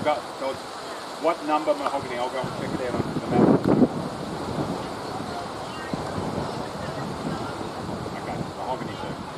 go. So what number mahogany? I'll go and check it out on the map. Okay, mahogany too.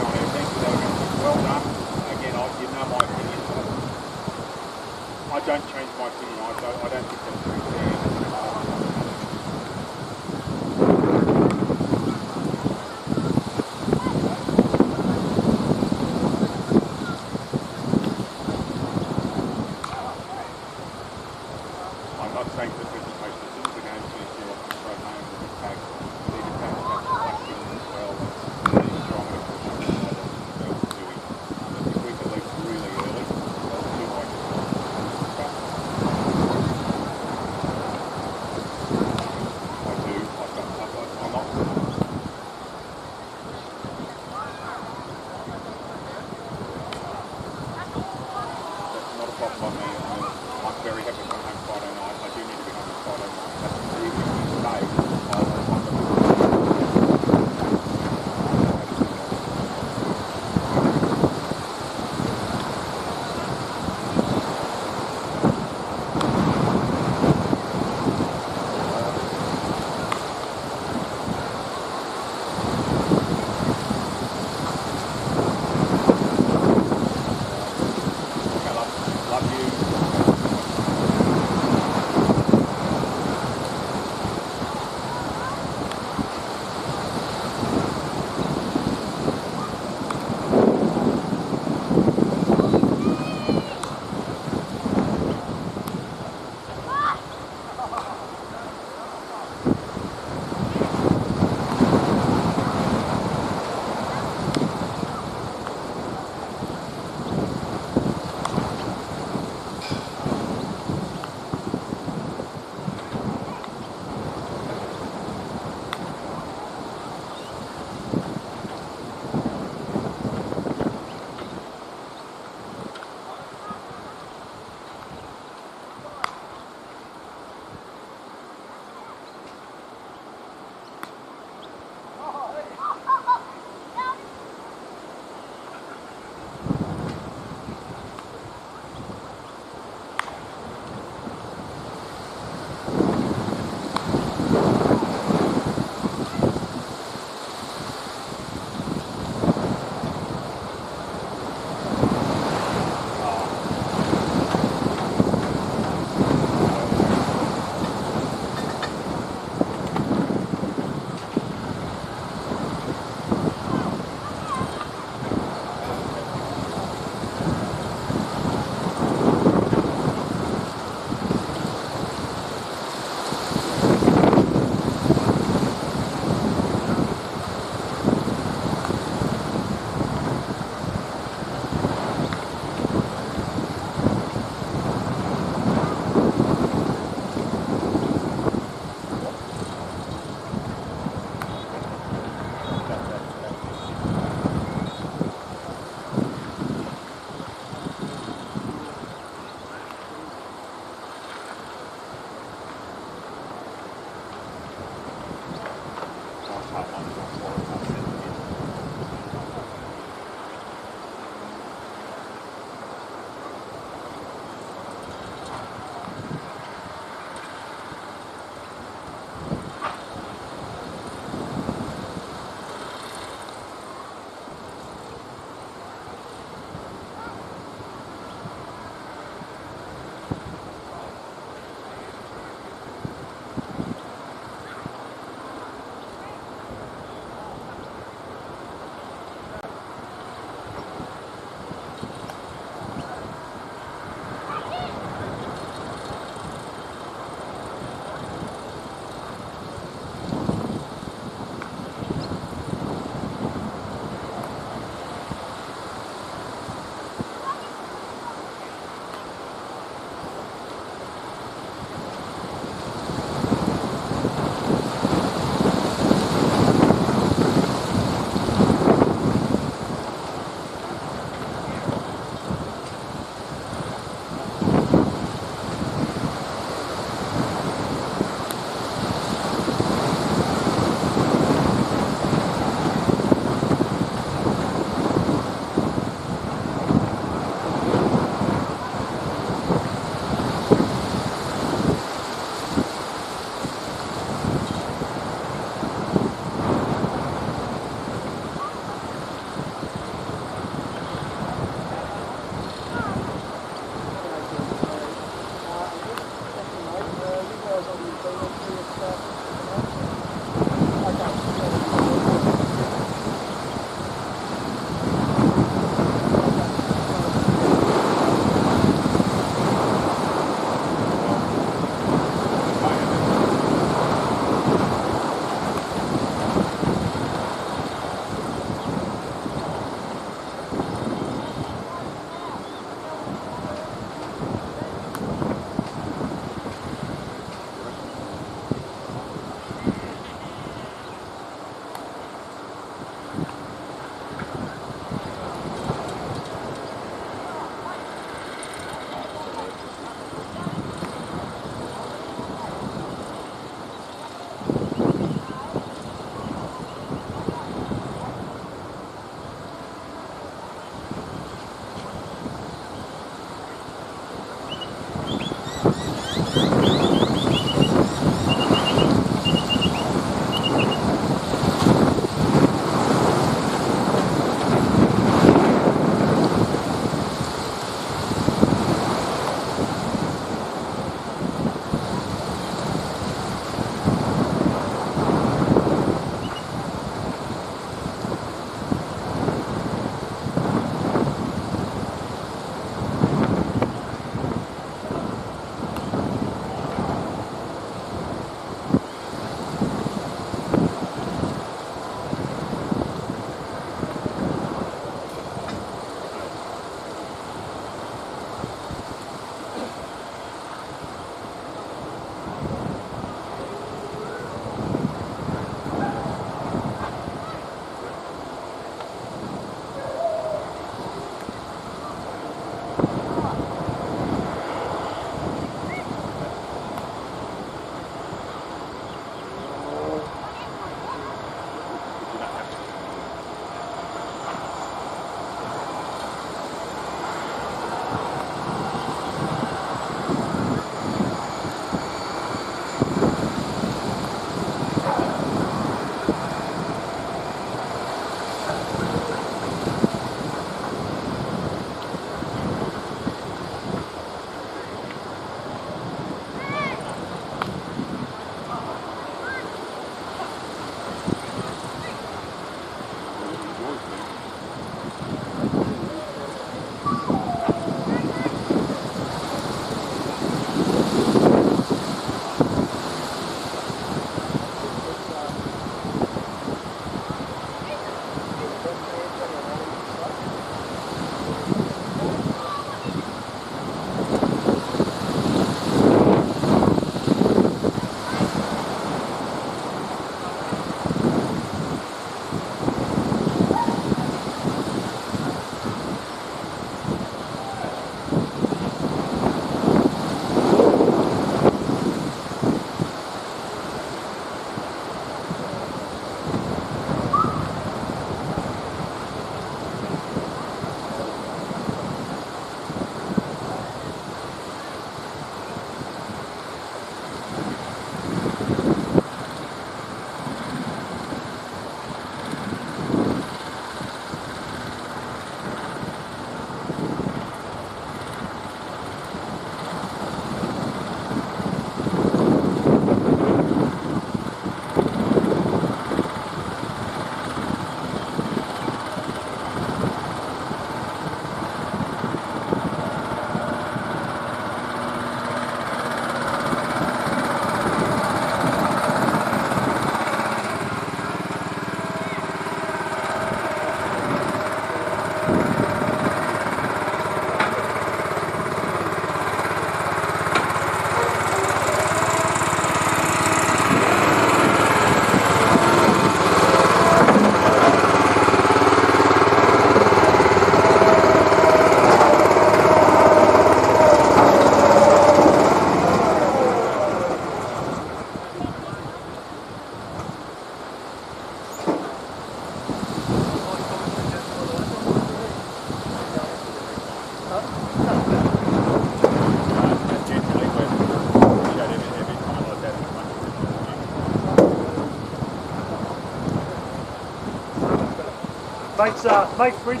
Mate's bridge.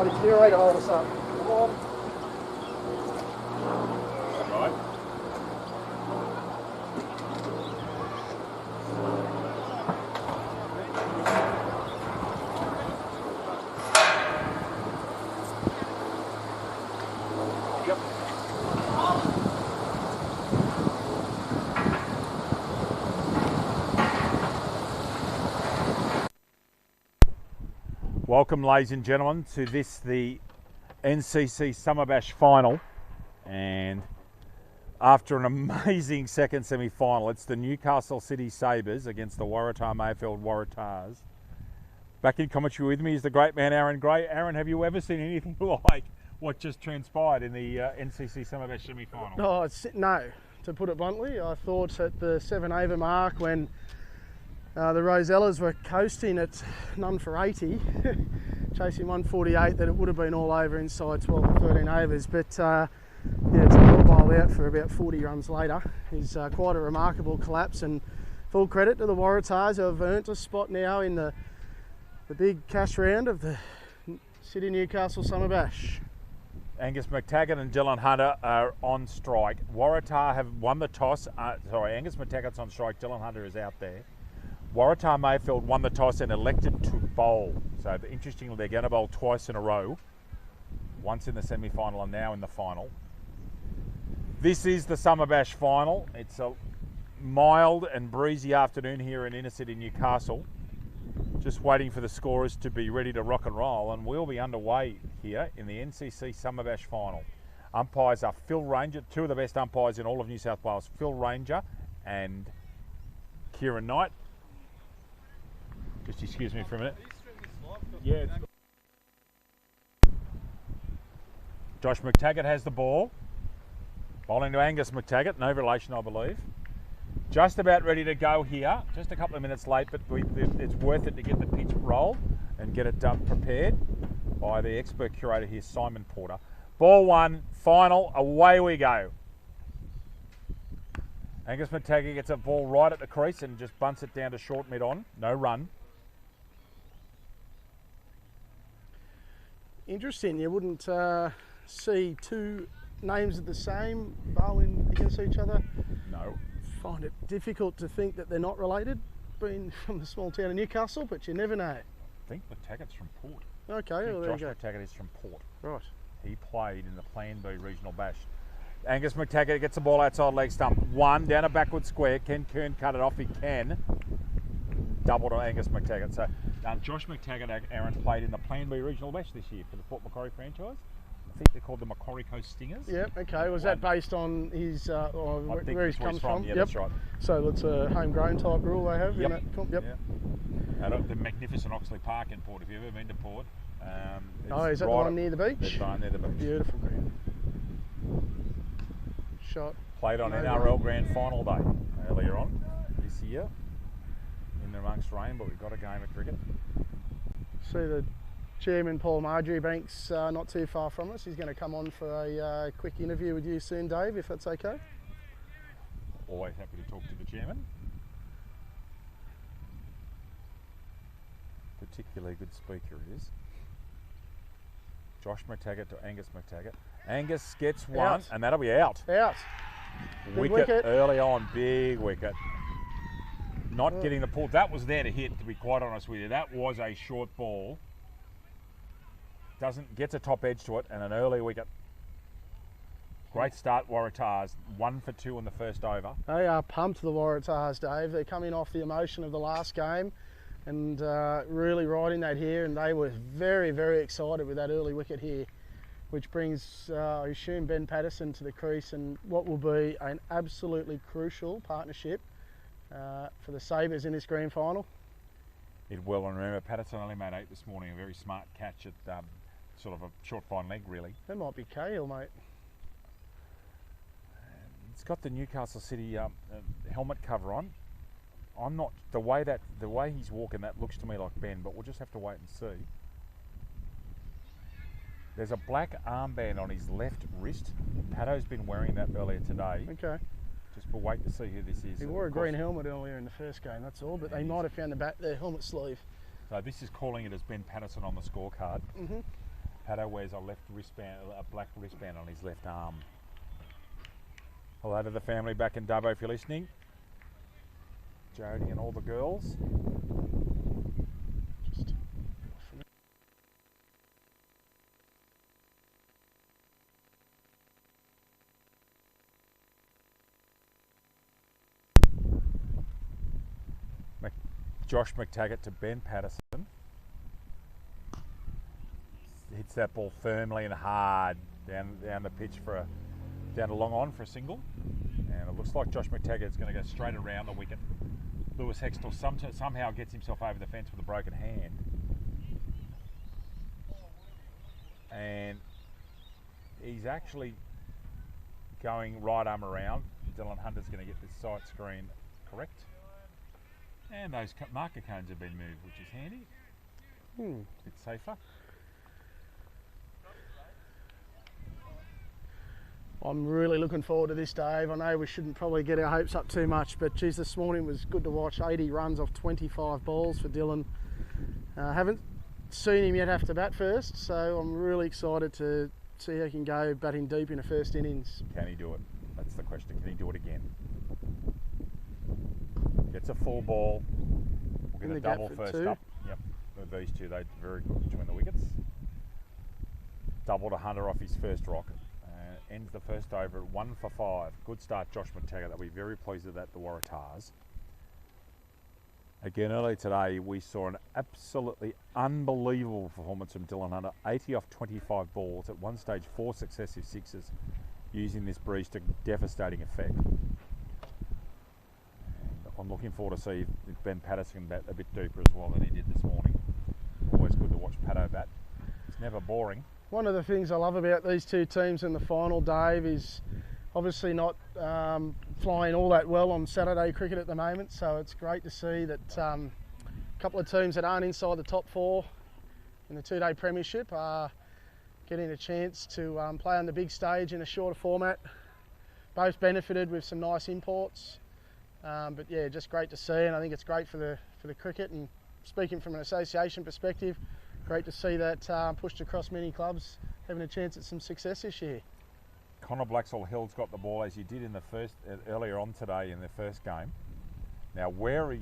Buddy, you're right to hold us up. Come on. Right. Yep. Welcome, ladies and gentlemen, to the NCC Summer Bash final. And after an amazing second semi-final, it's the Newcastle City Sabres against the Waratah Mayfield Waratahs. Back in commentary with me is the great man Aaron Gray. Aaron, have you ever seen anything like what just transpired in the NCC Summer Bash semi-final? Oh, no. To put it bluntly, I thought at the 7 over mark when the Rosellas were coasting at none for 80, chasing 148, that it would have been all over inside 12 or 13 overs. But yeah, it's a ball bowl out for about 40 runs later. It's quite a remarkable collapse, and full credit to the Waratahs, who have earned a spot now in the big cash round of the City Newcastle Summer Bash. Angus McTaggart and Dylan Hunter are on strike. Waratah have won the toss. Angus McTaggart's on strike. Dylan Hunter is out there. Waratah Mayfield won the toss and elected to bowl. So interestingly, they're going to bowl twice in a row. Once in the semi-final and now in the final. This is the Summer Bash final. It's a mild and breezy afternoon here in inner city Newcastle. Just waiting for the scorers to be ready to rock and roll, and we'll be underway here in the NCC Summer Bash final. Umpires are Phil Ranger, two of the best umpires in all of New South Wales, Phil Ranger and Kieran Knight. Just excuse me for a minute. Yeah. Josh McTaggart has the ball. Bowling to Angus McTaggart, no relation I believe. Just about ready to go here. Just a couple of minutes late, but it's worth it to get the pitch rolled and get it prepared by the expert curator here, Simon Porter. Ball one, final, away we go. Angus McTaggart gets a ball right at the crease and just bunts it down to short mid-on. No run. Interesting, you wouldn't see two names of the same bowling against each other. No. Find it difficult to think that they're not related, being from the small town of Newcastle, but you never know. I think McTaggart's from Port. Okay, well, there you go. Josh McTaggart is from Port. Right. He played in the Plan B Regional Bash. Angus McTaggart gets the ball outside leg stump. One, down a backward square. Can Kern cut it off? He can. Double to Angus McTaggart. So Josh McTaggart, Aaron, played in the Plan B Regional Bash this year for the Port Macquarie franchise. I think they're called the Macquarie Coast Stingers. Yep, okay. Was that based on his, where he comes from? Yeah, that's right. So it's a homegrown type rule they have? Yep. In that, yep. Yeah. The magnificent Oxley Park in Port. Have you ever been to Port? Is that the one near the beach? That's right, near the beach. Beautiful ground. Shot. Played on NRL Grand Final Day earlier on this year. In amongst rain, but we've got a game of cricket. See the Chairman Paul Marjoriebanks not too far from us. He's going to come on for a quick interview with you soon, Dave, if that's okay. Always happy to talk to the Chairman. Particularly good speaker he is. Josh McTaggart to Angus McTaggart. Angus gets one, Out. and that'll be out. Out. Big wicket. Early on, big wicket. Not getting the pull. That was there to hit, to be quite honest with you. That was a short ball. Gets a top edge to it, and an early wicket. Great start, Waratahs. 1 for 2 in the first over. They are pumped, the Waratahs, Dave. They're coming off the emotion of the last game and really riding that here, and they were very, very excited with that early wicket here, which brings, I assume, Ben Patterson to the crease, and what will be an absolutely crucial partnership for the Sabres in this grand final. It will, and remember, Patterson only made 8 this morning. A very smart catch at sort of a short fine leg, really. That might be Cahill, mate. It's got the Newcastle City helmet cover on. I'm not the way he's walking. That looks to me like Ben, but we'll just have to wait and see. There's a black armband on his left wrist. Pato's been wearing that earlier today. Okay. Just we'll wait to see who this is. He wore a green helmet earlier in the first game, that's all, but they might have found the helmet sleeve. So this is calling it as Ben Patterson on the scorecard. Pato wears a left wristband, a black wristband on his left arm. Hello to the family back in Dubbo if you're listening. Jody and all the girls. Josh McTaggart to Ben Patterson. Hits that ball firmly and hard down the pitch down to long on for a single. And it looks like Josh McTaggart's going to go straight around the wicket. Lewis Hextall somehow gets himself over the fence with a broken hand. And he's actually going right arm around. Dylan Hunter's going to get this sight screen correct. And those marker cones have been moved, which is handy. A bit safer. I'm really looking forward to this, Dave. I know we shouldn't probably get our hopes up too much, but geez, this morning was good to watch. 80 runs off 25 balls for Dylan. Haven't seen him yet have to bat first, so I'm really excited to see how he can go batting deep in the first innings. Can he do it? That's the question. Can he do it again? Gets a full ball. We'll get a double first up. Yep, with these two, they're very good between the wickets. Double to Hunter off his first rock. Ends the first over at 1 for 5. Good start, Josh McTaggart. They'll be very pleased with that, the Waratahs. Again, earlier today, we saw an absolutely unbelievable performance from Dylan Hunter. 80 off 25 balls. At one stage, 4 successive sixes, using this breeze to devastating effect. I'm looking forward to see if Ben Patterson can bat a bit deeper as well than he did this morning. Always good to watch Pato bat. It's never boring. One of the things I love about these two teams in the final, Dave, is obviously not flying all that well on Saturday cricket at the moment, so it's great to see that a couple of teams that aren't inside the top 4 in the 2-day premiership are getting a chance to play on the big stage in a shorter format. Both benefited with some nice imports. But yeah, just great to see, and I think it's great for the cricket. And speaking from an association perspective, great to see that pushed across many clubs having a chance at some success this year. Connor Blaxall Hill's got the ball as he did in the earlier on today in the first game. Now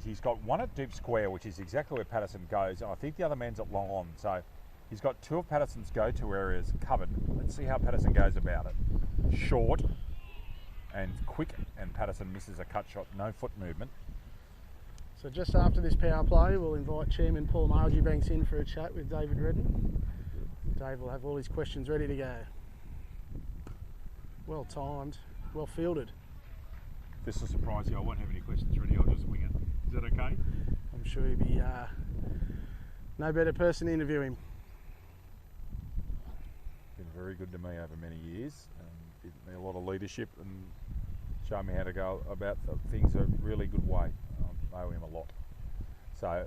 he's got one at deep square, which is exactly where Patterson goes, and I think the other man's at long on. So he's got 2 of Patterson's go-to areas covered. Let's see how Patterson goes about it. Short and quick, and Patterson misses a cut shot, no foot movement. So just after this power play, we'll invite Chairman Paul Marjoribanks in for a chat with David Redden. Dave will have all his questions ready to go. Well timed, well fielded. This will surprise you, I won't have any questions ready, I'll just wing it. Is that okay? I'm sure he'd be no better person to interview him. Been very good to me over many years. Given me a lot of leadership and showing me how to go about things a really good way. I owe him a lot. So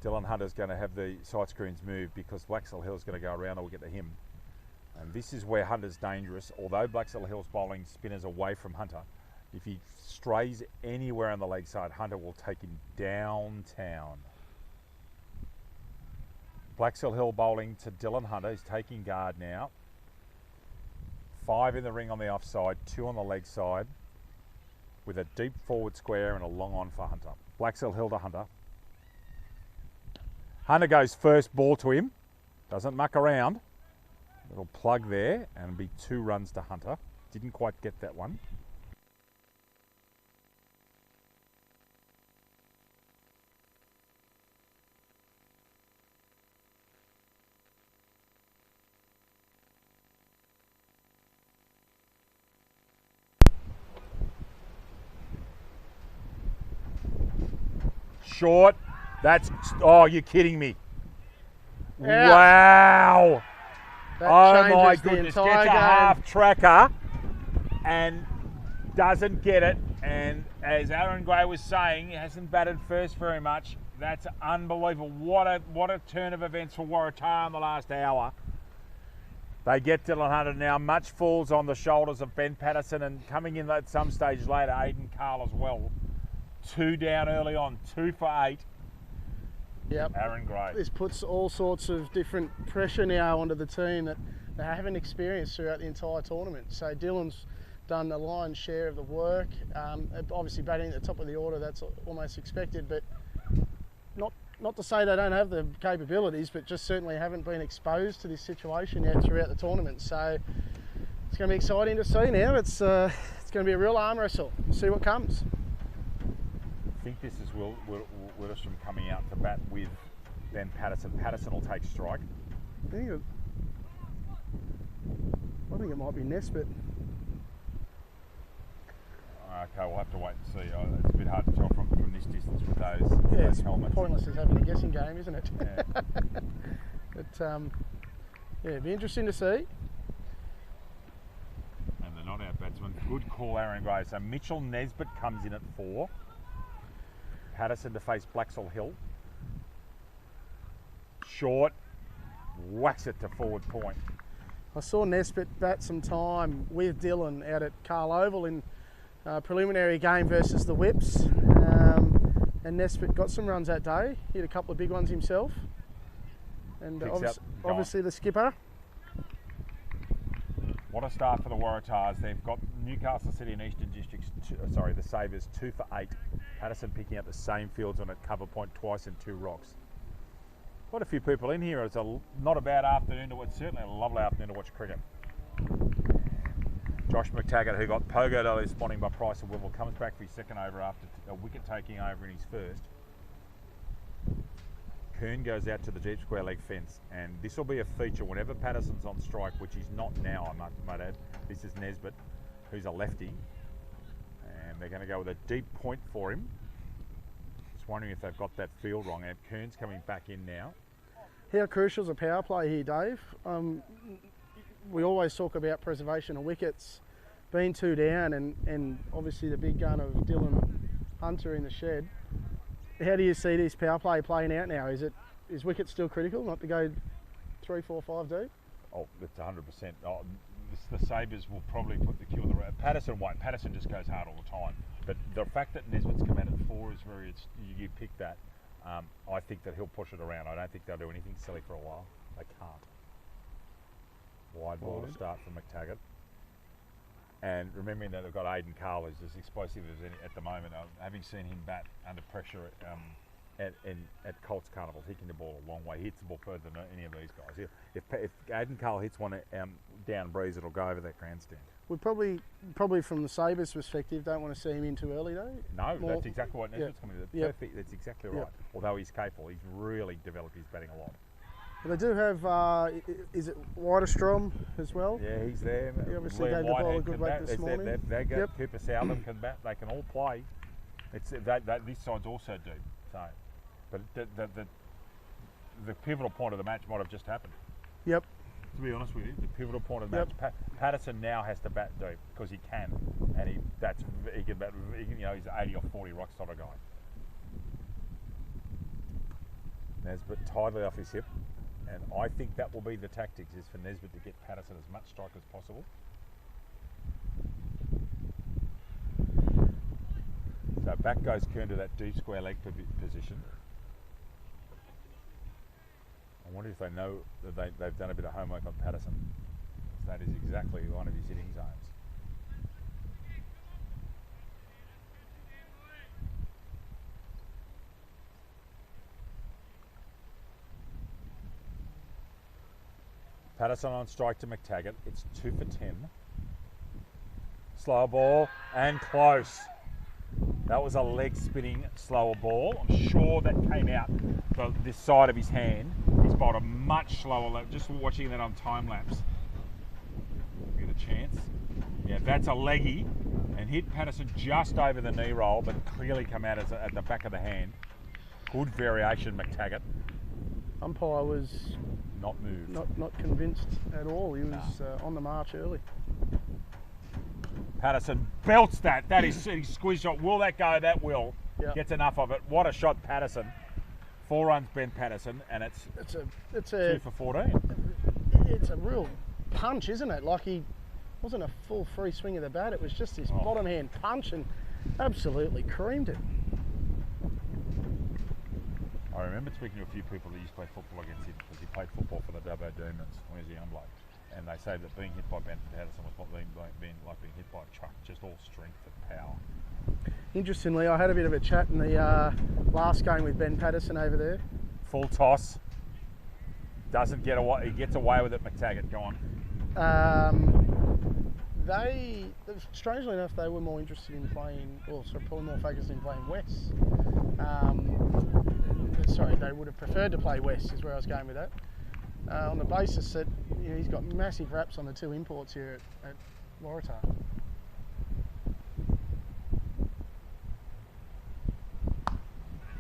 Dylan Hunter's going to have the side screens moved because Blaxall Hill's going to go around, or we'll get to him. And this is where Hunter's dangerous. Although Blaxall Hill's bowling spinners away from Hunter, if he strays anywhere on the leg side, Hunter will take him downtown. Blaxall Hill bowling to Dylan Hunter. He's taking guard now. 5 in the ring on the offside, 2 on the leg side, with a deep forward square and a long on for Hunter. Blaxall Hill to Hunter. Hunter goes first ball to him, doesn't muck around. Little plug there, and it'll be 2 runs to Hunter. Didn't quite get that one. Short. That's, oh, you're kidding me. Yeah. Wow. That Oh my changes the goodness. entire Gets a game. half tracker and doesn't get it. And as Aaron Gray was saying, he hasn't batted first very much. That's unbelievable. What a turn of events for Waratahs in the last hour. They get Dylan Hunter now. Much falls on the shoulders of Ben Patterson, and coming in at some stage later, Aidan Carl as well. 2 down early on, 2 for 8. Yep. Aaron Gray. This puts all sorts of different pressure now onto the team that they haven't experienced throughout the entire tournament. So Dylan's done the lion's share of the work. Obviously batting at the top of the order, that's almost expected, but not to say they don't have the capabilities, but just certainly haven't been exposed to this situation yet throughout the tournament. So it's going to be exciting to see now. It's going to be a real arm wrestle. See what comes. I think this is Willistrom coming out to bat with then Patterson. Patterson will take strike. I think it might be Nesbitt. Okay, we'll have to wait and see. It's a bit hard to tell from this distance with those helmets. Pointless as having a guessing game, isn't it? Yeah. But yeah, it'd be interesting to see. And they're not out batsmen. Good call, Aaron Gray. So Mitchell Nesbitt comes in at 4. Patterson to face Blaxall Hill. Short, whacks it to forward point. I saw Nesbitt bat some time with Dylan out at Carl Oval in preliminary game versus the Whips, and Nesbitt got some runs that day. He had a couple of big ones himself, and obviously the skipper. What a start for the Waratahs. They've got Newcastle City and Eastern Districts, the Sabres 2 for 8. Patterson picking up the same fields on a cover point twice and 2 rocks. Quite a few people in here. It's not a bad afternoon to watch, certainly a lovely afternoon to watch cricket. Josh McTaggart, who got pogoed early this morning by Price and Wimble, comes back for his second over after a wicket taking over in his first. Kern goes out to the deep square leg fence, and this will be a feature whenever Patterson's on strike, which he's not now, I might add. This is Nesbitt, who's a lefty, and they're going to go with a deep point for him. Just wondering if they've got that field wrong, and Kern's coming back in now. How crucial is a power play here, Dave? We always talk about preservation of wickets, being 2 down, and obviously the big gun of Dylan Hunter in the shed. How do you see this power play playing out now? Is wicket still critical, not to go 3, 4, 5 deep? Oh, it's 100%. Oh, the Sabres will probably put the cue on the road. Patterson won't. Patterson just goes hard all the time. But the fact that Nesbitt's come out at 4 is you pick that. I think that he'll push it around. I don't think they'll do anything silly for a while. They can't. Wide ball to start from McTaggart. And remembering that they've got Aidan Carl, who's as explosive as any at the moment. Having seen him bat under pressure at Colts Carnival, hitting the ball a long way. He hits the ball further than any of these guys. If Aidan Carl hits one down breeze, it'll go over that grandstand. We probably from the Sabres perspective, don't want to see him in too early though. No, that's exactly what Nesbitt's coming to. Yep. Perfect. That's exactly right. Yep. Although he's capable, he's really developed his batting a lot. They do have, is it Waratahs as well? Yeah, he's there. He obviously gave the ball a good whack this morning. Cooper Southam can bat. They can all play. It's this side's also deep. So, but the pivotal point of the match might have just happened. Yep. To be honest with you, the pivotal point of the match. Patterson now has to bat deep because he can, and he can bat. He's 80 or 40 rock sort of guy. Nesbitt tidily off his hip. And I think that will be the tactics, is for Nesbitt to get Patterson as much strike as possible. So back goes Kern to that deep square leg position. I wonder if they know that they've done a bit of homework on Patterson. That is exactly one of his hitting zones. Patterson on strike to McTaggart. It's 2 for 10. Slower ball and close. That was a leg spinning slower ball. I'm sure that came out this side of his hand. He's bowled a much slower lap. Just watching that on time lapse. Get a chance. Yeah, that's a leggy and hit Patterson just over the knee roll, but clearly come out at the back of the hand. Good variation, McTaggart. Umpire was not moved. Not convinced at all. He was on the march early. Patterson belts that. That is a squeeze shot. Will that go? That will. Yep. Gets enough of it. What a shot, Patterson. 4 runs, Ben Patterson, and it's 2 for 14. It's a real punch, isn't it? Like he wasn't a full free swing of the bat. It was just this bottom hand punch and absolutely creamed it. I remember speaking to a few people that used to play football against him because he played football for the Dubbo Demons when he was a young bloke. And they say that being hit by Ben Patterson was like being hit by a truck, just all strength and power. Interestingly, I had a bit of a chat in the last game with Ben Patterson over there. Full toss. Doesn't get away. He gets away with it. McTaggart, go on. Strangely enough, they were more interested in playing, or sort of probably more focused in playing West. Sorry, they would have preferred to play West, is where I was going with that. On the basis that he's got massive raps on the 2 imports here at Waratah.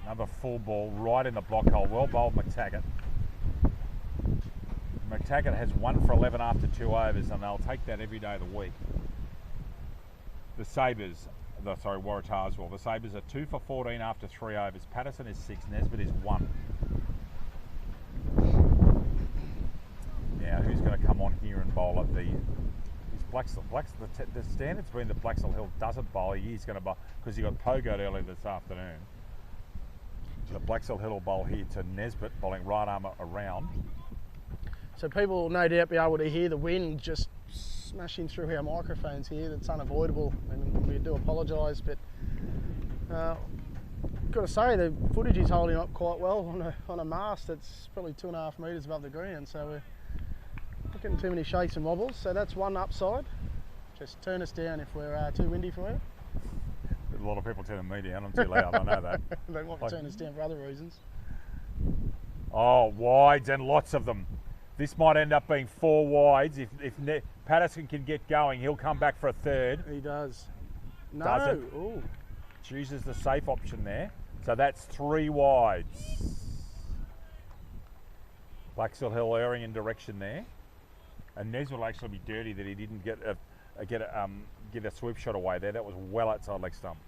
Another full ball right in the block hole. Well bowled McTaggart. McTaggart has 1 for 11 after 2 overs, and they'll take that every day of the week. The Sabres, Waratahs will. The Sabres are 2 for 14 after 3 overs. Patterson is 6, Nesbitt is 1. Now, who's going to come on here and bowl at the standard's been that Blaxall Hill doesn't bowl. He's going to bowl because he got pogoed early this afternoon. So Blaxall Hill will bowl here to Nesbitt, bowling right arm around. So people will no doubt be able to hear the wind just smashing through our microphones here. That's unavoidable, and we do apologise, but got to say the footage is holding up quite well on a mast that's probably 2.5 metres above the ground, so we're not getting too many shakes and wobbles. So that's one upside. Just turn us down if we're too windy for you. A lot of people turning me down. I'm too loud. I know that. They might turn us down for other reasons. Oh, wides and lots of them. This might end up being 4 wides. If Patterson can get going, he'll come back for a 3rd. He does. No. Doesn't. Ooh. Chooses the safe option there. So that's 3 wides. Blaxall Hill erring in direction there. And Nez will actually be dirty that he didn't get a sweep shot away there. That was well outside leg stump.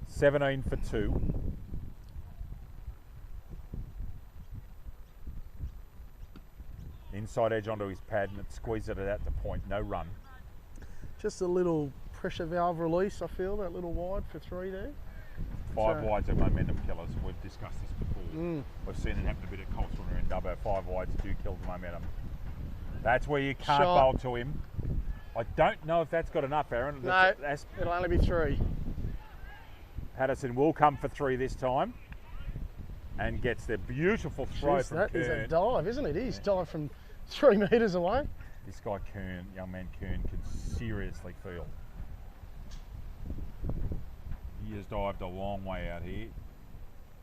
17 for 2. Inside edge onto his pad and it squeezed it out to point. No run. Just a little pressure valve release, I feel, that little wide for 3 there. 5 wides are momentum killers. We've discussed this before. We've seen it happen a bit at Colts when we're in Dubbo. 5 wides do kill the momentum. That's where you can't bowl to him. I don't know if that's got enough, Aaron. No, it'll only be 3. Patterson will come for 3 this time and gets the beautiful throw from Kern. That is a dive, isn't it? He's dived from 3 metres away. This guy Kern, young man Kern, can seriously field. He has dived a long way out here.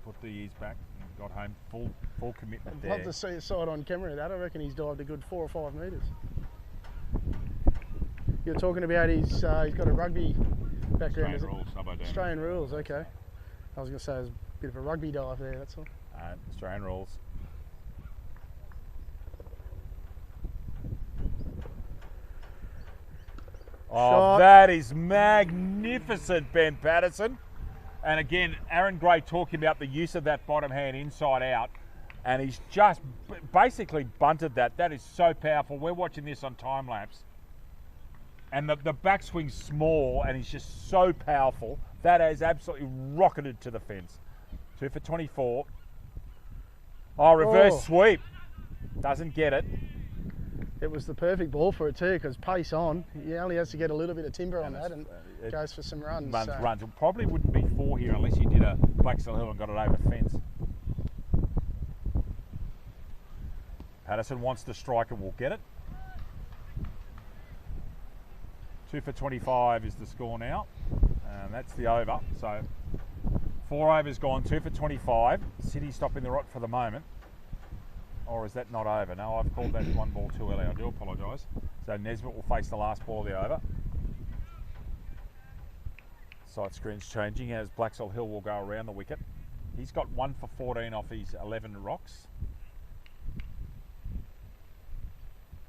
Put the ears back and got home. Full commitment there. I'd love to see a side on camera of that. I reckon he's dived a good 4 or 5 metres. You're talking about he's got a rugby background, Australian rules, okay. I was going to say there's a bit of a rugby dive there, that's all. Australian rules. Oh, that is magnificent, Ben Patterson. And again, Aaron Gray talking about the use of that bottom hand inside out. And he's just basically bunted that. That is so powerful. We're watching this on time lapse. And the backswing's small and he's just so powerful. That has absolutely rocketed to the fence. 2 for 24. Oh, reverse sweep. Doesn't get it. It was the perfect ball for it too, because pace on. He only has to get a little bit of timber on that and it goes for some runs. Runs. It probably wouldn't be 4 here unless you did a Blaxall Hill and got it over the fence. Patterson wants to strike and will get it. 2 for 25 is the score now, and that's the over. So 4 overs gone, 2 for 25. City stopping the rot for the moment. Or is that not over? No, I've called that 1 ball too early. I do apologise. So Nesbitt will face the last ball of the over. Side screen's changing as Blaxall Hill will go around the wicket. He's got 1 for 14 off his 11 rocks.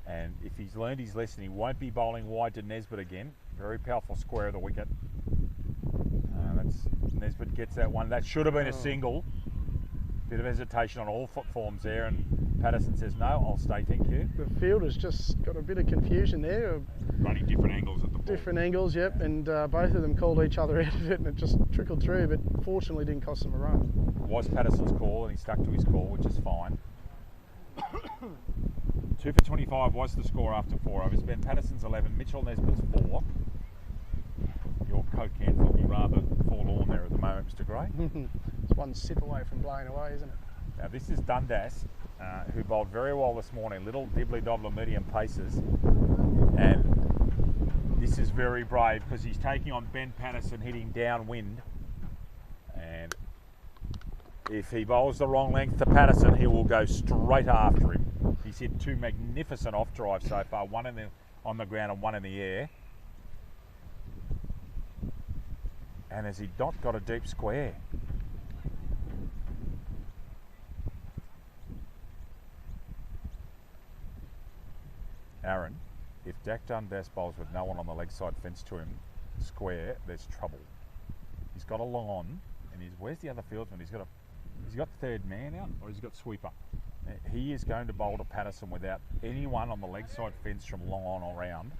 And if he's learned his lesson, he won't be bowling wide to Nesbitt again. Very powerful square of the wicket. Nesbitt gets that one. That should have been a single. Bit of hesitation on all foot forms there, and Patterson says no, I'll stay, thank you. The field has just got a bit of confusion there. Running different angles at the ball. Different angles, yep, and both of them called each other out of it, and it just trickled through, but fortunately didn't cost them a run. It was Patterson's call, and he stuck to his call, which is fine. 2 for 25 was the score after 4 overs. Ben Patterson's 11, Mitchell Nesbitt's 4. Your Coke can's looking rather forlorn there at the moment, Mr. Gray. It's one sip away from blowing away, isn't it? Now this is Dundas, who bowled very well this morning. Little dibbly-dobbler medium paces. And this is very brave because he's taking on Ben Patterson hitting downwind. And if he bowls the wrong length to Patterson, he will go straight after him. He's hit 2 magnificent off drives so far, one on the ground and one in the air. And has he not got a deep square? Aaron, if Dak Dundas bowls with no one on the leg side fence to him square, there's trouble. He's got a long on, and where's the other fieldsman? He's got third man out, or he's got sweeper. He is going to bowl to Patterson without anyone on the leg side fence from long on or around.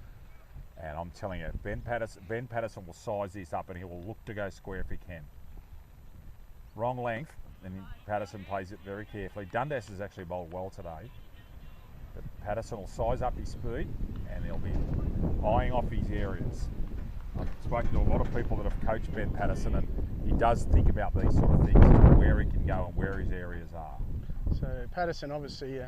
And I'm telling you, Ben Patterson will size this up and he will look to go square if he can. Wrong length, and Patterson plays it very carefully. Dundas has actually bowled well today. But Patterson will size up his speed and he'll be eyeing off his areas. I've spoken to a lot of people that have coached Ben Patterson, and he does think about these sort of things, where he can go and where his areas are. So Patterson obviously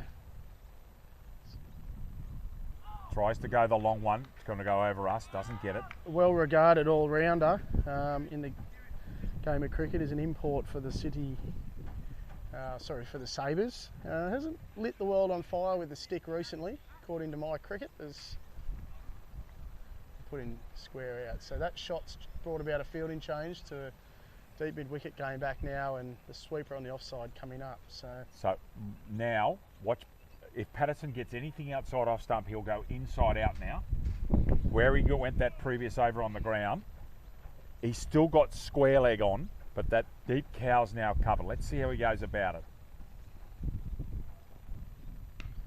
tries to go the long one. It's going to go over us. Doesn't get it. Well-regarded all-rounder in the game of cricket. Is an import for the for the Sabres. Hasn't lit the world on fire with the stick recently, according to my cricket. There's put in square out. So that shot's brought about a fielding change to a deep mid-wicket going back now, and the sweeper on the offside coming up. So now watch. If Patterson gets anything outside off stump, he'll go inside out now. Where he went that previous over on the ground, he's still got square leg on, but that deep cow's now covered. Let's see how he goes about it.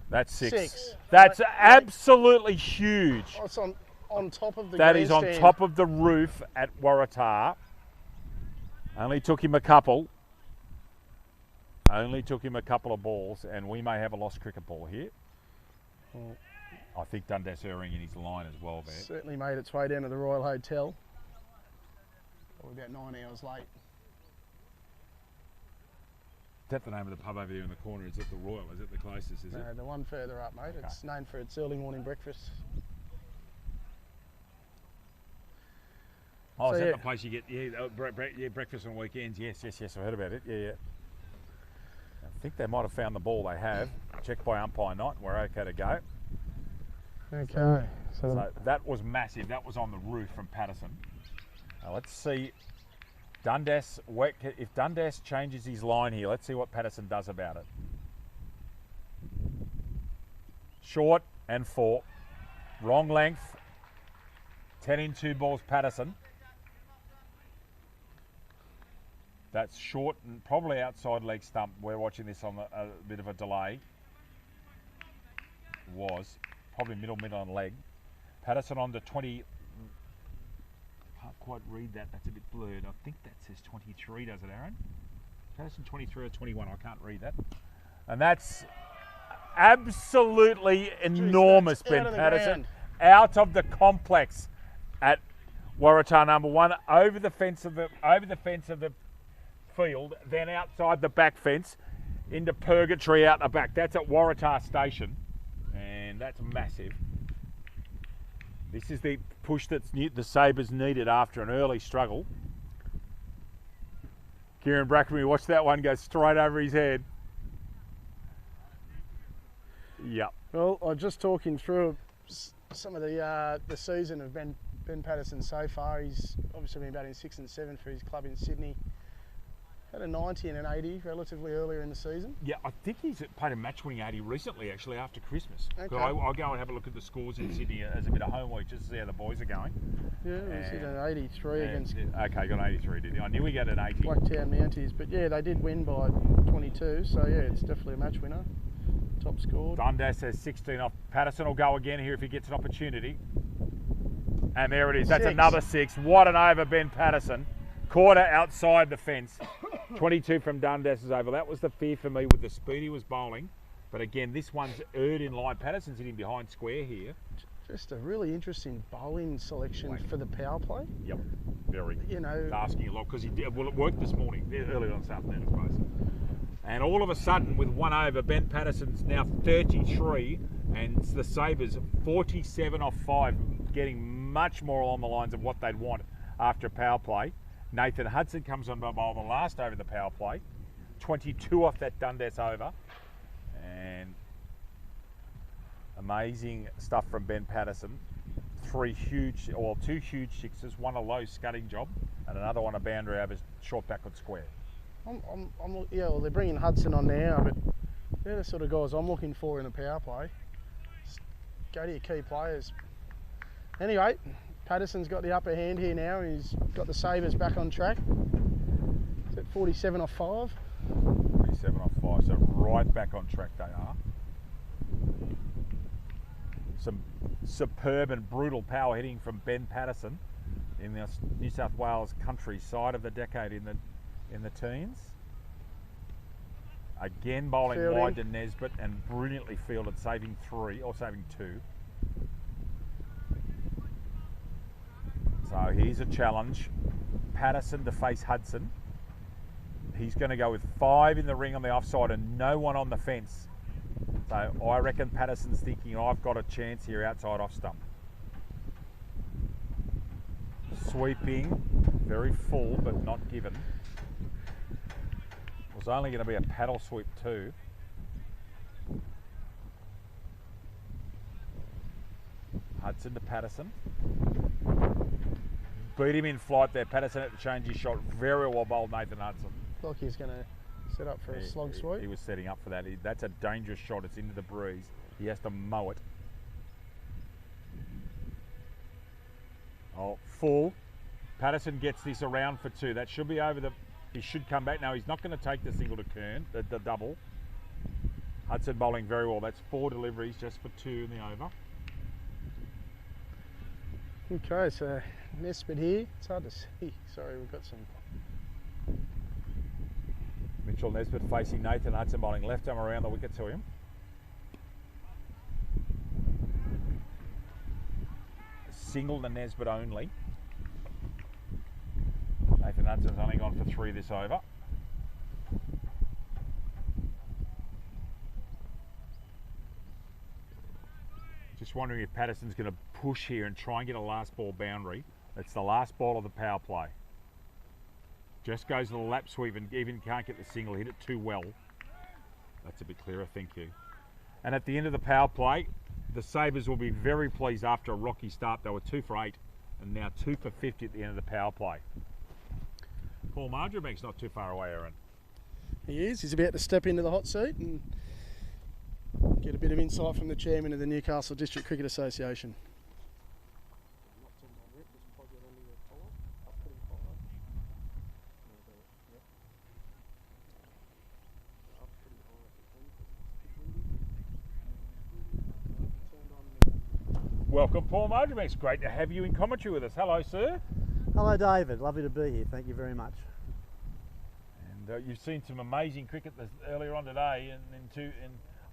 That's 6. That's absolutely huge. Oh, it's on top of the That is on grandstand. top of the roof at Waratahs. Only took him a couple. Only took him a couple of balls, and we may have a lost cricket ball here. Well, I think Dundas erring in his line as well there. certainly made its way down to the Royal Hotel. Probably about 9 hours late. Is that the name of the pub over there in the corner? Is it the Royal? Is it the closest, is it? No, the one further up, mate. Okay. It's known for its early morning breakfast. Oh, So, is that yeah. the place you get breakfast on weekends? Yes, I've heard about it. Yeah. I think they might have found the ball. They have. Checked by umpire night. We're okay to go. Okay. So that was massive. That was on the roof from Patterson. Now let's see Dundas. If Dundas changes his line here, let's see what Patterson does about it. Short and 4. Wrong length. 10 in 2 balls, Patterson. That's short and probably outside leg stump. We're watching this on a bit of a delay. Was probably middle on leg. Patterson on to 20. Can't quite read that. That's a bit blurred. I think that says 23, does it, Aaron? Patterson 23 or 21. I can't read that. And that's absolutely enormous, Ben Patterson. Out of the complex at Waratah number 1, over the fence of the field, then outside the back fence into purgatory out the back. That's at Waratah Station, and that's massive. This is the push that the Sabres needed after an early struggle. Kieran Brackenby, watch that one go straight over his head. Yep. Well, I'm just talking through some of the season of Ben Patterson so far. He's obviously been batting 6 and 7 for his club in Sydney. Had a 90 and an 80 relatively earlier in the season. Yeah, I think he's played a match-winning 80 recently, actually, after Christmas. Okay. I'll go and have a look at the scores in Sydney as a bit of homework just to see how the boys are going. Yeah, he's hit an 83 against Okay, got an 83, did he? I knew he got an 80. Blacktown Mounties, but yeah, they did win by 22, so yeah, it's definitely a match winner. top scored. Dundas has 16 off. Patterson will go again here if he gets an opportunity. And there it is. That's 6. another 6. What an over, Ben Patterson. Quarter outside the fence. 22 from Dundas's over. That was the fear for me with the speed he was bowling. But again, this one's erred in line. Patterson's hitting behind square here. Just a really interesting bowling selection for the power play. Yep, very. You know, asking a lot because he did. Well, it worked this morning, earlier on this afternoon, I suppose. And all of a sudden, with one over, Ben Patterson's now 33, and the Sabres 47 off 5, getting much more along the lines of what they'd want after a power play. Nathan Hudson comes on by bowl the last over the power play, 22 off that Dundas over, and amazing stuff from Ben Patterson. 2 huge sixes, one a low scudding job, and another one a boundary over short backward square. Yeah, well, they're bringing Hudson on now, but they're the sort of guys I'm looking for in a power play. Just go to your key players. Anyway, Patterson's got the upper hand here now. He's got the Sabres back on track. Is it 47 off 5? 47 off 5, so right back on track they are. Some superb and brutal power hitting from Ben Patterson in the New South Wales countryside of the decade in the teens. Again bowling Fielding wide to Nesbitt and brilliantly fielded, saving 3 or saving 2. So here's a challenge. Patterson to face Hudson. He's going to go with 5 in the ring on the offside and no one on the fence. So I reckon Patterson's thinking, I've got a chance here outside off stump. Sweeping, very full but not given. It was only going to be a paddle sweep too. Hudson to Patterson. Beat him in flight there. Patterson had to change his shot. Very well bowled, Nathan Hudson. Look, he's going to set up for a slog sweep. He was setting up for that. That's a dangerous shot. It's into the breeze. He has to mow it. Oh, full. Patterson gets this around for 2. That should be over the... He should come back. No, he's not going to take the single to Kern, the double. Hudson bowling very well. That's 4 deliveries just for 2 in the over. Okay, so Nesbitt here. It's hard to see. Sorry, we've got some... Mitchell Nesbitt facing Nathan Hudson bowling left arm around the wicket to him. Single to Nesbitt only. Nathan Hudson's only gone for 3 this over. Just wondering if Patterson's going to push here and try and get a last ball boundary. It's the last ball of the power play. Just goes to the lap sweep and even can't get the single, hit it too well. That's a bit clearer, thank you. And at the end of the power play, the Sabres will be very pleased after a rocky start. They were 2 for 8 and now 2 for 50 at the end of the power play. Paul Marjoribank's not too far away, Aaron. He is. He's about to step into the hot seat and get a bit of insight from the chairman of the Newcastle District Cricket Association. Welcome, Paul Marjoribank. It's great to have you in commentary with us. Hello, sir. Hello, David. Lovely to be here. Thank you very much. And you've seen some amazing cricket earlier on today, and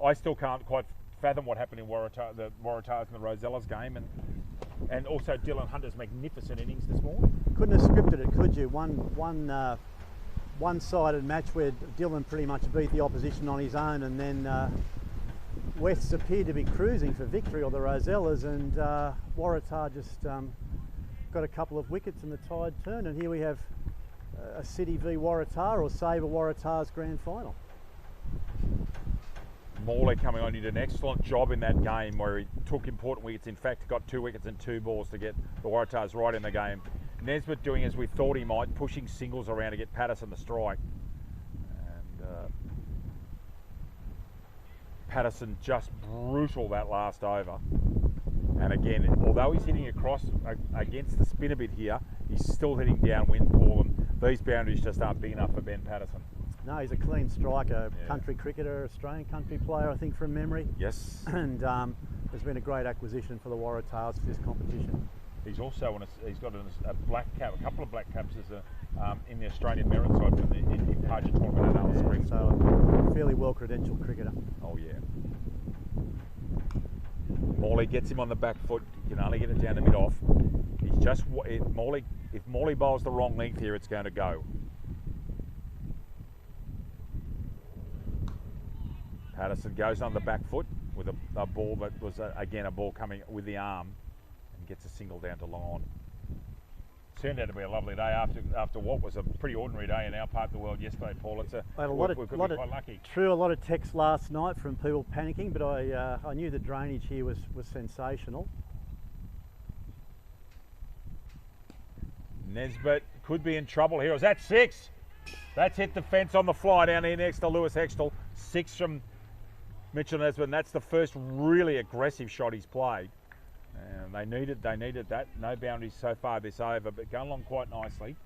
I still can't quite fathom what happened in the Waratahs and the Rosellas game, and also Dylan Hunter's magnificent innings this morning. Couldn't have scripted it, could you? One-sided match where Dylan pretty much beat the opposition on his own, and then Wests appeared to be cruising for victory, or the Rosellas, and Waratah just got a couple of wickets and the tide turned, and here we have a City v Waratah, or Sabre Waratahs grand final. Morley coming on, he did an excellent job in that game where he took important wickets. In fact, got 2 wickets and 2 balls to get the Waratahs right in the game. Nesbitt doing as we thought he might, pushing singles around to get Patterson the strike. And Patterson just brutal that last over. And again, although he's hitting across against the spin a bit here, he's still hitting downwind, Paul, and these boundaries just aren't big enough for Ben Patterson. No, he's a clean striker, Yeah. country cricketer, Australian country player, I think, from memory. Yes. And has been a great acquisition for the Waratahs for this competition. He's also he's got a black cap, a couple of black caps as in the Australian merit side from the Parja tournament at Alice Springs. So a fairly well credentialed cricketer. Oh yeah. Morley gets him on the back foot. You can only get it down to mid off. He's just Morley. If Morley bowls the wrong length here, it's going to go. Patterson goes on the back foot with a ball that was again a ball coming with the arm, and gets a single down to long on. Turned out to be a lovely day after what was a pretty ordinary day in our part of the world yesterday, Paul. It's I had a lot we of, could lot be of quite lucky. True, a lot of text last night from people panicking, but I knew the drainage here was sensational. Nesbitt could be in trouble here. Is that 6? That's hit the fence on the fly down here next to Lewis Hextall. 6 from Mitchell Nesbitt, and that's the first really aggressive shot he's played. And they needed that. No boundaries so far this over, but going along quite nicely.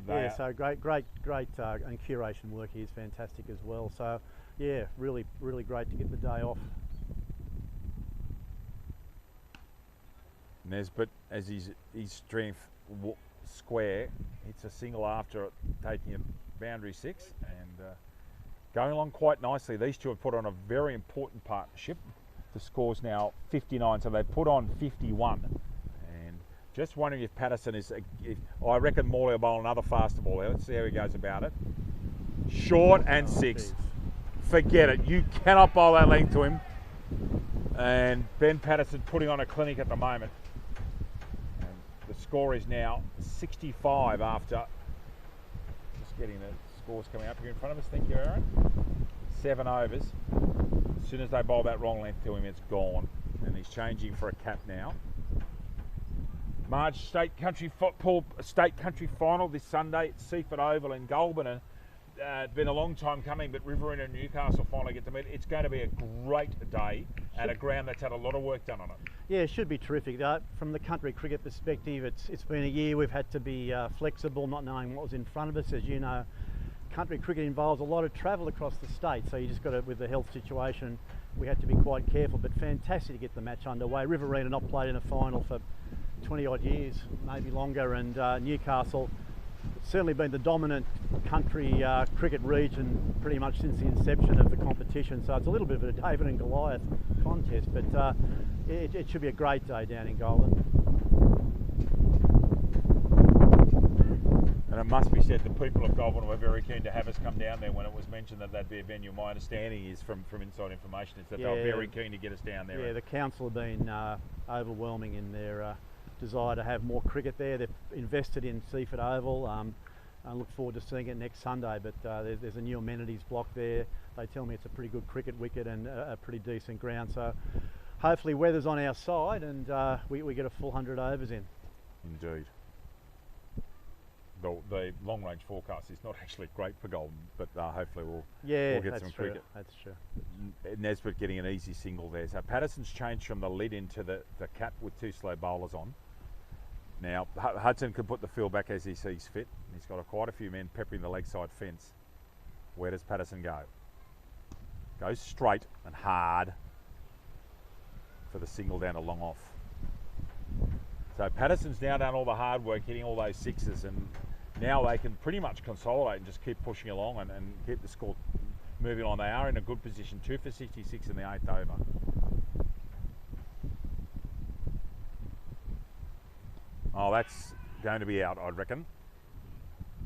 Yeah, so great, and curation work here is fantastic as well. So yeah, really great to get the day off. Nesbitt, as his strength square, hits a single after taking a boundary 6, and going along quite nicely. These two have put on a very important partnership. The score's now 59, so they've put on 51. And just wondering if Patterson is, I reckon Morley will bowl another faster ball. Let's see how he goes about it. Short and 6. Geez. Forget it. You cannot bowl that length to him. And Ben Patterson putting on a clinic at the moment. And the score is now 65 after, just getting the scores coming up here in front of us. Thank you, Aaron. 7 overs. As soon as they bowl that wrong length to him, it's gone. And he's changing for a cap now. Marge State Country Final this Sunday at Seaford Oval in Goulburn. And it's been a long time coming, but Riverina and Newcastle finally get to meet. It's going to be a great day at a ground that's had a lot of work done on it. Yeah, it should be terrific. From the country cricket perspective, it's been a year we've had to be flexible, not knowing what was in front of us. As you know, country cricket involves a lot of travel across the state, so you just got to, with the health situation, we had to be quite careful, but fantastic to get the match underway. Riverina not played in a final for 20 odd years, maybe longer, and Newcastle certainly been the dominant country cricket region pretty much since the inception of the competition, so it's a little bit of a David and Goliath contest, but it should be a great day down in Goulburn. And it must be said, the people of Goulburn were very keen to have us come down there when it was mentioned that that'd be a venue. My understanding is from inside information is that they were very keen to get us down there. Yeah, the council have been overwhelming in their desire to have more cricket there. They've invested in Seaford Oval. I look forward to seeing it next Sunday, but there's a new amenities block there. They tell me it's a pretty good cricket wicket and a pretty decent ground. So hopefully weather's on our side and we get a full 100 overs in. Indeed. The long-range forecast is not actually great for Goulburn, but hopefully we'll get some cricket. That's true. Nesbitt getting an easy single there. So Patterson's changed from the lid into the cap with 2 slow bowlers on. Now Hudson can put the field back as he sees fit. He's got quite a few men peppering the leg side fence. Where does Patterson go? Goes straight and hard for the single down to long off. So Patterson's now done all the hard work, hitting all those 6s, and now they can pretty much consolidate and just keep pushing along and keep the score moving on. They are in a good position, 2 for 66 in the 8th over. Oh, that's going to be out, I'd reckon.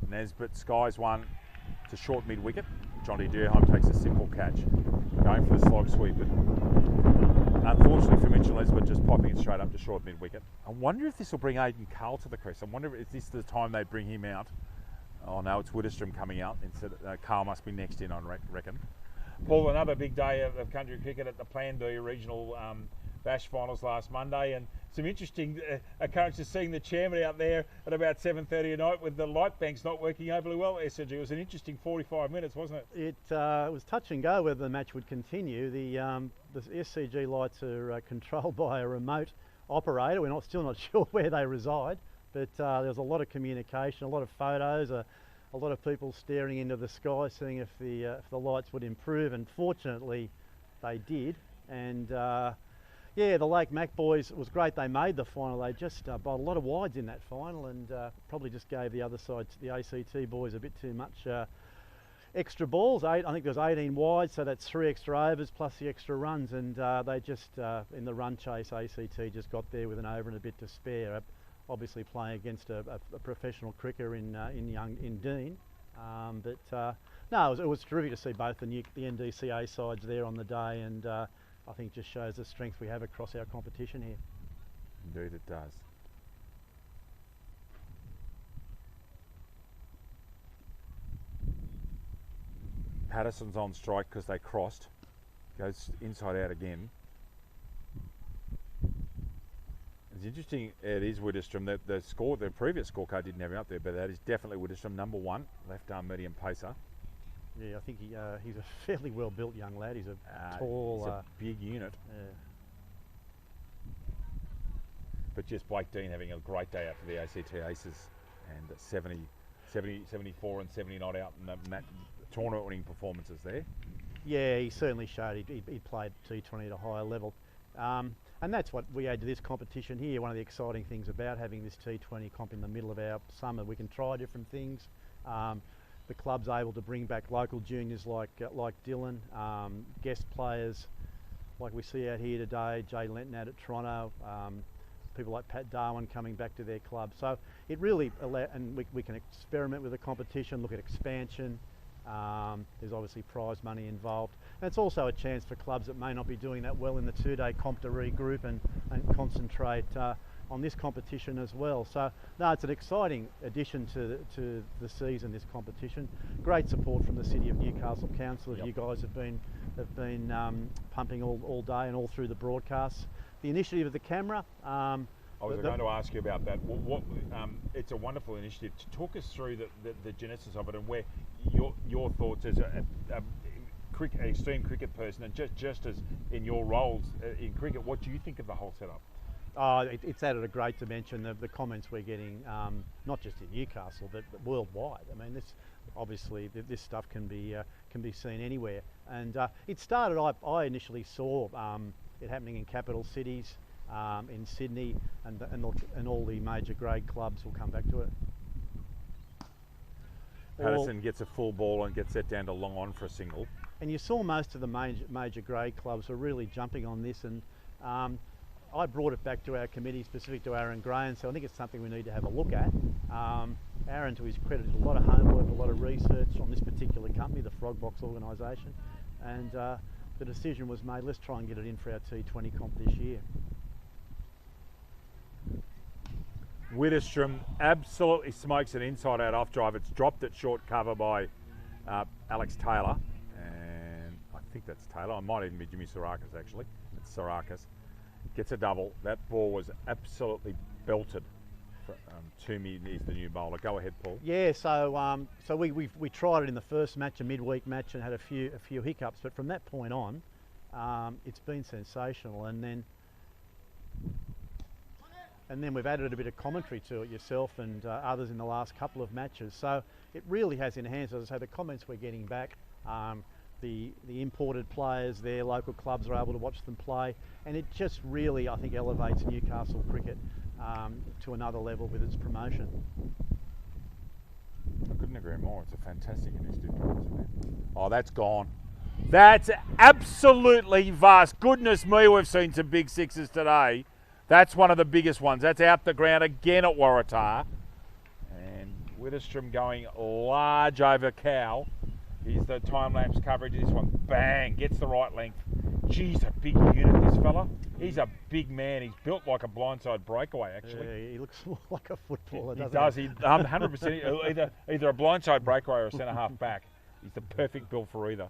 Nesbitt skies one to short mid wicket. Johnny Deerheim takes a simple catch, going for the slog sweep, but unfortunately for Mitchell Nesbitt, just popping it straight up to short mid wicket. I wonder if this will bring Aidan Carl to the crease. I wonder if this is the time they bring him out. Oh no, it's Widdestrom coming out instead. Carl must be next in, I reckon. Paul, another big day of country cricket at the Plan B regional Bash finals last Monday, and some interesting occurrences seeing the chairman out there at about 7:30 at night with the light banks not working overly well. SG, it was an interesting 45 minutes, wasn't it? It was touch and go whether the match would continue. The SCG lights are controlled by a remote operator. We're still not sure where they reside, but there was a lot of communication, a lot of photos, a a lot of people staring into the sky, seeing if the lights would improve, and fortunately they did. And yeah, the Lake Mac boys, it was great they made the final. They just bowled a lot of wides in that final, and probably just gave the other side, the ACT boys, a bit too much extra balls. I think there was 18 wide, so that's 3 extra overs plus the extra runs, and they just, in the run chase, ACT just got there with an over and a bit to spare. Obviously playing against a professional cricketer in Dean, but no, it was terrific to see both the NDCA sides there on the day, and I think just shows the strength we have across our competition here. Indeed it does. Patterson's on strike because they crossed. Goes inside out again. It's interesting, it is Widdistrom. That the previous scorecard didn't have him up there, but that is definitely Widdistrom, number 1, left arm medium pacer. Yeah, I think he's a fairly well built young lad. He's a tall, he's a big unit. Yeah. But just Blake Dean having a great day out for the ACT Aces, and 70, 74 and 70 not out in the tournament winning performances there. Yeah, he certainly showed he played T20 at a higher level. And that's what we add to this competition here. One of the exciting things about having this T20 comp in the middle of our summer, we can try different things. The club's able to bring back local juniors like Dylan, guest players like we see out here today, Jay Lenton out at Toronto, people like Pat Darwin coming back to their club. So it really and we can experiment with the competition, look at expansion. There's obviously prize money involved, and it's also a chance for clubs that may not be doing that well in the 2-day comp to regroup and concentrate on this competition as well. So no, it's an exciting addition to the season, this competition. Great support from the City of Newcastle Council. Yep. You guys have been pumping all day and all through the broadcasts. The initiative of the camera. I was going to ask you about that. It's a wonderful initiative. Talk us through the genesis of it, and where your thoughts as a extreme cricket person, and just as in your roles in cricket, what do you think of the whole setup? It's added a great dimension. The comments we're getting, not just in Newcastle, but worldwide. I mean, this stuff can be seen anywhere. And it started. I initially saw it happening in capital cities, in Sydney, and all the major grade clubs will come back to it. Patterson gets a full ball and gets set down to long on for a single. And you saw most of the major grade clubs were really jumping on this, and I brought it back to our committee, specific to Aaron Graham, so I think it's something we need to have a look at. Aaron, to his credit, did a lot of homework, a lot of research on this particular company, the Frogbox organisation, and the decision was made, let's try and get it in for our T20 comp this year. Widdistrom absolutely smokes an inside out off drive. It's dropped at short cover by Alex Taylor, and I think that's Taylor. It might even be Jimmy Sarakas actually. It's Sarakas. Gets a double. That ball was absolutely belted. Toomey is the new bowler. Go ahead, Paul. Yeah, so we tried it in the first match, a midweek match, and had a few hiccups. But from that point on, it's been sensational. And then we've added a bit of commentary to it, yourself and others, in the last couple of matches. So it really has enhanced. As I say, the comments we're getting back, the imported players, their local clubs are able to watch them play, and it just really, I think, elevates Newcastle cricket to another level with its promotion. I couldn't agree more. It's a fantastic initiative. Oh, that's gone. That's absolutely vast. Goodness me, we've seen some big sixes today. That's one of the biggest ones. That's out the ground again at Waratah. And Widdistrom going large over Cow. Here's the time-lapse coverage of this one. Bang, gets the right length. Geez, a big unit, this fella. He's a big man. He's built like a blindside breakaway, actually. Yeah, he looks more like a footballer, He doesn't he? 100%. Either a blindside breakaway or a centre-half back. He's the perfect build for either.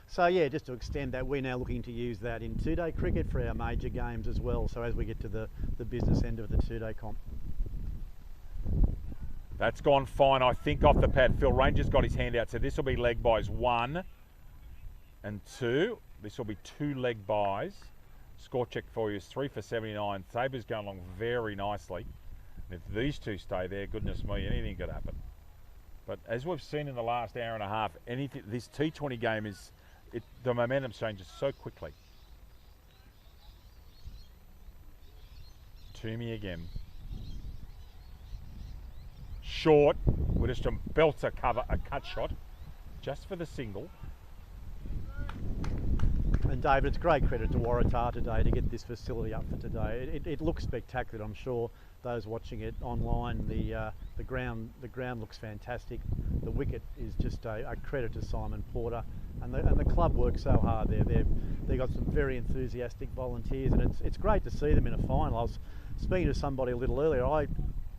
So yeah, just to extend that, we're now looking to use that in 2-day cricket for our major games as well, so as we get to the business end of the 2-day comp. That's gone fine, I think, off the pad. Phil Ranger's got his hand out, so this will be leg buys 1 and 2. This will be 2 leg buys. Score check for you is 3 for 79. Sabres going along very nicely. If these two stay there, goodness me, anything could happen. But as we've seen in the last hour and a half, this T20 game the momentum changes so quickly. Toomey again. Short. Widdicombe belts a cut shot just for the single. And David, it's great credit to Waratah today to get this facility up for today. It looks spectacular. I'm sure those watching it online, the ground looks fantastic. The wicket is just a credit to Simon Porter, and the club works so hard there. They've got some very enthusiastic volunteers, and it's great to see them in a final. I was speaking to somebody a little earlier. I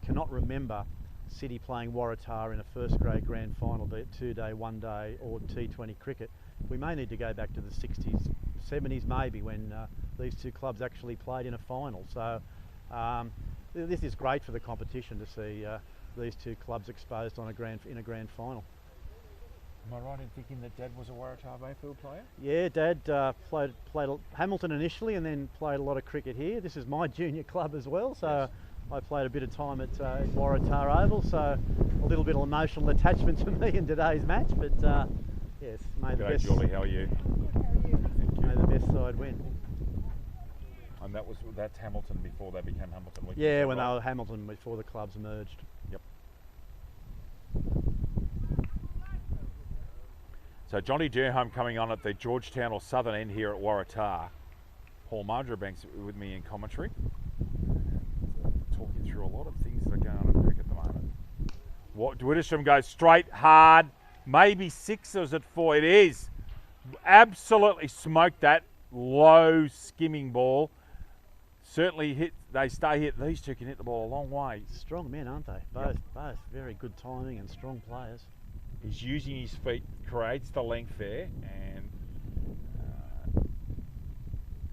cannot remember City playing Waratah in a first grade grand final, be it 2-day, 1-day or T20 cricket. We may need to go back to the 60s, 70s maybe, when these two clubs actually played in a final. So this is great for the competition to see these two clubs exposed in a grand final. Am I right in thinking that Dad was a Waratah Mayfield player? Yeah, Dad played Hamilton initially and then played a lot of cricket here. This is my junior club as well, so yes. I played a bit of time at Waratah Oval, so a little bit of emotional attachment to me in today's match, but yes, may the best. Julie, how are you? Good, how are you? Thank you. May the best side win. And that's Hamilton before they became Hamilton. Yeah, when they were Hamilton before the clubs merged. Yep. So Johnny Durham coming on at the Georgetown or Southern end here at Waratah. Paul Marjoribank's with me in commentary. Talking through a lot of things that are going on in cricket at the moment. Widdicombe goes straight, hard, maybe 6 or is it 4? It is. Absolutely smoked that low skimming ball. Certainly they stay hit. These two can hit the ball a long way. Strong men, aren't they? Both very good timing and strong players. He's using his feet, creates the length there, and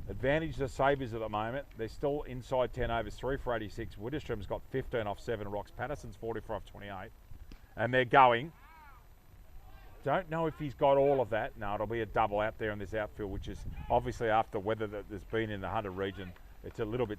advantage the Sabres at the moment. They're still inside 10 overs, 3 for 86. Widdicombe's got 15 off 7 rocks. Patterson's 44 off 28. And they're going. Don't know if he's got all of that. No, it'll be a double out there in this outfield, which is obviously after weather that there's been in the Hunter region. It's a little bit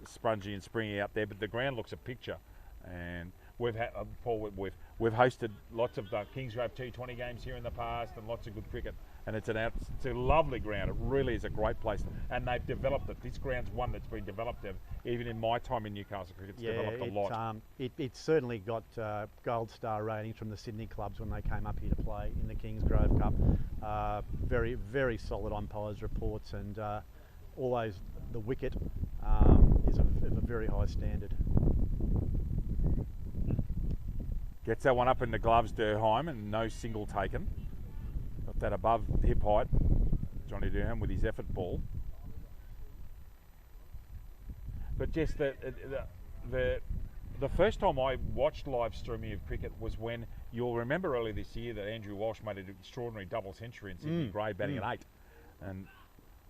spongy and springy out there, but the ground looks a picture. And we've had, Paul, we've hosted lots of Kingsgrove T20 games here in the past and lots of good cricket. And it's a lovely ground. It really is a great place. And they've developed it. This ground's one that's been developed. Even in my time in Newcastle cricket, it's developed a lot. It certainly got gold star ratings from the Sydney clubs when they came up here to play in the Kingsgrove Cup. Very, very solid umpires reports, and always the wicket is of a very high standard. Gets that one up in the gloves, Durham, and no single taken. Got that above hip height, Johnny Durham with his effort ball. But just the first time I watched live streaming of cricket was when, you'll remember earlier this year that Andrew Walsh made an extraordinary double century in Sydney Grey batting at 8. And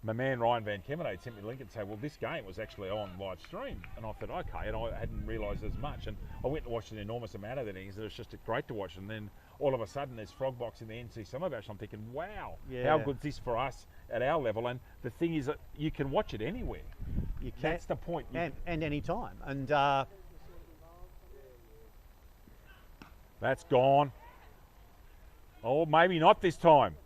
my man Ryan Van Kemenade sent me a link and said, well, this game was actually on live stream. And I thought, okay, and I hadn't realised as much. And I went and watched an enormous amount of the innings. It was just great to watch. And then all of a sudden there's frog box in the NC Summer Bash. I'm thinking, wow, how good's this for us at our level? And the thing is that you can watch it anywhere. You can. That's the point. And any time. And that's gone. Oh, maybe not this time.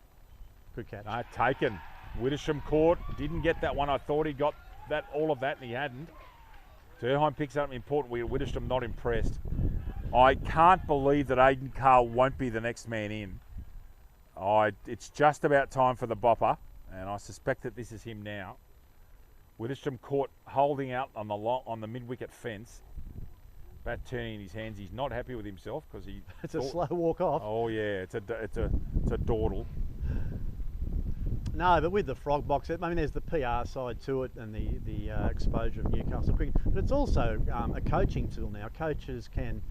Good catch. Taken. Widdicombe caught, didn't get that one. I thought he got all of that, and he hadn't. Durham picks up an important wicket. Widdicombe not impressed. I can't believe that Aidan Carl won't be the next man in. It's just about time for the bopper, and I suspect that this is him now. Widdicombe caught holding out on the mid-wicket fence. Bat turning in his hands. He's not happy with himself because he. It's a slow walk off. Oh yeah, it's a dawdle. No, but with the frog box, I mean, there's the PR side to it and the exposure of Newcastle cricket, but it's also a coaching tool now. Coaches can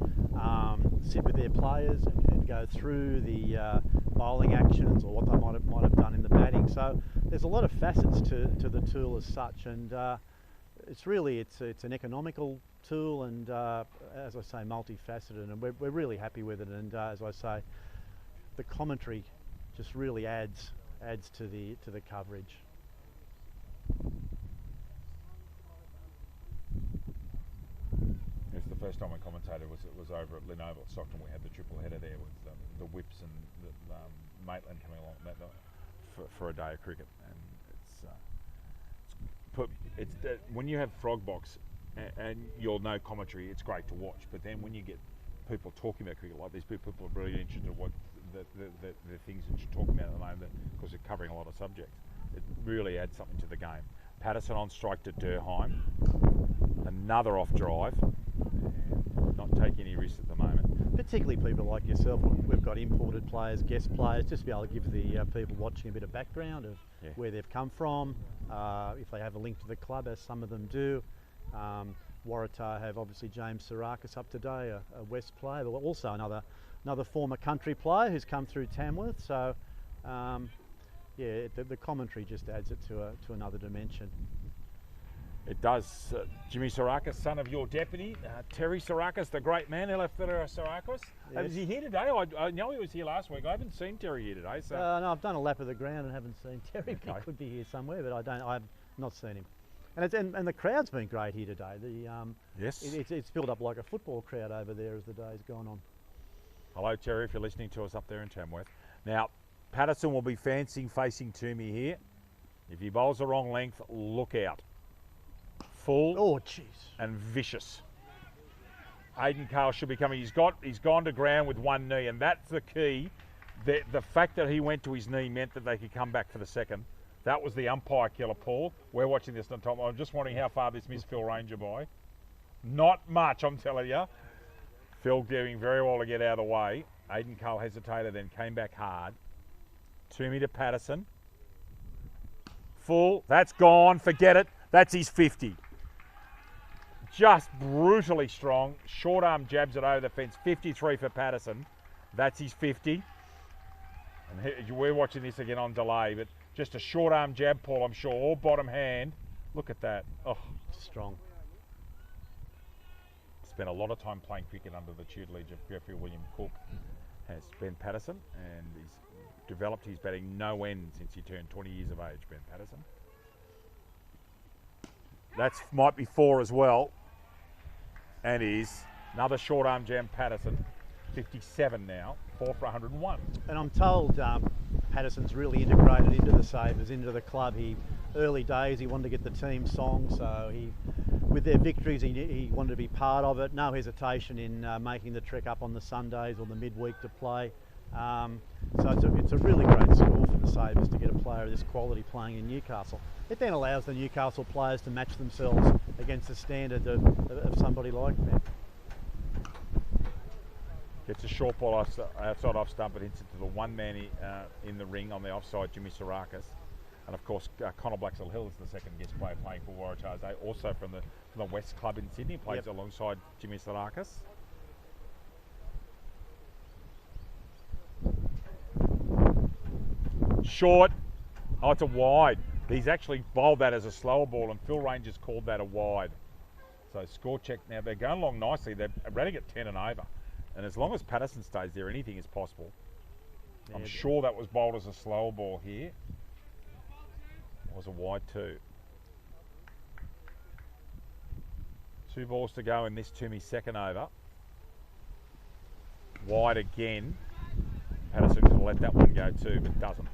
sit with their players and go through the bowling actions or what they might have done in the batting. So there's a lot of facets to the tool as such, and it's an economical tool, and as I say, multifaceted, and we're really happy with it. And as I say, the commentary just really adds to the coverage. There's the the first time I commentated was over at Lynn Oval at Stockton. We had the triple header there with the Whips and the Maitland coming along for a day of cricket, and when you have Frog Box and you'll know commentary, it's great to watch. But then when you get people talking about cricket like this, people are really interested in what the things that you're talking about at the moment, because they're covering a lot of subjects. It really adds something to the game. Patterson on strike to Durheim. Another off drive. And not taking any risks at the moment. Particularly people like yourself, we've got imported players, guest players, just to be able to give the people watching a bit of background of where they've come from, if they have a link to the club, as some of them do. Waratahs have obviously James Sarakis up today, a West player, but also another former country player who's come through Tamworth. So the commentary just adds it to another dimension. It does. Jimmy Sarakis, son of your deputy, Terry Sarakis, the great man, Elefthera Sarakis. Yes. Is he here today? I know he was here last week. I haven't seen Terry here today. So no, I've done a lap of the ground and haven't seen Terry. Okay. He could be here somewhere, but I've not seen him. And the crowd's been great here today. Yes, it's filled up like a football crowd over there as the day's gone on. Hello, Terry, if you're listening to us up there in Tamworth. Now, Patterson will be facing Toomey here. If he bowls the wrong length, look out. Full and vicious. Aidan Carl should be coming. He's gone to ground with one knee, and that's the key. The fact that he went to his knee meant that they could come back for the second. That was the umpire killer, Paul. We're watching this on top. I'm just wondering how far this missed Phil Ranger by. Not much, I'm telling you. Phil doing very well to get out of the way. Aidan Carl hesitated, then came back hard. Toomey to Patterson. Full. That's gone. Forget it. That's his 50. Just brutally strong. Short arm jabs it over the fence. 53 for Patterson. That's his 50. And we're watching this again on delay, but just a short arm jab, Paul, I'm sure. All bottom hand. Look at that. Oh, strong. Spent a lot of time playing cricket under the tutelage of Geoffrey William Cook. Has Ben Patterson, and he's developed his batting no end since he turned 20 years of age, Ben Patterson. That might be 4 as well. And is another short arm jam, Patterson. 57 now, 4 for 101. And I'm told Patterson's really integrated into the Sabres, into the club. Early days, he wanted to get the team song, so with their victories, he wanted to be part of it. No hesitation in making the trek up on the Sundays or the midweek to play. So it's a really great score for the Sabres to get a player of this quality playing in Newcastle. It then allows the Newcastle players to match themselves against the standard of somebody like them. Gets a short ball outside off stump, but hits it to the one man in the ring on the offside, Jimmy Sarakis. And of course, Connor Blaxall Hill is the second guest player playing for Waratahs, also from the West Club in Sydney, plays alongside Jimmy Sarakis. Short. Oh, it's a wide. He's actually bowled that as a slower ball, and Phil Ranger's called that a wide. So score check now. They're going along nicely. They're running at 10 and over. And as long as Patterson stays there, anything is possible. Yeah, I'm sure that was bowled as a slower ball here. It was a wide too. 2 balls to go in this Toomey second over. Wide again. Patterson could have let that one go too, but doesn't.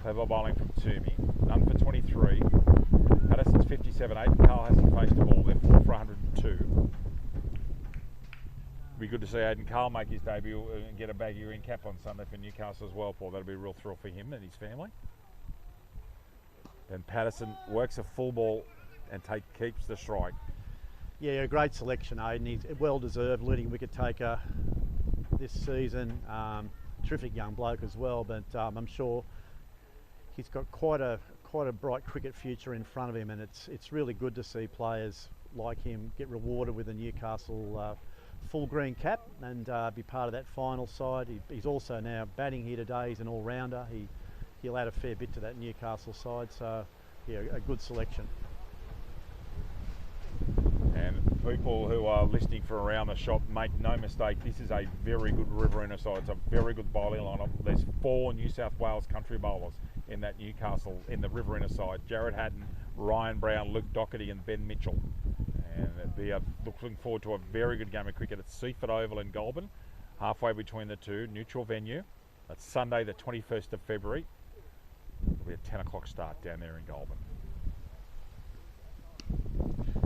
Clever bowling from Toomey. None for 23. Patterson's 57. Aidan Carl hasn't faced a ball. They're 4 for 102. It'd be good to see Aidan Carl make his debut and get a baggy green cap on Sunday for Newcastle as well, Paul. That'll be a real thrill for him and his family. Then Patterson works a full ball and keeps the strike. Yeah, a great selection, Aidan. He's well deserved leading wicket taker this season. Terrific young bloke as well, but I'm sure he's got quite a bright cricket future in front of him, and it's really good to see players like him get rewarded with a Newcastle full green cap and be part of that final side. He's also now batting here today. He's an all-rounder. He'll add a fair bit to that Newcastle side, so yeah, a good selection. And people who are listening for Around the Shop, make no mistake, this is a very good Riverina side. It's a very good bowling lineup. There's 4 New South Wales country bowlers in that Newcastle, in the Riverina side. Jared Hatton, Ryan Brown, Luke Doherty and Ben Mitchell. And we are looking forward to a very good game of cricket at Seaford Oval in Goulburn, halfway between the two, neutral venue. That's Sunday the 21st of February. It'll be a 10 o'clock start down there in Goulburn.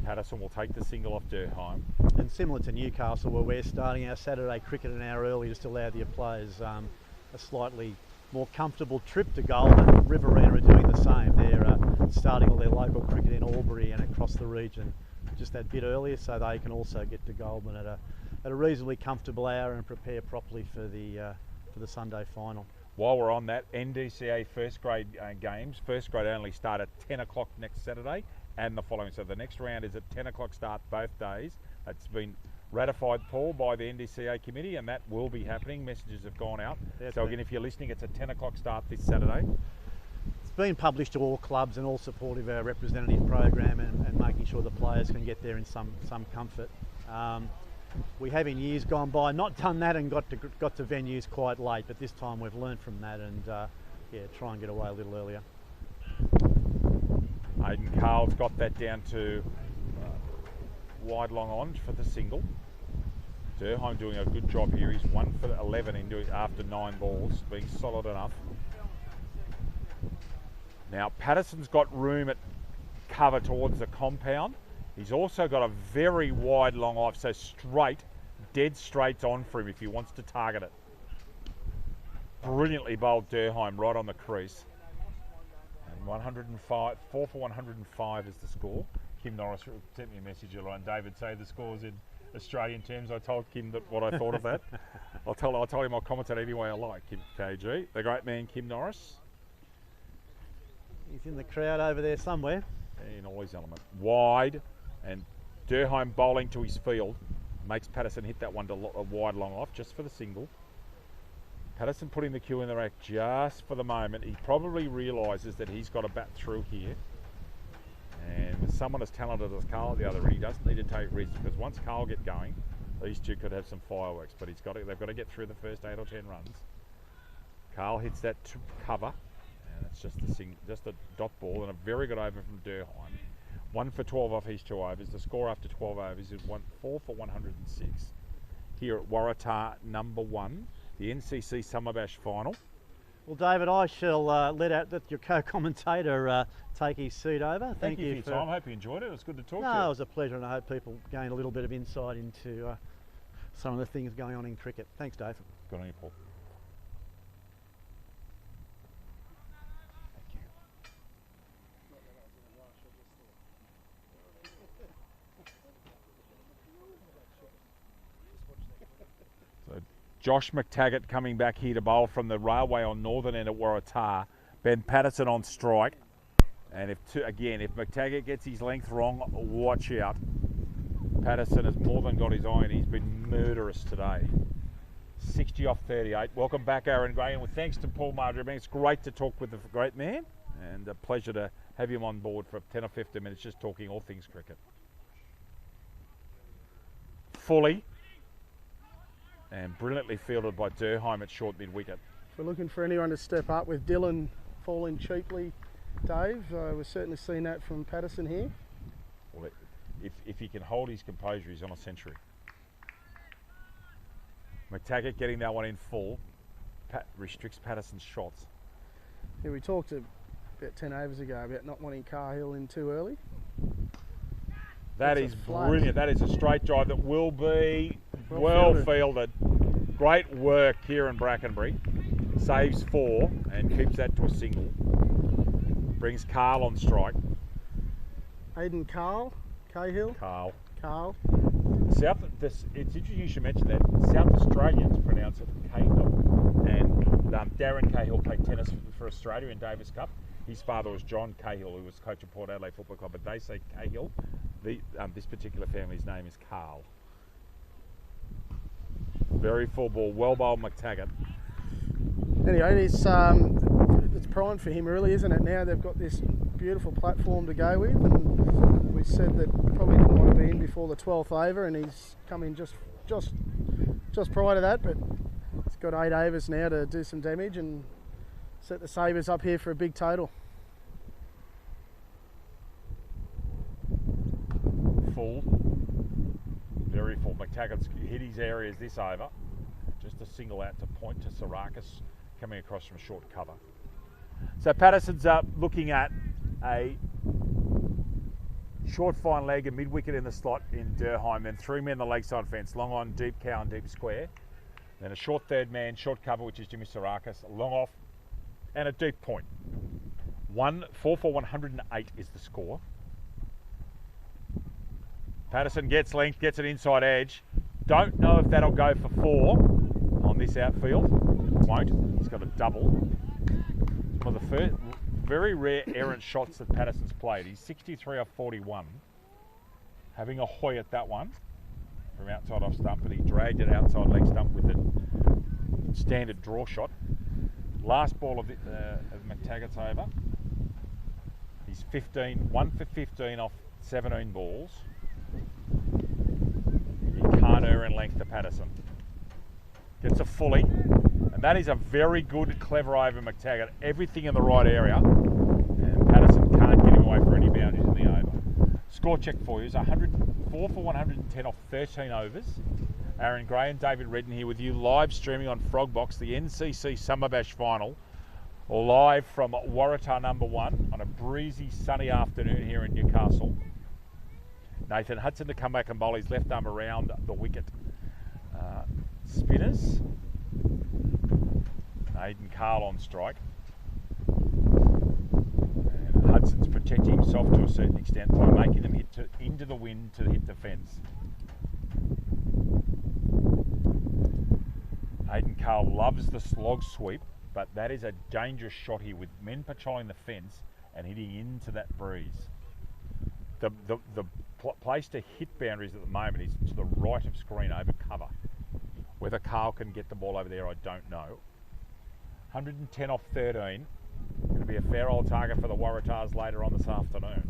Patterson will take the single off Durham. And similar to Newcastle, where we're starting our Saturday cricket an hour early just to allow the players a slightly more comfortable trip to Goulburn. Riverina are doing the same. They're starting all their local cricket in Albury and across the region just that bit earlier, so they can also get to Goulburn at a reasonably comfortable hour and prepare properly for the Sunday final. While we're on that, NDCA first grade games, first grade only start at 10 o'clock next Saturday and the following. So the next round is at 10 o'clock start both days. That's been ratified, Paul, by the NDCA committee, and that will be happening. Messages have gone out. So again, if you're listening, it's a 10 o'clock start this Saturday. It's been published to all clubs and all supportive of our representative program and making sure the players can get there in some comfort. We have in years gone by not done that and got to venues quite late, but this time we've learned from that and try and get away a little earlier. Aidan Carl's got that down to wide long on for the single. Durham doing a good job here. He's 1 for 11 after 9 balls, being solid enough. Now Patterson's got room at cover towards the compound. He's also got a very wide long off, so straight, dead straight on for him if he wants to target it. Brilliantly bowled Durham right on the crease. And 4 for 105 is the score. Kim Norris sent me a message earlier on. David, say the scores in Australian terms. I told Kim what I thought of that. I'll tell him I'll comment it any way I like. Kim KG, the great man Kim Norris. He's in the crowd over there somewhere. In all his element. Wide, and Durham bowling to his field makes Patterson hit that one to a wide long off just for the single. Patterson putting the cue in the rack just for the moment. He probably realises that he's got to bat through here. And with someone as talented as Carl at the other end, he doesn't need to take risks, because once Carl get going, these two could have some fireworks. But they've got to get through the first 8 or 10 runs. Carl hits that to cover, and it's just a dot ball and a very good over from Durham. 1 for 12 off his 2 overs. The score after 12 overs is 4 for 106. Here at Waratah number 1, the NCC Summer Bash final. Well, David, I shall let your co-commentator take his seat over. Thank you for your time. I hope you enjoyed it. It was good to talk to you. No, it was a pleasure, and I hope people gained a little bit of insight into some of the things going on in cricket. Thanks, Dave. Good on you, Paul. Josh McTaggart coming back here to bowl from the railway on northern end at Waratah. Ben Patterson on strike. And if McTaggart gets his length wrong, watch out. Patterson has more than got his eye, and he's been murderous today. 60 off 38. Welcome back, Aaron Gray, and with thanks to Paul Marjorie. It's great to talk with the great man, and a pleasure to have him on board for 10 or 15 minutes just talking all things cricket. Fully. And brilliantly fielded by Durham at short mid-wicket. We're looking for anyone to step up with Dylan falling cheaply, Dave. We're certainly seeing that from Patterson here. Well, if he can hold his composure, he's on a century. McTaggart getting that one in full restricts Patterson's shots. Yeah, we talked about 10 overs ago about not wanting Cahill in too early. That is brilliant. That is a straight drive that will be well fielded. Great work here in Brackenbury. Saves 4 and keeps that to a single. Brings Carl on strike. Aidan Cahill. Carl. It's interesting you should mention that. South Australians pronounce it Cahill. And Darren Cahill played tennis for Australia in Davis Cup. His father was John Cahill, who was coach of Port Adelaide Football Club, but they say Cahill. This particular family's name is Carl. Very full ball, well bowled McTaggart. Anyway, it's primed for him really, isn't it? Now they've got this beautiful platform to go with, and we said that probably didn't want to be in before the 12th over, and he's come in just prior to that, but he's got 8 overs now to do some damage and set the Sabres up here for a big total. Full. very full. McTaggart's hit his areas this over. Just a single out to point to Sarakas coming across from short cover. So Patterson's looking at a short fine leg and mid-wicket in the slot in Durham, then 3 men the leg side fence, long on, deep cow and deep square. Then a short third man, short cover, which is Jimmy Sarakas, long off, and a deep point. 4 for 108 is the score. Patterson gets length, gets an inside edge. Don't know if that'll go for 4 on this outfield. It won't. He's got a double. One of the first very rare errant shots that Patterson's played. He's 63 off 41. Having a hoy at that one from outside off stump, and he dragged it outside leg stump with a standard draw shot. Last ball of McTaggart's over. He's 1 for 15 off 17 balls. He can't err in length to Patterson. Gets a fully, and that is a very good, clever over McTaggart. Everything in the right area, and Patterson can't get him away for any boundaries in the over. Score check for you is 4 for 110 off 13 overs. Aaron Gray and David Redden here with you, live streaming on Frogbox, the NCC Summer Bash Final, live from Waratah number 1 on a breezy, sunny afternoon here in Newcastle. Nathan Hudson to come back and bowl his left arm around the wicket. Spinners. Aidan Carl on strike. And Hudson's protecting himself to a certain extent by making them hit into the wind to hit the fence. Aidan Carl loves the slog sweep, but that is a dangerous shot here with men patrolling the fence and hitting into that breeze. The place to hit boundaries at the moment is to the right of screen over cover. Whether Carl can get the ball over there, I don't know. 110 off 13. Going to be a fair old target for the Waratahs later on this afternoon.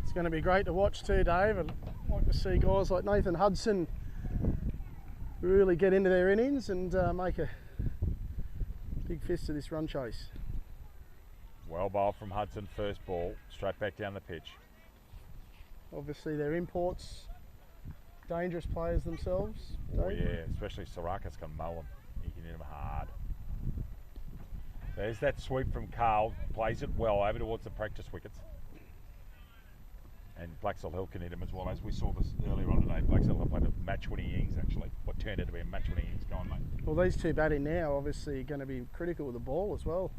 It's going to be great to watch too, Dave. I'd like to see guys like Nathan Hudson really get into their innings and make a big fist of this run chase. Well bowled from Hudson, first ball, straight back down the pitch. Obviously they're imports, dangerous players themselves. Oh yeah, especially Sarakas can mow them. He can hit them hard. There's that sweep from Carl, plays it well over towards the practice wickets. And Blaxall Hill can hit him as well, as we saw this earlier on today. Blaxall Hill played a match-winning innings actually, what turned out to be a match-winning innings. Go on, mate. Well, these two batting now obviously going to be critical with the ball as well.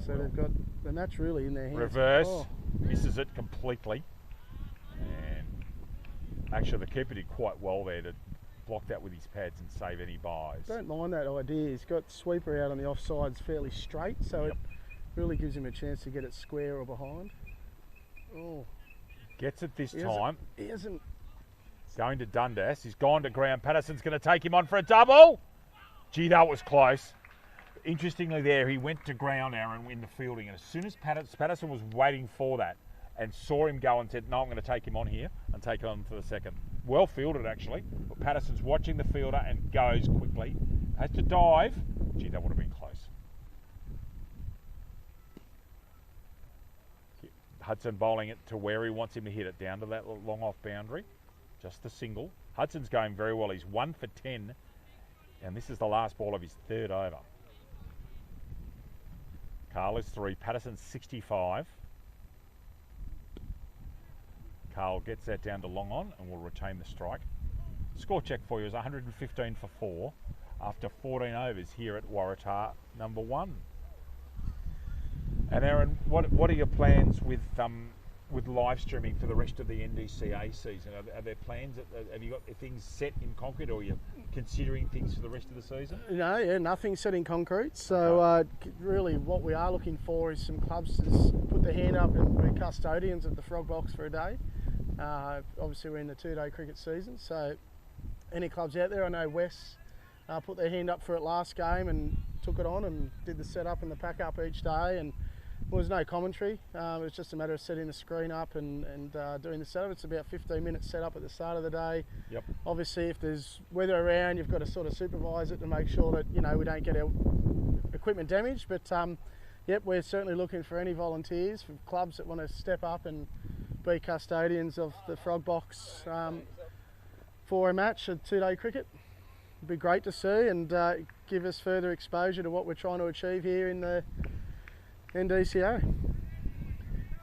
So they've got the match really in their hands. Reverse, misses it completely. And actually the keeper did quite well there to block that with his pads and save any buys. Don't mind that idea. He's got sweeper out on the offsides fairly straight, so it really gives him a chance to get it square or behind. Oh. Gets it this time. He hasn't. Going to Dundas. He's gone to ground. Patterson's going to take him on for a double. Gee, that was close. Interestingly there, he went to ground, Aaron, in the fielding. And as soon as Patterson was waiting for that and saw him go and said, no, I'm going to take him on here and take him on for the second. Well fielded, actually. But Patterson's watching the fielder and goes quickly. Has to dive. Gee, that would have been close. Hudson bowling it to where he wants him to hit it, down to that long off boundary. Just the single. Hudson's going very well. He's 1 for 10. And this is the last ball of his third over. Carl is 3. Patterson's 65. Carl gets that down to long on and will retain the strike. Score check for you is 115 for 4 after 14 overs here at Waratah number 1. And Aaron, what are your plans with live streaming for the rest of the NDCA season? Are there plans? Have you got things set in concrete, or are you considering things for the rest of the season? No, yeah, nothing set in concrete. So really, what we are looking for is some clubs to put their hand up and be custodians of the Frog Box for a day. Obviously, we're in the 2-day cricket season, so any clubs out there? I know Wes put their hand up for it last game and took it on and did the setup and the pack up each day, and there was no commentary. It was just a matter of setting the screen up and doing the setup. It's about 15 minutes setup at the start of the day. Yep. Obviously, if there's weather around, you've got to sort of supervise it to make sure that we don't get our equipment damaged. But yep, we're certainly looking for any volunteers, for clubs that want to step up and be custodians of the Frog Box for a match, a 2-day cricket. It'd be great to see and give us further exposure to what we're trying to achieve here in the NDCA.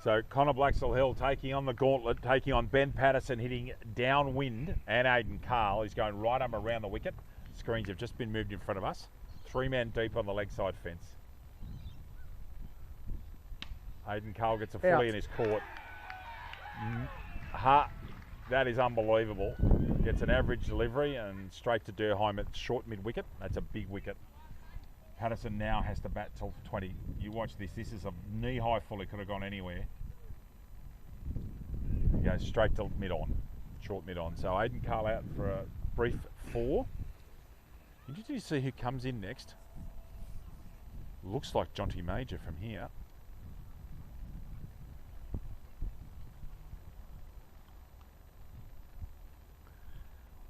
So Connor Blaxall-Hill taking on the gauntlet, taking on Ben Patterson, hitting downwind, and Aidan Carl. He's going right arm around the wicket. Screens have just been moved in front of us. 3-man deep on the leg side fence. Aidan Carl gets a fully in his court. That is unbelievable. Gets an average delivery and straight to Durheim at short mid wicket. That's a big wicket. Patterson now has to bat till 20. You watch this. This is a knee-high fully. Could have gone anywhere. He goes straight to mid-on. Short mid-on. So Aidan Carl out for a brief 4. Interesting to see who comes in next. Looks like Jonty Major from here.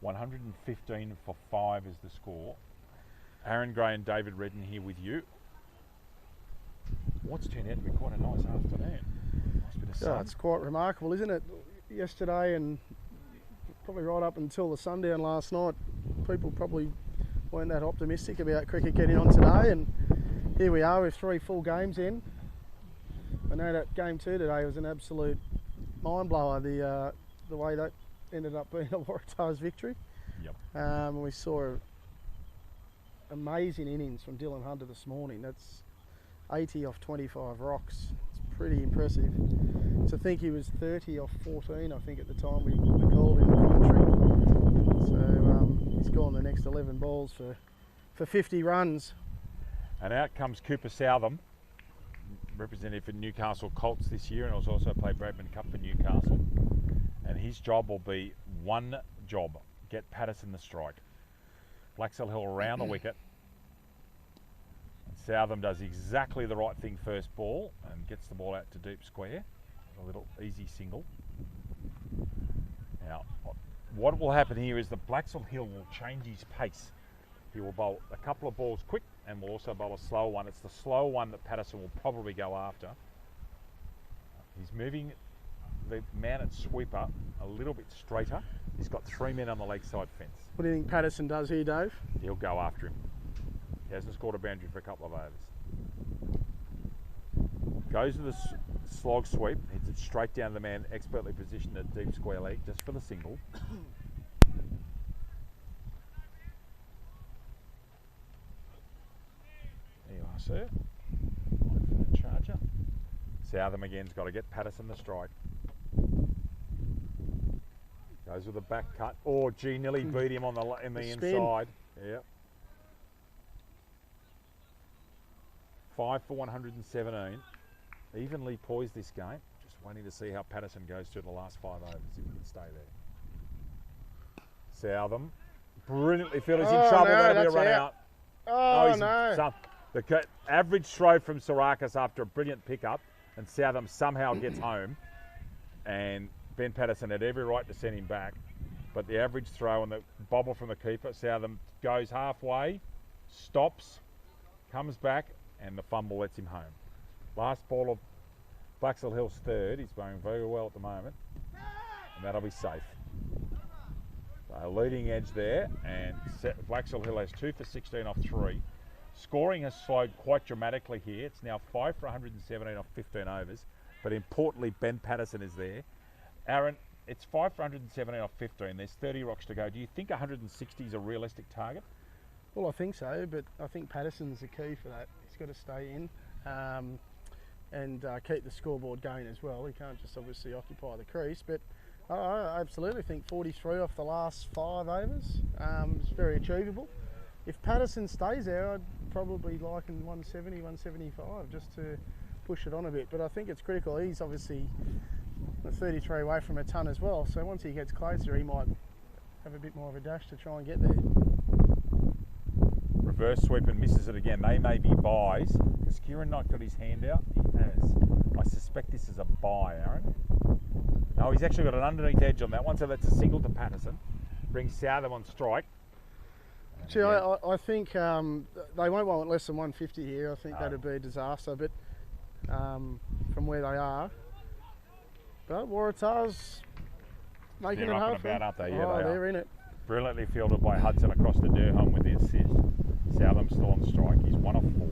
$115 for 5 is the score. Aaron Gray and David Redden here with you. What's turned out to be quite a nice afternoon. Nice bit of sun. Yeah, it's quite remarkable, isn't it? Yesterday and probably right up until the sundown last night, people probably weren't that optimistic about cricket getting on today, and here we are with 3 full games in. I know that game 2 today was an absolute mind blower, the way that ended up being a Waratahs victory. Yep. We saw amazing innings from Dylan Hunter this morning. That's 80 off 25 rocks. It's pretty impressive. To think he was 30 off 14, I think, at the time we called in the commentary. So he's gone the next 11 balls for 50 runs. And out comes Cooper Southam, representative for Newcastle Colts this year, and has also played Bradman Cup for Newcastle. And his job will be one job: get Patterson the strike. Blaxall-Hill around the wicket. And Southam does exactly the right thing first ball and gets the ball out to deep square. A little easy single. Now, what will happen here is that Blaxall-Hill will change his pace. He will bowl a couple of balls quick and will also bowl a slow one. It's the slow one that Patterson will probably go after. He's moving the man at sweeper a little bit straighter. He's got 3 men on the leg side fence. What do you think Patterson does here, Dave? He'll go after him. He hasn't scored a boundary for a couple of overs. Goes to the slog sweep, hits it straight down the man, expertly positioned at deep square leg, just for the single. There you are, sir. For the charger. Southam again's got to get Patterson the strike. Goes with a back cut. Oh, gee, nearly beat him on the inside. Yep. 5 for 117. Evenly poised this game. Just waiting to see how Patterson goes through the last 5 overs, if he can stay there. Southam, brilliantly fielded. He's in trouble. No, That'll be a run out. Oh, he's no. The average throw from Sarakas after a brilliant pickup, and Southam somehow gets home, and Ben Patterson had every right to send him back, but the average throw and the bobble from the keeper, Southam goes halfway, stops, comes back, and the fumble lets him home. Last ball of Blaxall-Hill's third. He's going very well at the moment, and that'll be safe. So leading edge there, and Blaxall-Hill has 2 for 16 off 3. Scoring has slowed quite dramatically here. It's now 5 for 117 off 15 overs, but importantly, Ben Patterson is there. Aaron, it's 5 for 117 off 15. There's 30 rocks to go. Do you think 160 is a realistic target? Well, I think so, but I think Patterson's the key for that. He's got to stay in and keep the scoreboard going as well. He can't just obviously occupy the crease, but I absolutely think 43 off the last 5 overs is very achievable. If Patterson stays there, I'd probably like in 170, 175 just to push it on a bit. But I think it's critical. He's obviously 33 away from a ton as well, so once he gets closer, he might have a bit more of a dash to try and get there. Reverse sweep and misses it again. They may be buys. Has Kieran not got his hand out? He has. I suspect this is a buy, Aaron. No, he's actually got an underneath edge on that one, so that's a single to Patterson. Brings Southam on strike. Gee, I think they won't want less than 150 here. I think that'd be a disaster, but from where they are, But Waratahs making They're it up and hard for about, them. aren't they? Yeah, Oh, they they're are. in it. Brilliantly fielded by Hudson across to Durham with the assist. Southam still on strike. He's 1 of 4.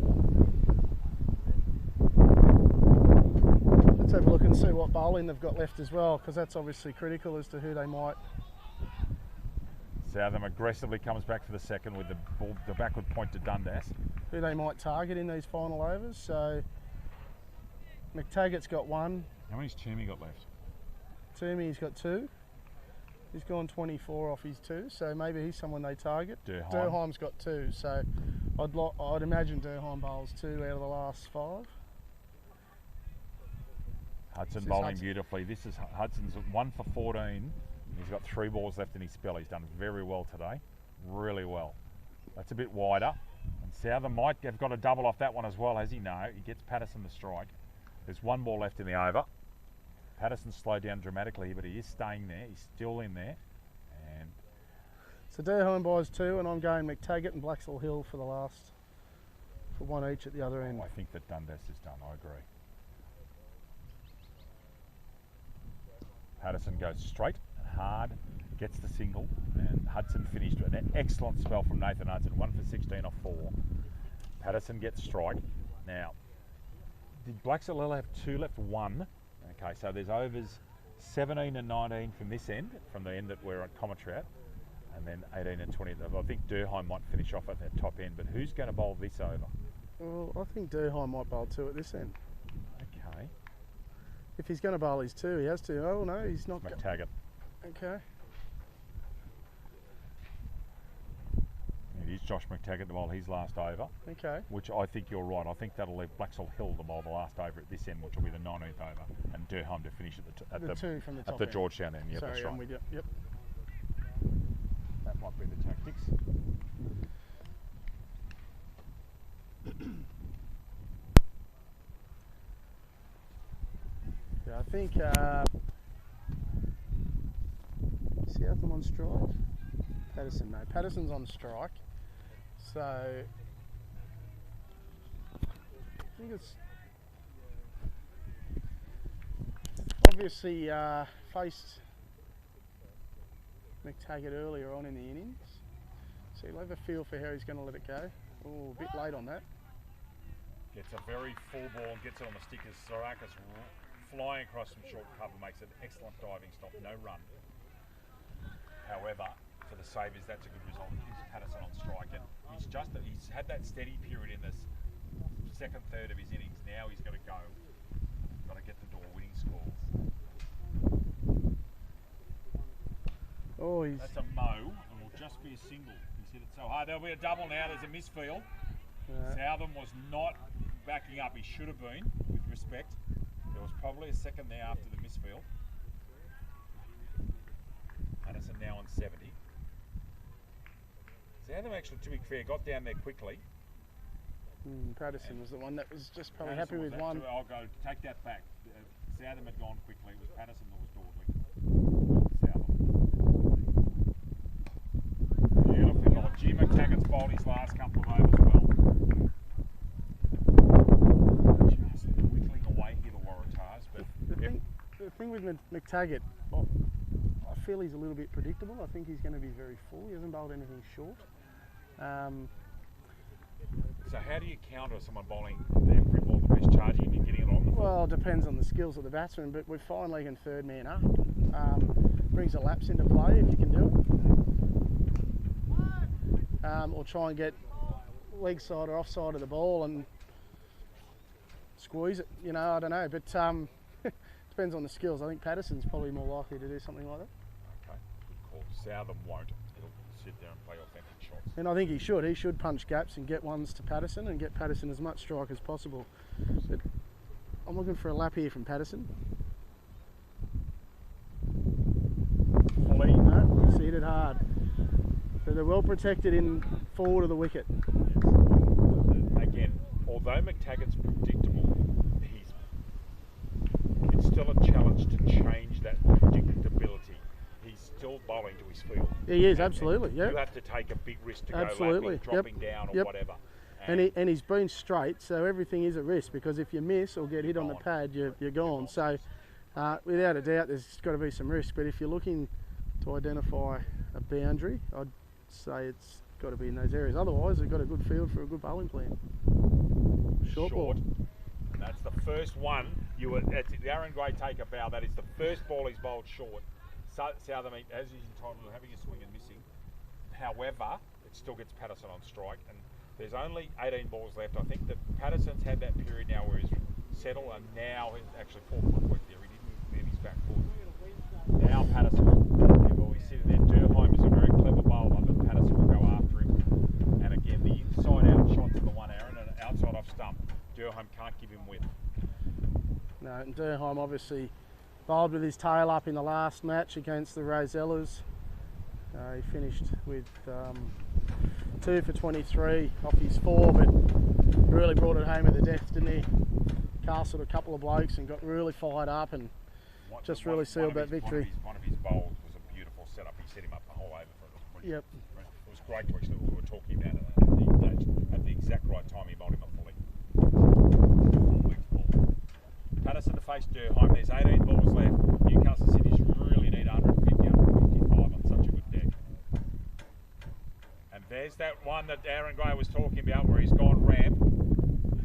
Let's have a look and see what bowling they've got left as well, because that's obviously critical as to who they might. Southam aggressively comes back for the second with the ball, the backward point to Dundas. Who they might target in these final overs. So McTaggart's got 1. How many's Toomey got left? Toomey's got 2. He's gone 24 off his 2, so maybe he's someone they target. Durham. Durham's got 2, so I'd imagine Durham bowls 2 out of the last 5. Hudson This is bowling Hudson. beautifully. This is Hudson's 1 for 14. He's got 3 balls left in his spell. He's done very well today. Really well. That's a bit wider. And Southern might have got a double off that one as well, has he? No, he gets Patterson the strike. There's 1 ball left in the over. Patterson's slowed down dramatically, but he is staying there. He's still in there. And So Durham buys 2, and I'm going McTaggart and Blaxall Hill for the last, for 1 each at the other end. I think that Dundas is done. I agree. Patterson goes straight and hard, gets the single, and Hudson finished with an excellent spell from Nathan Hudson, 1 for 16 off 4. Patterson gets strike. Now, did Blaxall Hill have 2 left? 1. Okay, so there's overs 17 and 19 from this end, from the end that we're on commentary at, and then 18 and 20. I think Durham might finish off at that top end, but who's going to bowl this over? Well, I think Durham might bowl 2 at this end. Okay, If he's going to bowl his 2, he has to. Oh no, he's not. McTaggart. Okay. It is Josh McTaggart to bowl his last over, Okay. which I think you're right. I think that'll leave Blaxall Hill to bowl the last over at this end, which will be the 19th over, and Durham to finish at The 2 from the top at the end. Georgetown end. Yeah, Sorry, that's I'm right. with you. Yep. That might be the tactics. Yeah, I think Southam on strike. Patterson, no. Patterson's on strike. So I think it's obviously faced McTaggart earlier on in the innings. So you'll have a feel for how he's going to let it go. Oh, a bit late on that. Gets a very full ball and gets it on the stick as Sarakas flying across from short cover makes an excellent diving stop, no run. However, for the Sabres, that's a good result. He's Patterson on strike, and he's had that steady period in this second third of his innings. Now he's got to go. Got to get the door winning scores. Oh, he's That's a mow, and will just be a single. He's hit it so hard. There'll be a double now. There's a misfield. Southam was not backing up. He should have been, with respect. There was probably a second there after the misfield. Patterson now on 70. Southam actually, to be fair, got down there quickly. Patterson was the one that was just probably Patterson happy was with one. actually- I'll go take that back. Southam had gone quickly. It was Patterson that was dawdling. Southam. Beautifully bowled. Jim McTaggart's bowled his last couple of overs well. Just whittling away here, the Waratahs. But The thing with McTaggart, I feel he's a little bit predictable. I think he's going to be very full. He hasn't bowled anything short. so how do you counter someone bowling their free ball the best, charging and getting it on the floor? Well, it depends on the skills of the batsman, but with fine leg and third man up, brings a lapse into play if you can do it. Or try and get leg side or offside of the ball and squeeze it. You know, I don't know, but depends on the skills. I think Patterson's probably more likely to do something like that. Okay, good call. Southam won't. He'll sit there and play authentic shots. And I think he should. He should punch gaps and get ones to Patterson and get Patterson as much strike as possible. But I'm looking for a lap here from Patterson. Fully. No, he's hit it hard. So they're well protected in forward of the wicket. Again, although McTaggart's predictable, it's still a challenge to change that predictability. He's still bowling to his field. He is, And absolutely, yeah. You have to take a big risk to go Absolutely, lapping, dropping down or yep. whatever. And he's been straight, so everything is at risk, because if you miss or get hit on the gone. pad, you're gone. So Without a doubt, there's got to be some risk, but if you're looking to identify a boundary, I'd say it's got to be in those areas. Otherwise, they've got a good field for a good bowling plan. Short ball. And that's the first one. That's the Aaron Gray take a bow. That is the first ball he's bowled short. Southam, as he's entitled to having a swing and missing. However, it still gets Patterson on strike, and there's only 18 balls left. I think that Patterson's had that period now where he's settled, and now he's actually 4 foot quick there. He didn't move his back foot. Now Patterson, he's sitting there. Durheim is a very clever bowler, but Patterson will go after him. And again, the inside-out shots are the one, Aaron, and outside off stump. Durheim can't give him width. No, and Durheim obviously bowled with his tail up in the last match against the Rosellas. He finished with 2 for 23 off his 4, but really brought it home with the death, didn't he? Castled a couple of blokes and got really fired up and really sealed that victory. One of his bowls was a beautiful setup. He set him up the whole over for it. Yep. It was great to actually, we were talking about it at the exact right time. He bowled him a fully. Patterson to face Durheim. There's 18 balls left. Newcastle City's really need 150, 155 on such a good deck. And there's that one that Aaron Gray was talking about where he's gone ramp.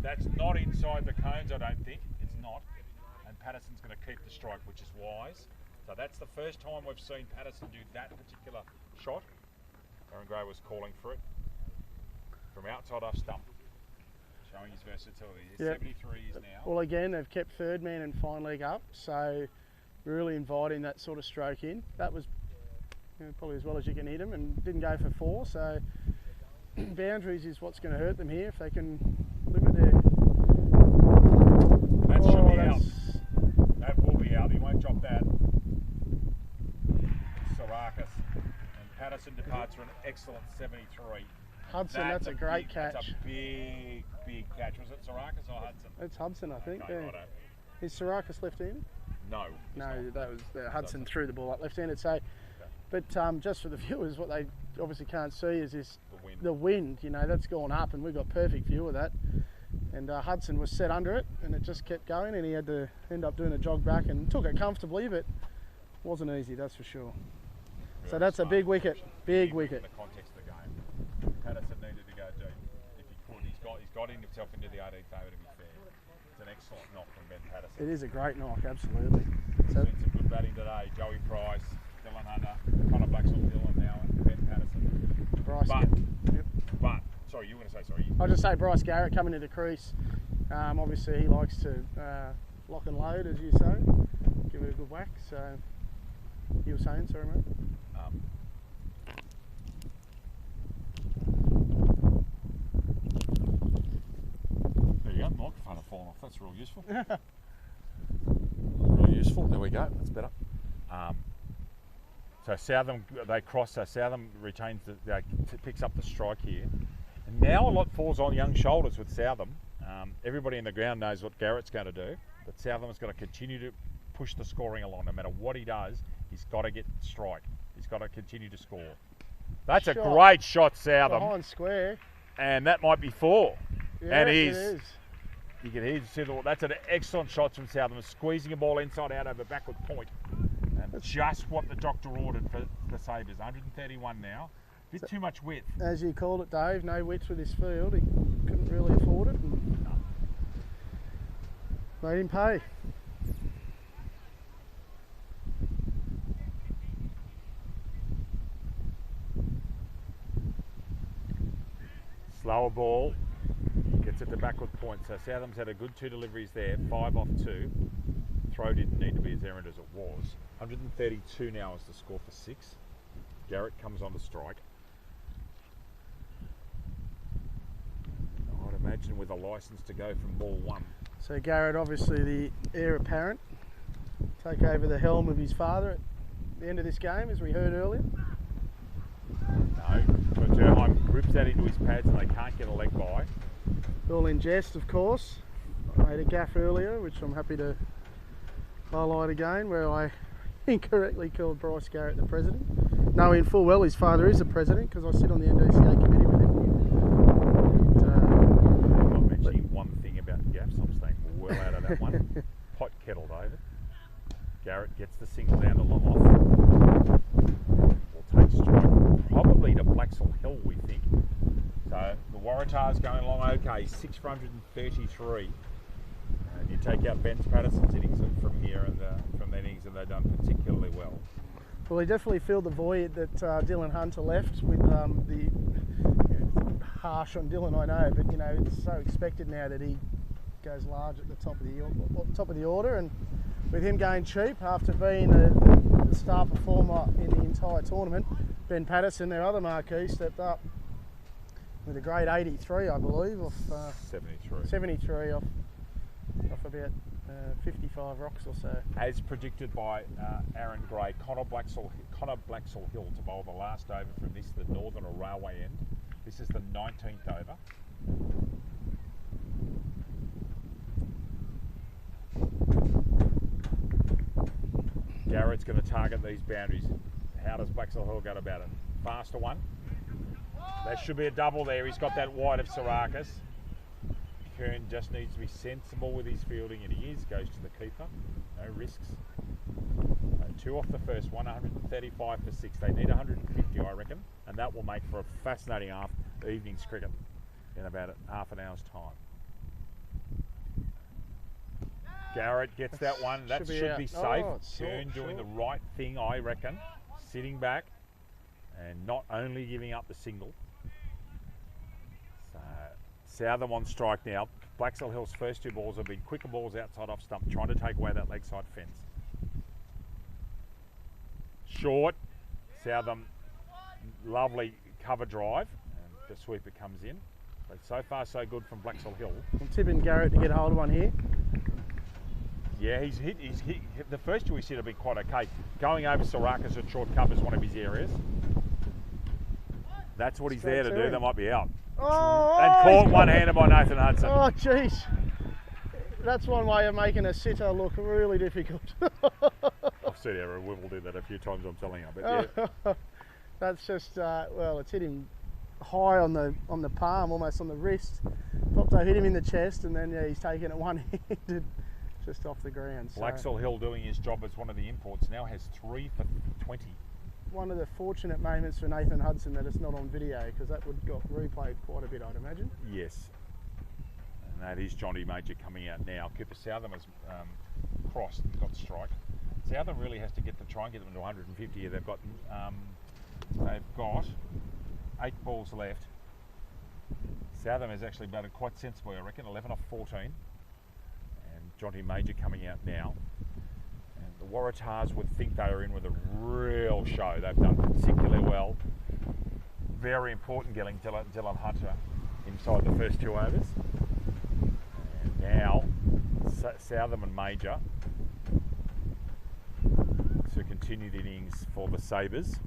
That's not inside the cones, I don't think. It's not. And Patterson's going to keep the strike, which is wise. So that's the first time we've seen Patterson do that particular shot. Aaron Gray was calling for it from outside off stump, showing his versatility. He's 73 years now. Well, again, they've kept third man and fine leg up, so really inviting that sort of stroke in. That was probably as well as you can hit him, and didn't go for 4. So boundaries is what's going to hurt them here if they can limit their. That should be out. That will be out. He won't drop that. Sarakis. And Patterson departs for an excellent 73. Hudson, that's a great catch. That's a big catch. Was it Sarakis or Hudson? It's Hudson, I think. Okay, Yeah. righto. Is Sarakis left-handed? No. No, that was Hudson threw the ball up left-handed. So, but just for the viewers, what they obviously can't see is the wind. You know, that's gone up, and we've got perfect view of that. And Hudson was set under it, and it just kept going, and he had to end up doing a jog back and took it comfortably, but wasn't easy, that's for sure. Very so that's smart. a big wicket, big wicket. In the context of the game, Patterson needed to go deep if he could. He's got himself into the 18th over, to be fair. It's an excellent knock from Ben Patterson. It is a great knock, absolutely. So, seen some good batting today. Joey Price, Dylan Hunter, Connor Blackshaw, Dylan now, and Ben Patterson. Bryce. But sorry, you were going to say sorry. I'll just say Bryce Garrett coming into the crease. Obviously, he likes to lock and load, as you say, give it a good whack. So you were saying, sorry, mate. There you go, microphone will fall off. That's real useful. Really useful. There we go. That's better. So Southam, they cross. So Southam retains, picks up the strike here. And now a lot falls on young shoulders with Southam. Everybody in the ground knows what Garrett's going to do, but Southam is going to continue to push the scoring along. No matter what he does, he's got to get the strike. He's got to continue to score. That's a great shot, Southam. Behind square. And that might be 4. Yeah, and it is. You can hear that's an excellent shot from Southam, squeezing a ball inside out over backward point. And just what the doctor ordered for the Sabres. 131 now. A bit too much width. As you called it, Dave, no width with this field. He couldn't really afford it. And made him pay. Slower ball. Gets it to backward point. So Southam's had a good 2 deliveries there. 5 off 2. Throw didn't need to be as errant as it was. 132 now is the score for 6. Garrett comes on to strike. I'd imagine with a licence to go from ball 1. So Garrett, obviously the heir apparent, take over the helm of his father at the end of this game, as we heard earlier. No, but Durheim rips that into his pads and they can't get a leg by. All in jest, of course. I made a gaff earlier, which I'm happy to highlight again, where I incorrectly called Bryce Garrett the president, knowing full well his father is the president because I sit on the NDCA committee with him. I'm not mentioning one thing about gaffs, I'm staying well out of that one. Pot kettle, David. Waratahs going along okay, 6 for 133. And you take out Ben Patterson's innings from here and from the innings, and they've done particularly well. Well, he definitely filled the void that Dylan Hunter left with the harsh on Dylan, I know, but it's so expected now that he goes large at the top of the order, and with him going cheap after being a star performer in the entire tournament, Ben Patterson, their other marquee, stepped up with a grade 83, I believe, off 73 off about 55 rocks or so. As predicted by Aaron Gray, Connor Blaxall Hill to bowl the last over from this, the Northern or Railway end. This is the 19th over. Garrett's going to target these boundaries. How does Blaxall Hill go about it? Faster one. There should be a double there. He's got that wide of Sarakas. Kern just needs to be sensible with his fielding, and he is. Goes to the keeper. No risks. 2 off the first one, 135 for 6. They need 150, I reckon, and that will make for a fascinating evening's cricket in about half an hour's time. Garrett gets that one. That should be safe. Kern doing the right thing, I reckon. Sitting back and not only giving up the single. So Southam on strike now. Blaxall Hill's first 2 balls have been quicker balls outside off stump, trying to take away that leg side fence. Short. Southam, lovely cover drive, and the sweeper comes in. But so far so good from Blaxall Hill. I'm tipping Garrett to get hold of one here. Yeah, he's hit. The first 2 he's hit have been quite okay. Going over Sarakas at short cover is one of his areas. That's what he's there to do. They might be out. Oh, and caught one-handed by Nathan Hudson. Oh, jeez. That's one way of making a sitter look really difficult. I've seen Aaron Wibble do that a few times, I'm telling you. But yeah. That's just, well, it's hit him high on the palm, almost on the wrist. Top toe hit him in the chest, and then he's taken it one-handed just off the ground. So. Blaxall Hill doing his job as one of the imports now has 3 for 20. One of the fortunate moments for Nathan Hudson that it's not on video, because that would got replayed quite a bit, I'd imagine. Yes. And that is Johnny Major coming out now. Cooper Southam has crossed and got strike. Southam really has to try and get them to 150 here. They've got 8 balls left. Southam has actually batted quite sensibly, I reckon, 11 off 14. And Johnny Major coming out now. The Waratahs would think they are in with a real show. They've done particularly well. Very important getting Dylan Hunter inside the first 2 overs. And now Southam and Major to continue the innings for the Sabres.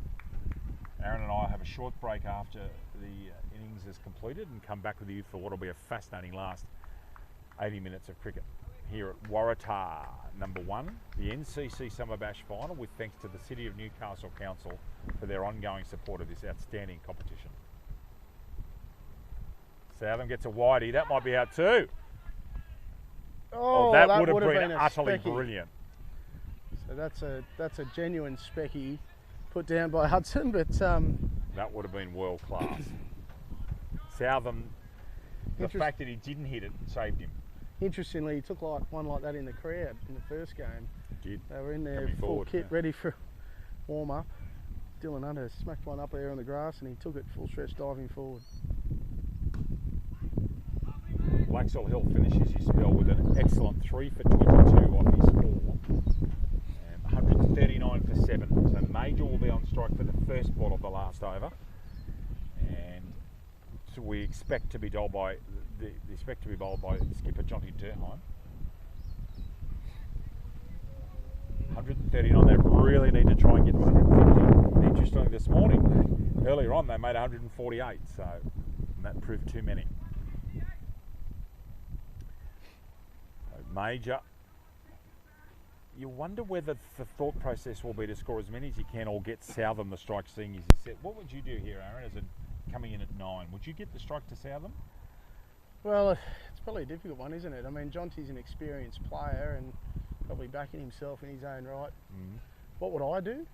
Aaron and I have a short break after the innings is completed and come back with you for what will be a fascinating last 80 minutes of cricket here at Waratah number 1, the NCC Summer Bash final, with thanks to the City of Newcastle Council for their ongoing support of this outstanding competition. Southam gets a widey, that might be out too. Oh, that would have been a utterly specky. Brilliant. So that's a genuine specky put down by Hudson, but that would have been world class. Southam, the fact that he didn't hit it saved him. Interestingly, he took one like that in the crowd in the first game. He did. They were in their Coming full forward, kit, ready for warm up. Dylan Hunter smacked one up there on the grass, and he took it full stretch diving forward. Blaxall Hill finishes his spell with an excellent 3 for 22 off his 4. And 139 for 7. So Major will be on strike for the first ball of the last over. And so we expect to be bowled by skipper Jonty Durheim. 139, they really need to try and get to 150. Interestingly, this morning, earlier on, they made 148, so that proved too many. Major, you wonder whether the thought process will be to score as many as you can or get Southam the strike, seeing as he said. What would you do here, Aaron, as coming in at 9? Would you get the strike to Southam? Well, it's probably a difficult one, isn't it? I mean, Jonty's an experienced player and probably backing himself in his own right. What would I do?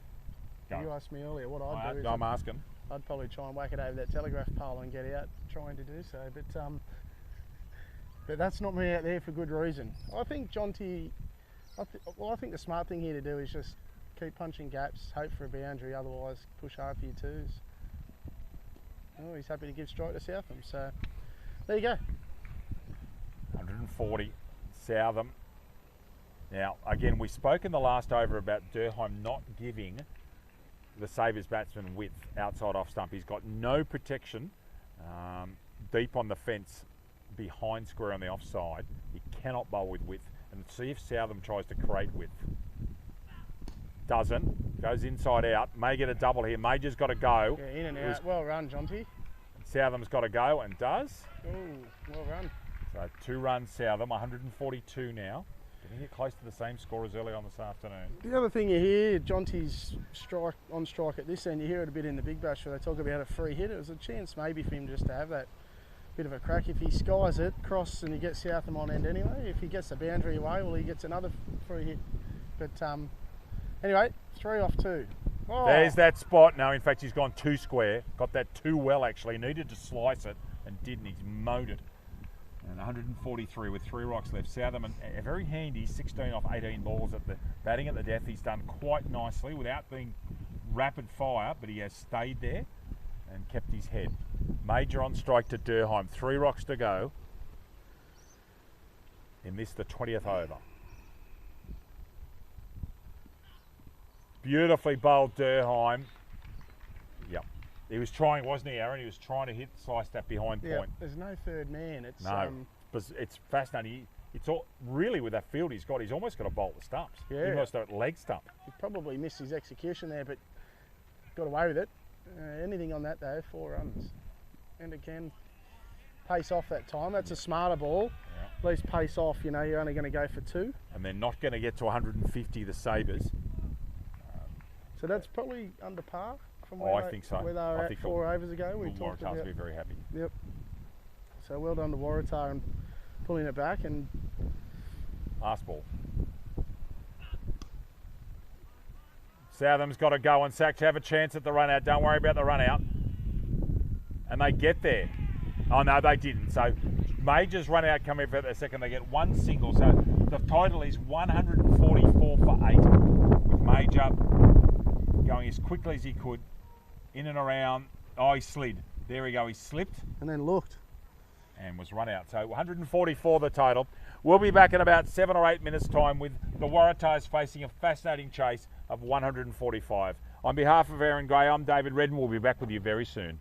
Go. You asked me earlier what I'd do. I'm asking. I'd probably try and whack it over that telegraph pole and get out trying to do so. But that's not me out there for good reason. I think Jonty, I think the smart thing here to do is just keep punching gaps, hope for a boundary, otherwise push hard for your twos. Oh, he's happy to give strike to Southam, so there you go. 140, Southam. Now, again, we spoke in the last over about Durheim not giving the Sabres batsman width outside off stump. He's got no protection deep on the fence behind square on the offside. He cannot bowl with width. And see if Southam tries to create width. Doesn't. Goes inside out. May get a double here. Major's got to go. Yeah, in and out. Well run, Jonty. Southam's got to go and does. Oh, well run. So 2 runs Southam, 142 now. Getting it close to the same score as early on this afternoon. The other thing you hear, Jonty's on strike at this end, you hear it a bit in the Big Bash where they talk about a free hit. It was a chance maybe for him just to have that bit of a crack. If he skies it, cross, and he gets Southam on end anyway. If he gets the boundary away, well, he gets another free hit. But anyway, 3 off 2. Oh. There's that spot. No, in fact, he's gone 2 square. Got that too well, actually. Needed to slice it and didn't. He's mowed it. And 143 with 3 rocks left. Southam, a very handy 16 off 18 balls at the batting at the death. He's done quite nicely without being rapid fire, but he has stayed there and kept his head. Major on strike to Durheim. 3 rocks to go in this, the 20th over. Beautifully bowled Durheim. Yep. He was trying, wasn't he, Aaron? He was trying to slice that behind point. There's no third man. It's it's fascinating. It's all really with that field he's got. He's almost got to bolt the stumps. Yeah. He almost got leg stump. He probably missed his execution there, but got away with it. Anything on that though, 4 runs, and it can pace off that time. That's a smarter ball. Yeah. At least pace off. You know, you're only going to go for 2. And they're not going to get to 150. The Sabres. So that's probably under par from I think so. Where they were at 4 overs ago. We talked about. Waratahs will be very happy. Yep. So well done to Waratahs and pulling it back. And last ball. Southam's got to go and Sachs have a chance at the run out. Don't worry about the run out. And they get there. Oh no, they didn't. So Major's run out coming for the second. They get 1 single. So the total is 144 for 8 with Major going as quickly as he could, in and around. Oh, he slid. There we go. He slipped. And then looked. And was run out. So 144 the total. We'll be back in about 7 or 8 minutes' time with the Waratahs facing a fascinating chase of 145. On behalf of Aaron Gray, I'm David Redden. We'll be back with you very soon.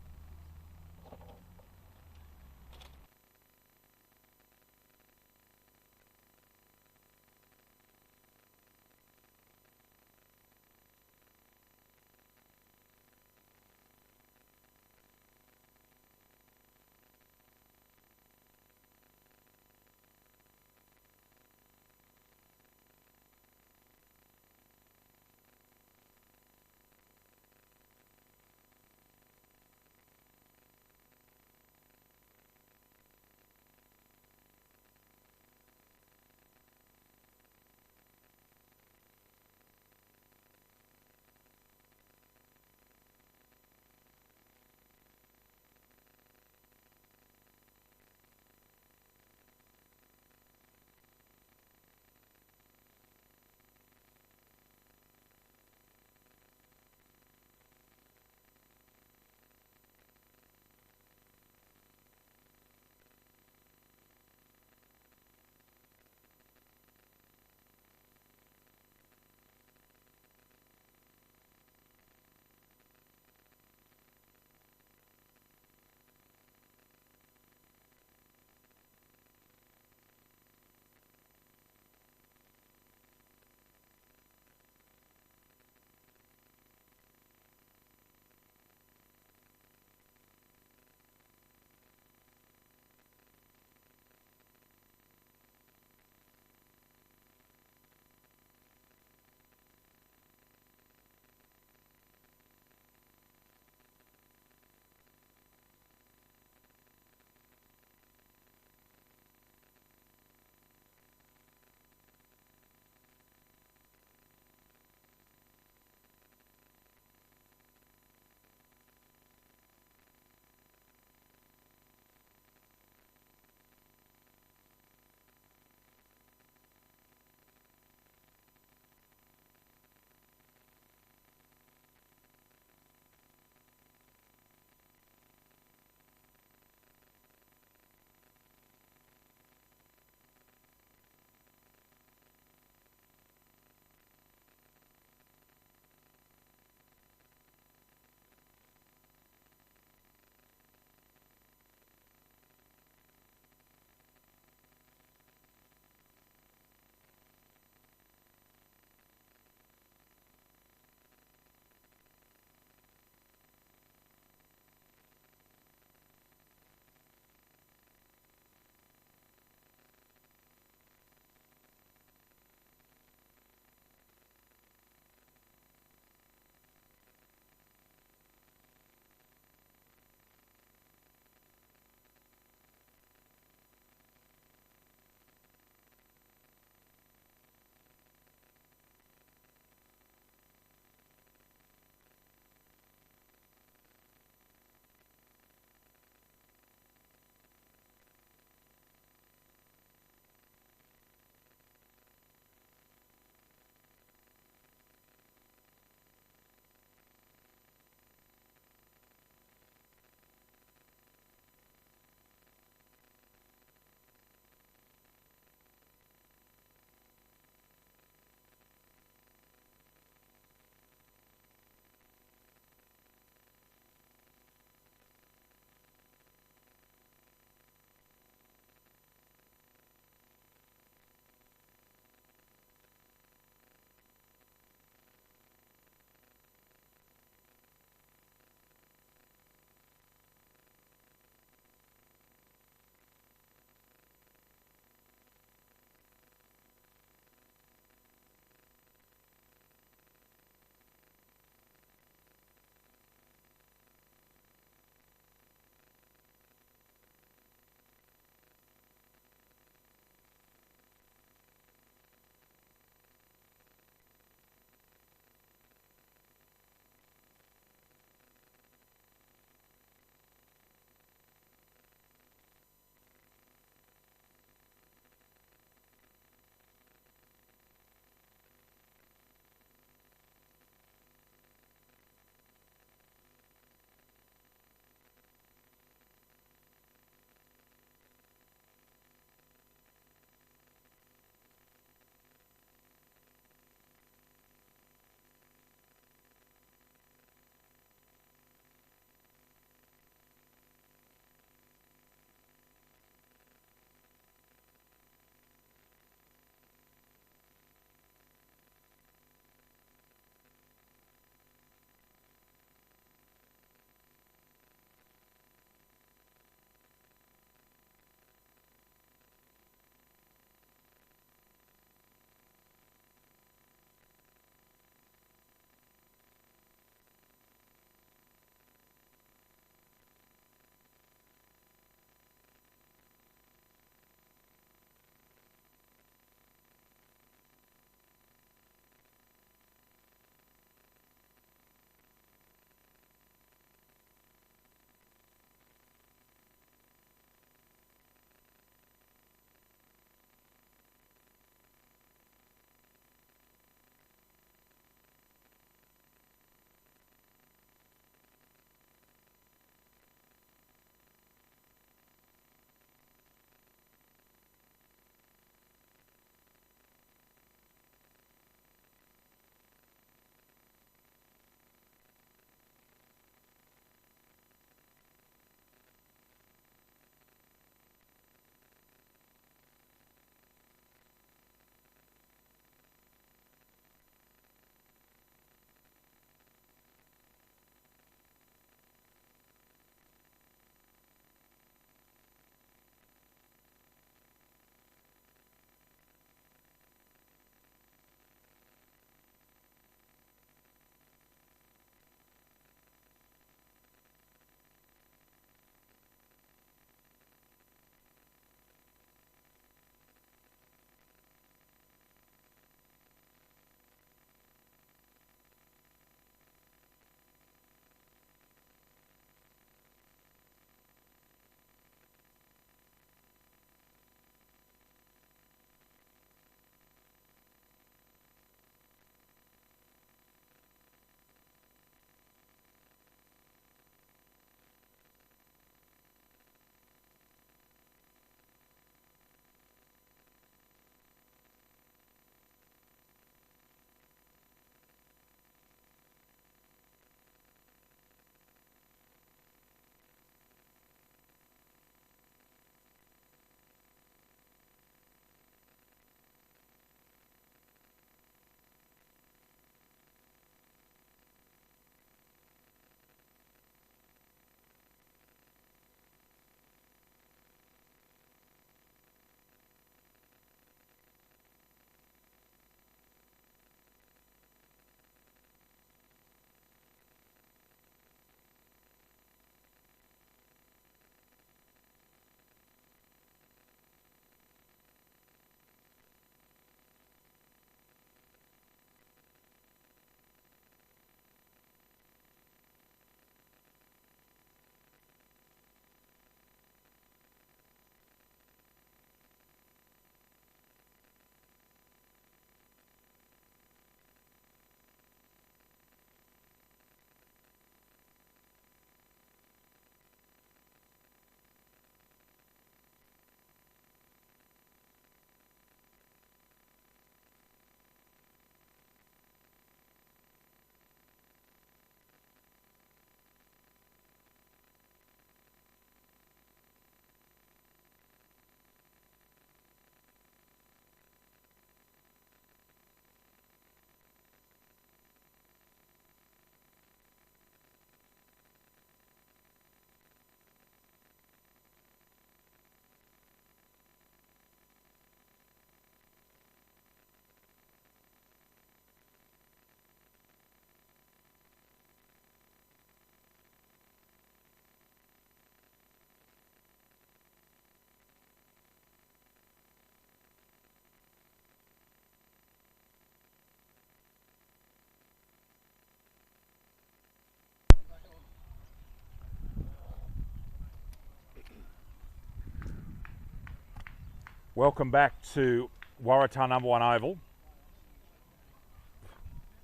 Welcome back to Waratah number 1 Oval.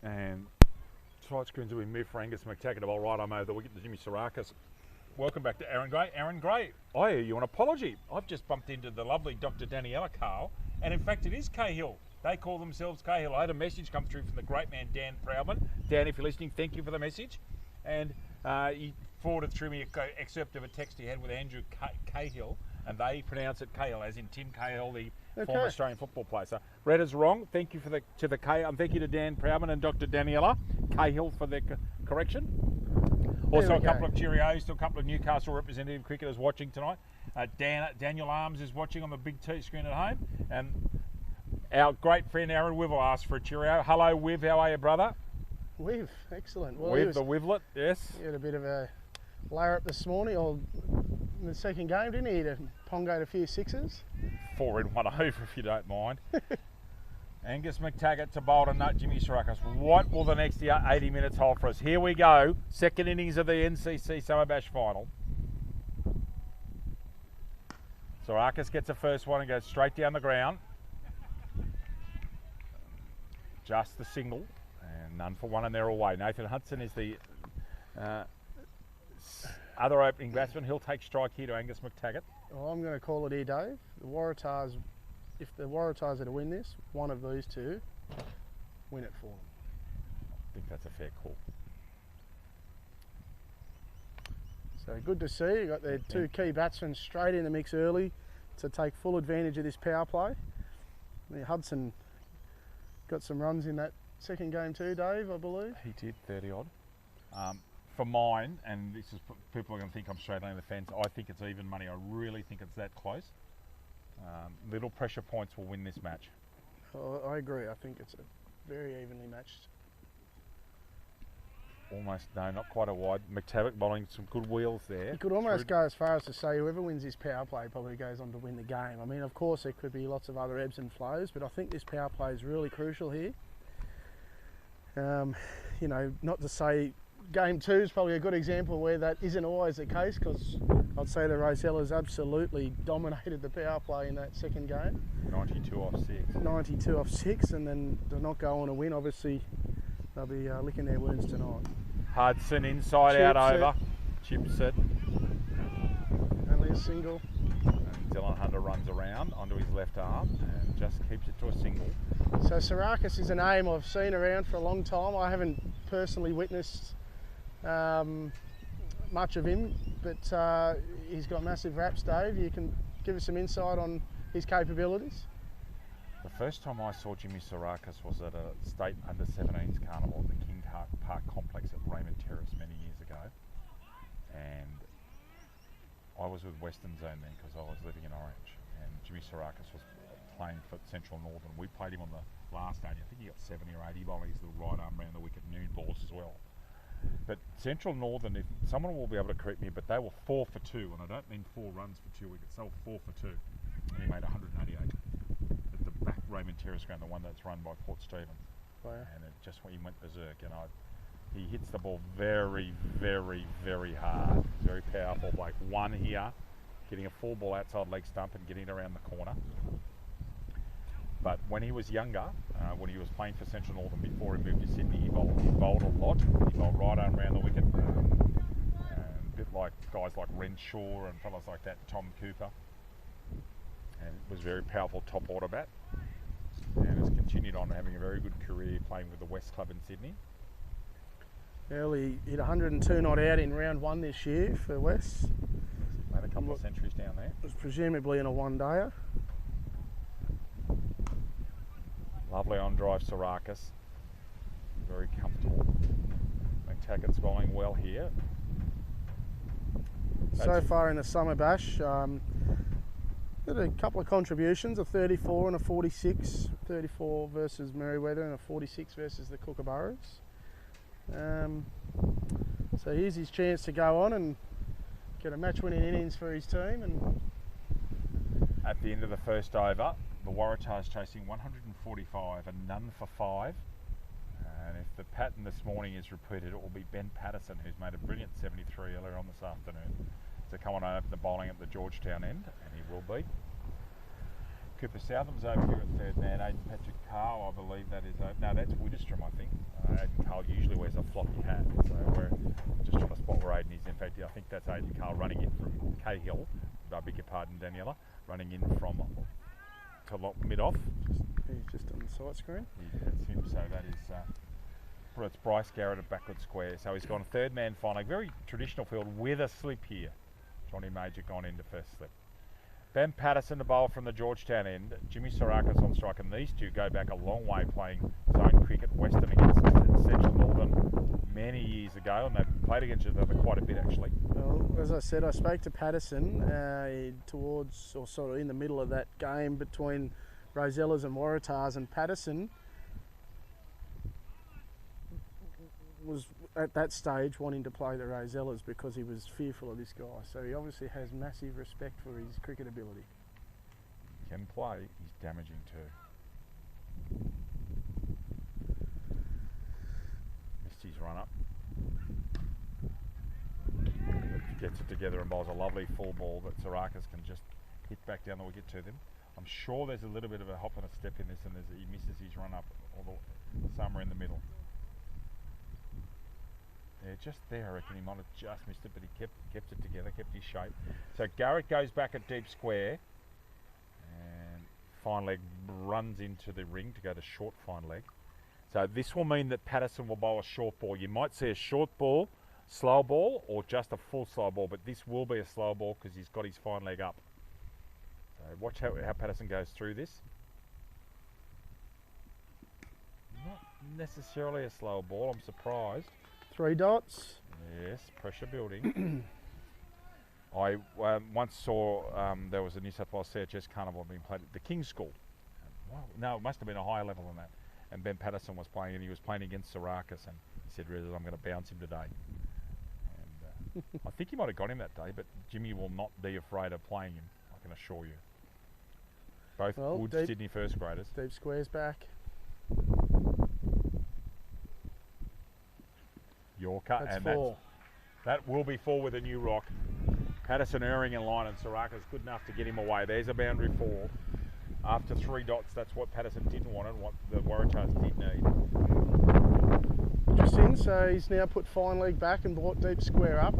And side screens will be moved for Angus McTaggart. The ball right arm over the wicket to Jimmy Sarakas. Welcome back to Aaron Gray. Aaron Gray, I owe you an apology. I've just bumped into the lovely Dr. Daniela Carl, and in fact it is Cahill. They call themselves Cahill. I had a message come through from the great man Dan Proudman. Dan, if you're listening, thank you for the message. And he forwarded through me an excerpt of a text he had with Andrew Cahill, and they pronounce it Cahill, as in Tim Cahill, the former Australian football player. So read us wrong. Thank you to the Cahill, and thank you to Dan Proudman and Dr. Daniela Cahill for the correction. Also, a couple of cheerios to a couple of Newcastle representative cricketers watching tonight. Daniel Arms is watching on the big T screen at home, and our great friend Aaron Wivel asked for a cheerio. Hello, Wiv. How are you, brother? Wiv, excellent. Well, Wiv, the Wivlet, yes. He had a bit of a layer up this morning, or in the second game, didn't he? He pongoed a few sixes. 4 in 1 over, if you don't mind. Angus McTaggart to bowl to nut Jimmy Sarakas. What will the next 80 minutes hold for us? Here we go. Second innings of the NCC Summer Bash final. Sarakas gets the first one and goes straight down the ground. Just the single. And none for one, and they're away. Nathan Hudson is the other opening batsman. He'll take strike here to Angus McTaggart. Well, I'm going to call it here, Dave. The Waratahs, if the Waratahs are to win this, one of these two win it for them. I think that's a fair call. So good to see. You got their two key batsmen straight in the mix early to take full advantage of this power play. Hudson got some runs in that second game too, Dave, I believe. He did, 30 odd. For mine, and this is, people are going to think I'm straddling the fence, I think it's even money. I really think it's that close. Little pressure points will win this match. Oh, I agree. I think it's a very evenly matched. Almost, no, not quite a wide. McTaggart bowling some good wheels there. You could almost go as far as to say whoever wins this power play probably goes on to win the game. I mean, of course, there could be lots of other ebbs and flows, but I think this power play is really crucial here. You know, not to say game 2 is probably a good example where that isn't always the case, because I'd say the Rosellas absolutely dominated the power play in that second game. 92 off 6. 92 off 6, and then to not go on a win, obviously they'll be licking their wounds tonight. Hudson inside out over. Chip set. Only a single. And Dylan Hunter runs around onto his left arm and just keeps it to a single. So Sarakas is a name I've seen around for a long time. I haven't personally witnessed much of him, but he's got massive raps, Dave. You can give us some insight on his capabilities. The first time I saw Jimmy Sarakas was at a state under-17s carnival at the King Park complex at Raymond Terrace many years ago, and I was with Western Zone then because I was living in Orange, and Jimmy Sarakas was playing for Central Northern. We played him on the last day. I think he got 70 or 80 volleys, the right arm around the wicket, noon balls as well. But Central Northern, if someone will be able to correct me, but they were 4 for 2, and I don't mean 4 runs for 2 wickets. They were 4 for 2, and he made 188 at the back Raymond Terrace ground, the one that's run by Port Stephens. Wow. And it just, he went berserk, and he hits the ball very, very, very hard. He's very powerful. Like one here, getting a full ball outside leg stump and getting it around the corner. But when he was younger, when he was playing for Central Northern before he moved to Sydney, he bowled a lot. He bowled right arm around the wicket. A bit like guys like Renshaw and fellas like that, Tom Cooper. And was very powerful top order bat. And has continued on having a very good career playing with the West Club in Sydney. Early hit 102 not out in round 1 this year for West. Made a couple of centuries down there. It was presumably in a one-dayer. Lovely on drive Sarakas. Very comfortable. McTaggart's bowling well here. So far in the Summer Bash, did a couple of contributions, a 34 and a 46. 34 versus Merriweather and a 46 versus the Kookaburras. So here's his chance to go on and get a match-winning innings for his team. And at the end of the first over, the Waratahs chasing 145 and none for 5. And if the pattern this morning is repeated, it will be Ben Patterson, who's made a brilliant 73 earlier on this afternoon, to come on over the bowling at the Georgetown end, and he will be. Cooper Southam's over here at third man. Aidan Patrick Carl, I believe that is. No, that's Widdistrom, I think. Aidan Carl usually wears a floppy hat, so we're just trying to spot where Aidan is. In fact, I think that's Aidan Carl running in from Cahill. I beg your pardon, Daniela. Running in from mid-off. He's just on the side screen. That's him, so that is... it's Bryce Garrett at backward square. So he's gone third man final. Very traditional field with a slip here. Johnny Major gone into first slip. Ben Patterson, the bowler from the Georgetown end. Jimmy Sourakas on strike, and these two go back a long way playing zone cricket, Western against Central Northern many years ago, and they've played against each other quite a bit actually. Well, as I said, I spoke to Patterson towards, or sort of in the middle of that game between Rosellas and Waratahs, and Patterson was at that stage wanting to play the Rosellas because he was fearful of this guy. So he obviously has massive respect for his cricket ability. Can play, he's damaging too. Missed his run up. Gets it together and bowls a lovely full ball that Sourakas can just hit back down the wicket to them. I'm sure there's a little bit of a hop and a step in this, and he misses his run up somewhere in the middle. Yeah, just there, I reckon he might have just missed it, but he kept it together, kept his shape. So Garrett goes back at deep square, and fine leg runs into the ring to go to short fine leg. So this will mean that Patterson will bowl a short ball. You might see a short ball, slow ball, or just a full slow ball, but this will be a slow ball because he's got his fine leg up. So watch how Patterson goes through this. Not necessarily a slow ball, I'm surprised. 3 dots. Yes, pressure building. I once saw there was a New South Wales CHS carnival being played at the King's School. Wow, no, it must have been a higher level than that. And Ben Patterson was playing, and he was playing against Sourakas, and he said, "Really, I'm going to bounce him today." And I think he might have got him that day, but Jimmy will not be afraid of playing him, I can assure you. Both good Sydney first graders. Deep square's back. Yorker, That's and 4. that will be 4 with a new rock. Patterson erring in line, and Sourakas good enough to get him away. There's a boundary 4. After 3 dots, that's what Patterson didn't want and what the Waratahs did need. Interesting, so he's now put fine leg back and brought deep square up.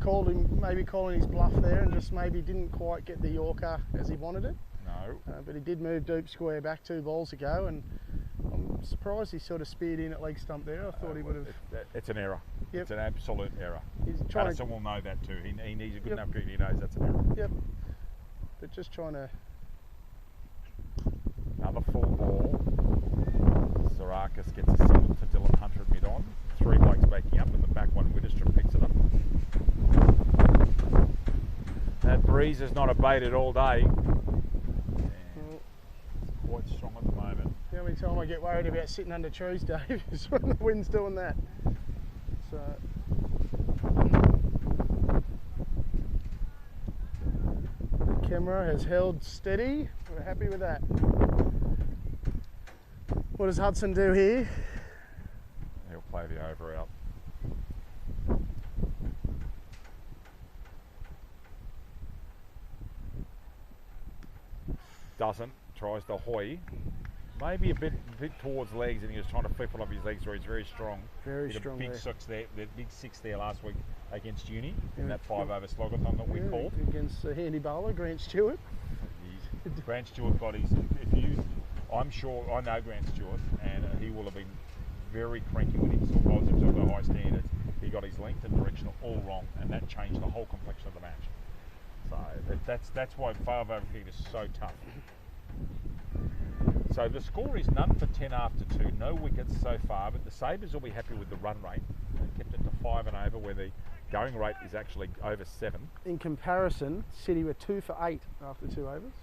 Called him, maybe calling his bluff there, and just maybe didn't quite get the Yorker as he wanted it. No. But he did move deep square back 2 balls ago, and I'm surprised he sort of speared in at leg stump there. I thought he would have... It's an error. Yep. It's an absolute error. Patterson will know that too. He needs a good enough cricket, he knows that's an error. Yep. But just trying to... Another full ball. Sourakas gets a single to Dylan Hunter at mid-on. 3 blokes backing up, and the back one, Widdistrom, picks it up. That breeze has not abated all day. It's quite strong at the moment. The only time I get worried about sitting under trees, Dave, is when the wind's doing that. So... the camera has held steady. We're happy with that. What does Hudson do here? He'll play the over out. Doesn't. Tries the hoy. Maybe a bit towards legs, and he was trying to flip it off his legs where he's very strong. Very strong big there. 6 there. The big 6 there last week against Uni in that 5 over slogathon that we called. Against the handy bowler, Grant Stewart. Grant Stewart got his... I'm sure, I know Grant Stewart, and he will have been very cranky when he sort of holds himself to high standards. He got his length and direction all wrong, and that changed the whole complexion of the match. So that's why 5 over cricket is so tough. So the score is none for 10 after 2, no wickets so far, but the Sabres will be happy with the run rate. They kept it to 5 and over, where the going rate is actually over 7. In comparison, City were 2 for 8 after 2 overs.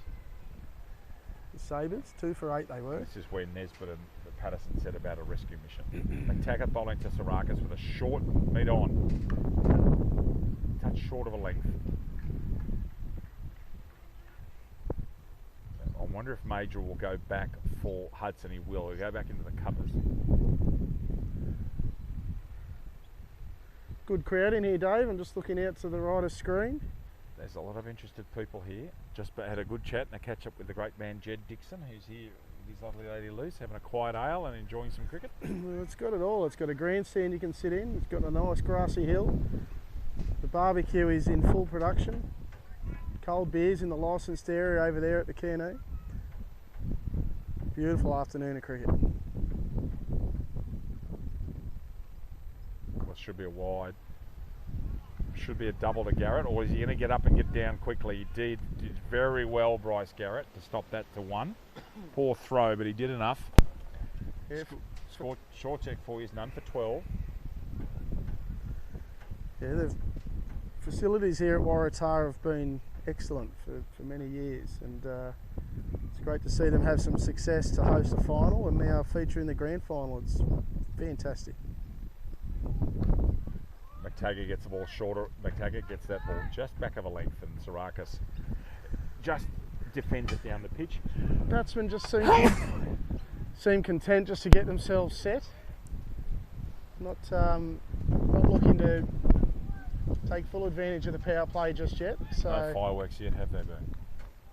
The Sabres, 2 for 8 they were. This is where Nesbitt and Patterson said about a rescue mission. McTaggart bowling to Sourakas with a short mid-on. Touch short of a length. I wonder if Major will go back for Hudson. He will. He'll go back into the covers. Good crowd in here, Dave. I'm just looking out to the right of screen. There's a lot of interested people here. Just had a good chat and a catch up with the great man Jed Dixon, who's here with his lovely lady Luce, having a quiet ale and enjoying some cricket. Well, it's got it all. It's got a grandstand you can sit in. It's got a nice grassy hill. The barbecue is in full production. Cold beers in the licensed area over there at the Caney. Beautiful afternoon of cricket. Well, it should be a wide. Should be a double to Garrett, or is he going to get up and get down quickly? He did very well, Bryce Garrett, to stop that to 1. Poor throw, but he did enough. Yeah. Short check for you is none for 12. Yeah, the facilities here at Waratahs have been excellent for many years, and it's great to see them have some success to host a final and now feature in the grand final. It's fantastic. McTaggart gets the ball shorter. McTaggart gets that ball just back of a length, and Sarakis just defends it down the pitch. Batsmen just seem content just to get themselves set. Not looking to take full advantage of the power play just yet. So no fireworks yet, have they been?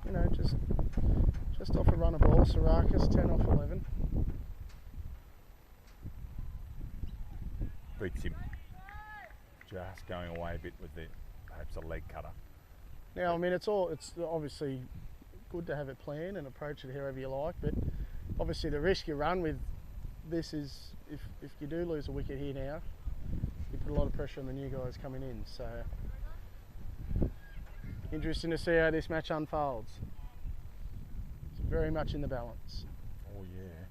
You know, just off a run of ball. Sarakis 10 off 11. Beats him. Just going away a bit with the perhaps a leg cutter. Now, I mean, it's obviously good to have it planned and approach it however you like, but obviously the risk you run with this is if you do lose a wicket here now, you put a lot of pressure on the new guys coming in. So interesting to see how this match unfolds. It's very much in the balance. Oh yeah.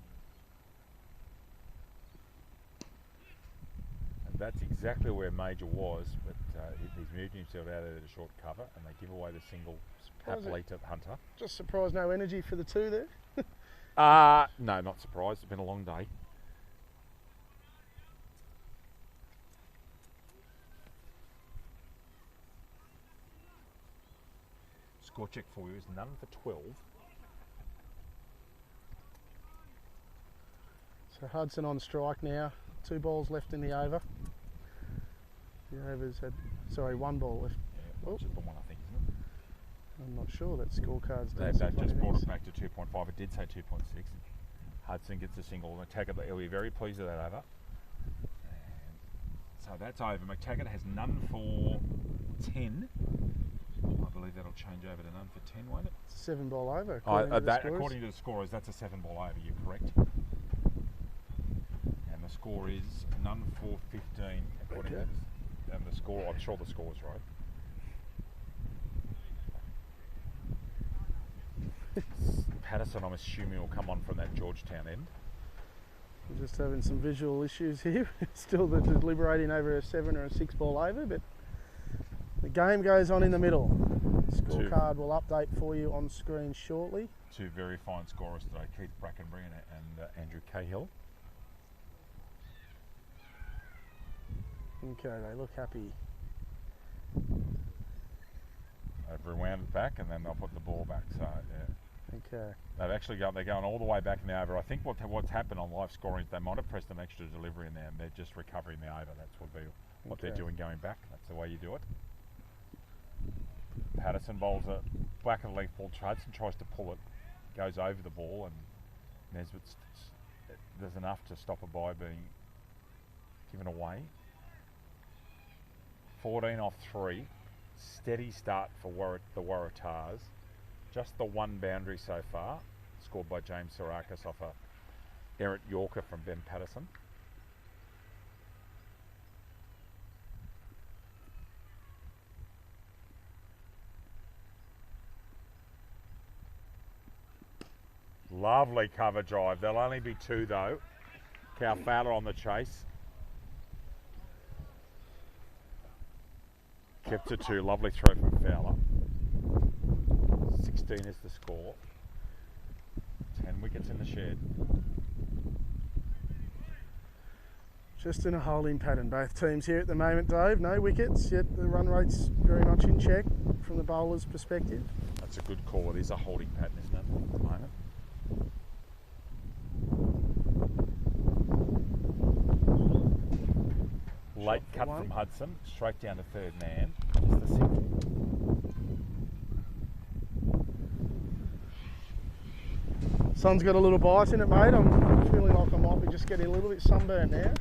That's exactly where Major was, but he's moved himself out of the short cover, and they give away the single happily to Hunter. Just surprised no energy for the two there. No, not surprised. It's been a long day. Score check for you is none for 12. So Hudson on strike now. 2 balls left in the over. The over's had, sorry, 1 ball left. Yeah, just the one, I think, isn't it? I'm not sure. That scorecard's They just brought it back to 2.5. It did say 2.6. Hudson gets a single. McTaggart, he'll be very pleased with that over. And so that's over. McTaggart has none for 10. I believe that'll change over to none for 10, won't it? It's a 7-ball over. According to the scorers, that's a 7-ball over. You're correct. And the score is none for 15. According to this. And the score, I'm sure the score's right. Patterson, I'm assuming, will come on from that Georgetown end. We're just having some visual issues here. Still deliberating over a 7 or a 6-ball over, but the game goes on in the middle. Scorecard will update for you on screen shortly. 2 very fine scorers today, Keith Brackenbury and Andrew Cahill. Okay, they look happy. They've rewound it back and then they'll put the ball back. So yeah. Okay. They're going all the way back in the over. I think what's happened on live scoring is they might have pressed an extra delivery in there and they're just recovering the over. That's what they're doing going back. That's the way you do it. Patterson bowls a back of the length ball. Hudson tries to pull it, goes over the ball, and there's enough to stop a bye being given away. 14 off 3. Steady start for the Waratahs. Just the 1 boundary so far, scored by James Sarakis off a errant Yorker from Ben Patterson. Lovely cover drive. There'll only be 2 though. Cal Fowler on the chase. Kept to 2. Lovely throw from Fowler. 16 is the score. 10 wickets in the shed. Just in a holding pattern, both teams here at the moment, Dave. No wickets, yet the run rate's very much in check from the bowler's perspective. That's a good call. It is a holding pattern, isn't it, at the moment? Late cut from Hudson, straight down to 3rd man. Just the single. Sun's got a little bite in it, mate. I'm feeling like I might be just getting a little bit sunburned now.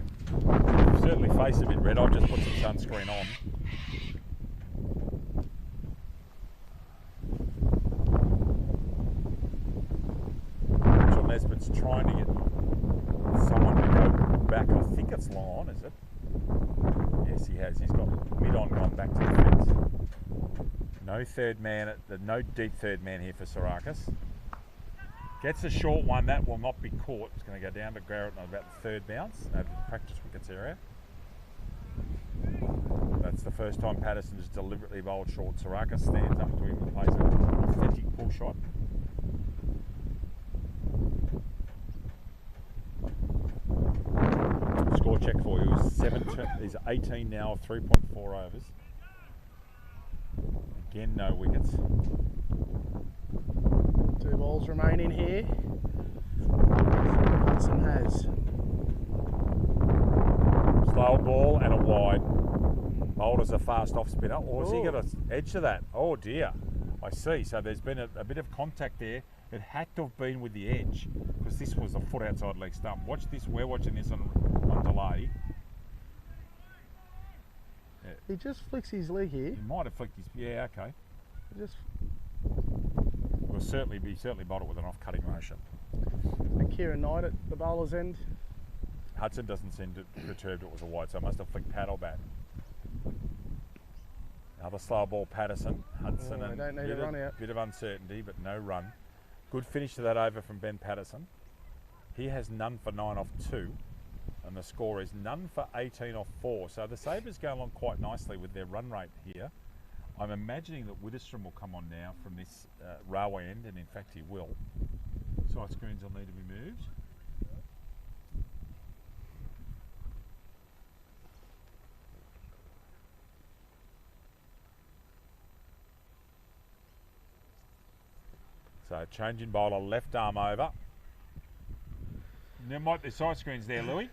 Certainly face a bit red. I've just put some sunscreen on. John Nesbitt's trying to get someone to go back. I think it's long on, is it? Yes, he has. He's got mid-on gone back to the fence. No third man, no deep third man here for Sarakis. Gets a short one, that will not be caught. It's going to go down to Garrett on about the third bounce over the practice wickets area. That's the first time Patterson has deliberately bowled short. Sarakis stands up to him and plays an authentic pull shot. Score check for you is 18 now of 3.4 overs. Again, no wickets. 2 balls remaining here. Hudson has. Slow ball and a wide. Bowled as a fast off spinner. Or has he got an edge to that? Oh dear. I see. So there's been a bit of contact there. It had to have been with the edge because this was a foot outside leg stump. Watch this. We're watching this on delay. Yeah. He just flicks his leg here. He might have flicked his. Yeah, okay. He just. Will certainly bowled it with an off-cutting motion. Kieran Knight at the bowler's end. Hudson doesn't seem to perturbed it was a wide, so it must have flicked paddle bat. Another slow ball, Patterson. Hudson and don't need a run out. Bit of uncertainty, but no run. Good finish to that over from Ben Patterson. He has none for 9 off 2, and the score is none for 18 off 4. So the Sabres go along quite nicely with their run rate here. I'm imagining that Widdistrom will come on now from this railway end, and in fact he will. Side screens will need to be moved. So changing bowler, left arm over. There might be side screens there, Louis.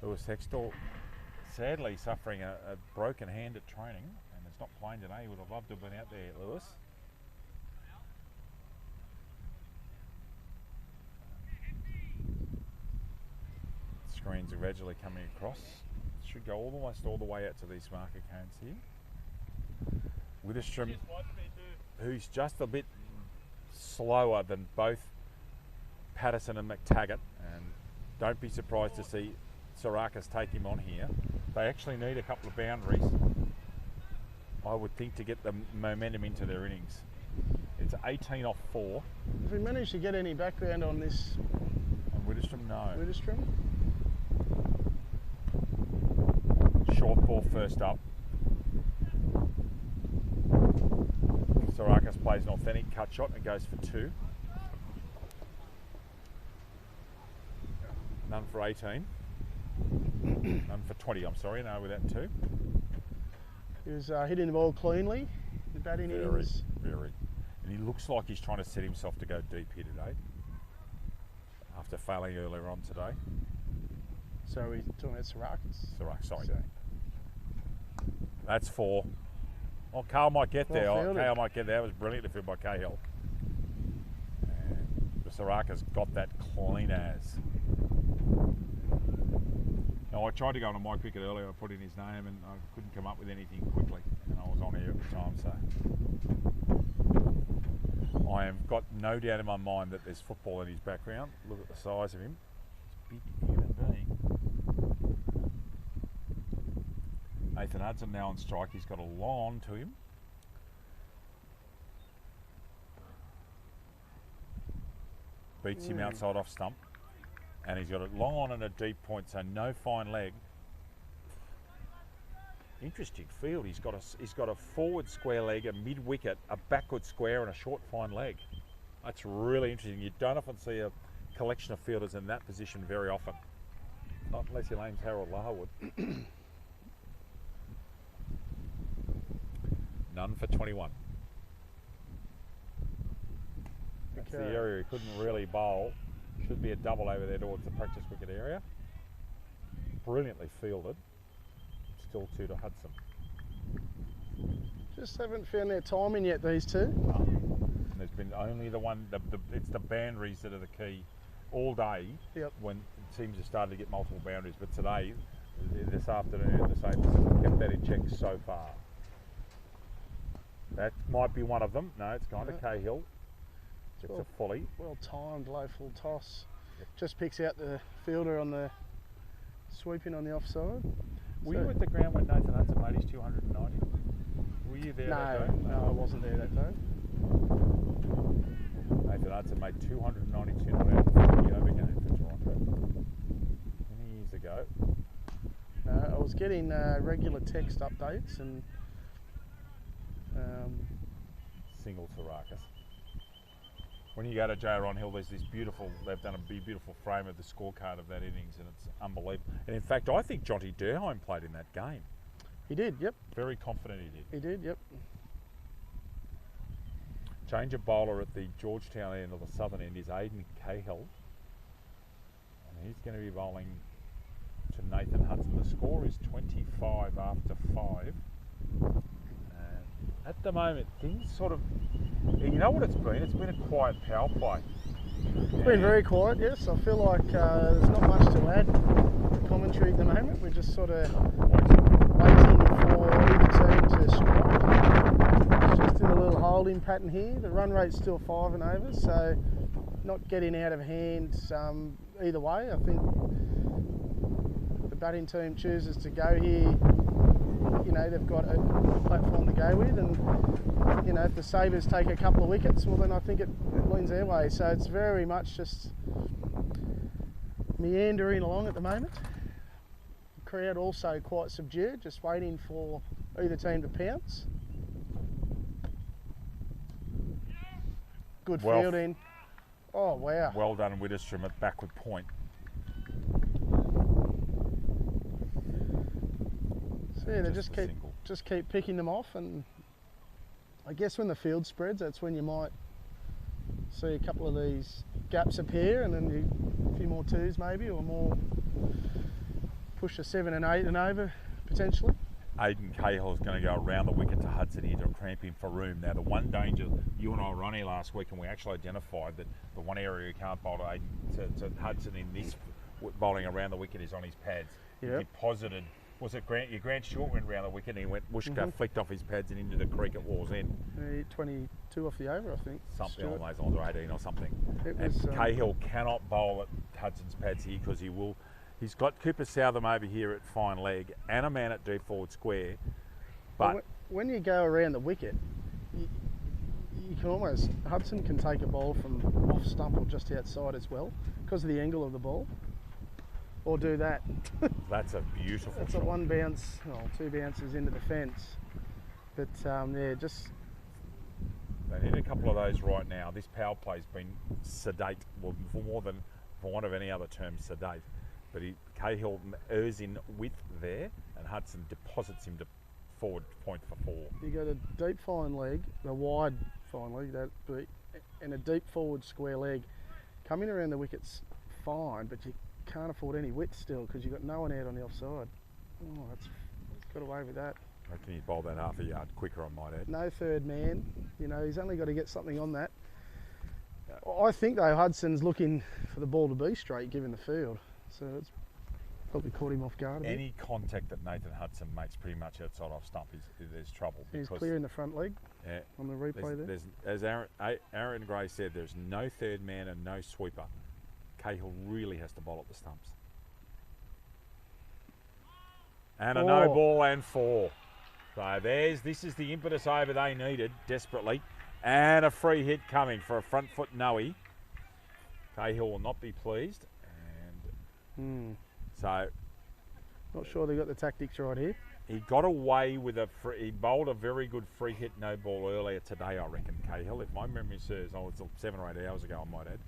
Lewis Hextall sadly suffering a broken hand at training and is not playing today. He would have loved to have been out there, Lewis. Screens are gradually coming across. Should go almost all the way out to these marker cones here. Widdistrom, who's just a bit slower than both Patterson and McTaggart, and don't be surprised to see Sarakis take him on here. They actually need a couple of boundaries, I would think, to get the momentum into their innings. It's 18 off 4. Have we managed to get any background on this? On Widdistrom, no. Widdistrom? Short ball first up. Sarakis plays an authentic cut shot and it goes for 2. None for 18. None for 20, I'm sorry, no, without 2. He was hitting the ball cleanly. The batting innings. Very. And he looks like he's trying to set himself to go deep here today, after failing earlier on today. So we're talking about Sarakis? Sarakis, sorry. That's 4. Oh, Carl might get there. Cahill might get there. That was brilliant to field by Cahill. And Sarakis got that clean as. Now, I tried to go on a My Cricket earlier. I put in his name and I couldn't come up with anything quickly. And I was on air at the time, so. I have got no doubt in my mind that there's football in his background. Look at the size of him. He's a big human being. Nathan Hudson now on strike. He's got a long on to him. Beats him outside off stump. And he's got a long on and a deep point, so no fine leg. Interesting field. He's got a forward square leg, a mid wicket, a backward square, and a short fine leg. That's really interesting. You don't often see a collection of fielders in that position very often. Not unless your name's Harold Larwood. None for 21. That's the area he couldn't really bowl. Should be a double over there towards the practice wicket area. Brilliantly fielded. Still 2 to Hudson. Just haven't found their timing yet, these two. And there's been only the one, it's the boundaries that are the key all day. Yep. When it seems to start to get multiple boundaries, but today, this afternoon, the Sabres have kept that in check so far. That might be one of them. No, it's gone to Cahill. It's a fully. Well timed, low full toss. Yep. Just picks out the fielder on the sweeping on the offside. Were you at the ground when Nathan Hudson made his 290? Were you there that day? No, I wasn't there that day. Nathan Hudson made 292 not out of 40 over game for Toronto. Many years ago. No, I was getting regular text updates and single to Rakas. When you go to J.R. Hill, there's this beautiful, they've done a beautiful frame of the scorecard of that innings, and it's unbelievable. And in fact, I think Jonty Durheim played in that game. He did, yep. Very confident he did. He did, yep. Change of bowler at the Georgetown end or the southern end is Aidan Cahill. And he's going to be bowling to Nathan Hudson. The score is 25 after 5. At the moment, things sort of, you know what it's been? It's been a quiet power play. It's been very quiet, yes. I feel like there's not much to add to commentary at the moment. We're just sort of waiting for either team to strike. It's just in a little holding pattern here. The run rate's still 5 and over, so not getting out of hand either way. I think the batting team chooses to go here. You know, they've got a platform to go with, and you know, if the Sabres take a couple of wickets, well then I think it leans their way. So it's very much just meandering along at the moment. The crowd also quite subdued, just waiting for either team to pounce. Good fielding. Oh wow. Well done Widdistrom at backward point. So yeah, they just keep picking them off, and I guess when the field spreads, that's when you might see a couple of these gaps appear, and then a few more twos maybe, or more push a 7 and 8 and over potentially. Aidan Cahill is going to go around the wicket to Hudson here to cramp him for room. Now the one danger, you and I were on here last week and we actually identified that the one area you can't bowl to Hudson in this bowling around the wicket is on his pads. Yep. He deposited, was it Grant Short went round the wicket and he went whooshka, flicked off his pads and into the creek at Wall's End. 22 off the over, I think. Something along those lines, or 18 or something. Cahill cannot bowl at Hudson's pads here because he's got Cooper Southam over here at fine leg and a man at deep forward square. But when you go around the wicket, you can almost, Hudson can take a ball from off stump or just outside as well because of the angle of the ball. Or do that. That's a beautiful That's shot. A 1 bounce, well, 2 bounces into the fence. But yeah, just... They need a couple of those right now. This power play's been sedate, well, for want of any other term, sedate. But Cahill errs in width there, and Hudson deposits him to forward point for 4. You got a deep fine leg, a wide fine leg, and a deep forward square leg. Coming around the wicket's fine, but you can't afford any width still because you've got no one out on the offside. Oh, that's got away with that. I reckon he'd bowl that half a yard quicker, I might add. No third man, you know, he's only got to get something on that. I think though Hudson's looking for the ball to be straight given the field, so it's probably caught him off guard a bit. Any contact that Nathan Hudson makes pretty much outside off stump there's trouble. He's clear in the front leg on the replay there. As Aaron Gray said, there's no third man and no sweeper. Cahill really has to bowl at the stumps. And a no ball and 4. So this is the impetus over they needed desperately. And a free hit coming for a front foot noe. Cahill will not be pleased. And so... Not sure they got the tactics right here. He got away with he bowled a very good free hit no ball earlier today, I reckon, Cahill. If my memory serves, it's 7 or 8 hours ago, I might add.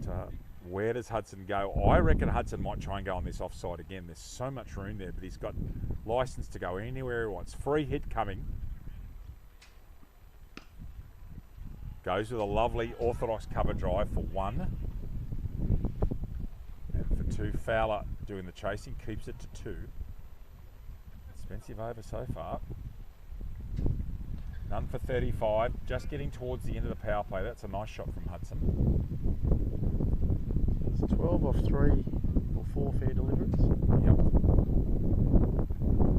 But where does Hudson go? I reckon Hudson might try and go on this offside again. There's so much room there, but he's got licence to go anywhere he wants. Free hit coming. Goes with a lovely orthodox cover drive for 1. And for 2, Fowler doing the chasing, keeps it to 2. Expensive over so far. None for 35. Just getting towards the end of the power play. That's a nice shot from Hudson. It's 12 off 3 or 4 fair deliveries. Yep.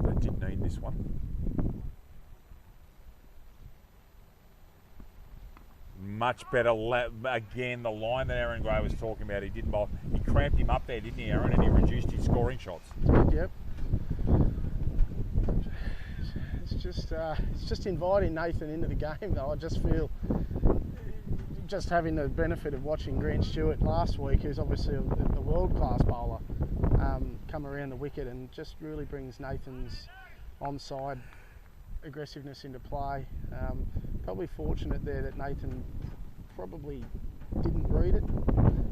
They did need this one. Much better. Again, the line that Aaron Gray was talking about, he didn't bowl. He cramped him up there, didn't he, Aaron? And he reduced his scoring shots. Yep. It's just inviting Nathan into the game, though. I just feel, just having the benefit of watching Grant Stewart last week, who's obviously a world-class bowler, come around the wicket and just really brings Nathan's onside aggressiveness into play. Probably fortunate there that Nathan probably didn't read it.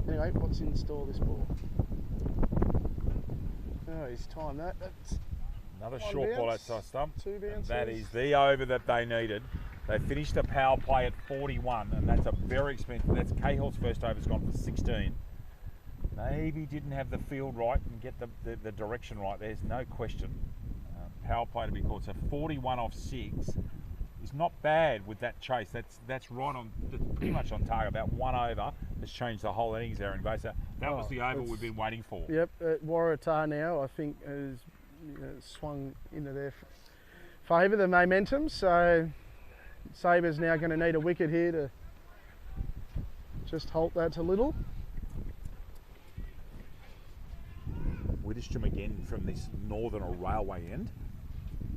Anyway, what's in store this ball? Oh, he's timed that. That's another short ball outside stump. 2 bounces. That is the over that they needed. They finished the power play at 41, and that's a very expensive. That's Cahill's first over's gone for 16. Maybe didn't have the field right and get the direction right. There's no question. Power play to be called. So 41 off 6 is not bad with that chase. That's right on. That's pretty much on target. About 1 over has changed the whole innings, Aaron Gray. So that was the over we've been waiting for. Yep, Waratahs now I think has swung into their favour, the momentum. So Sabres now going to need a wicket here to just halt that a little. Widdicombe again from this northern or railway end.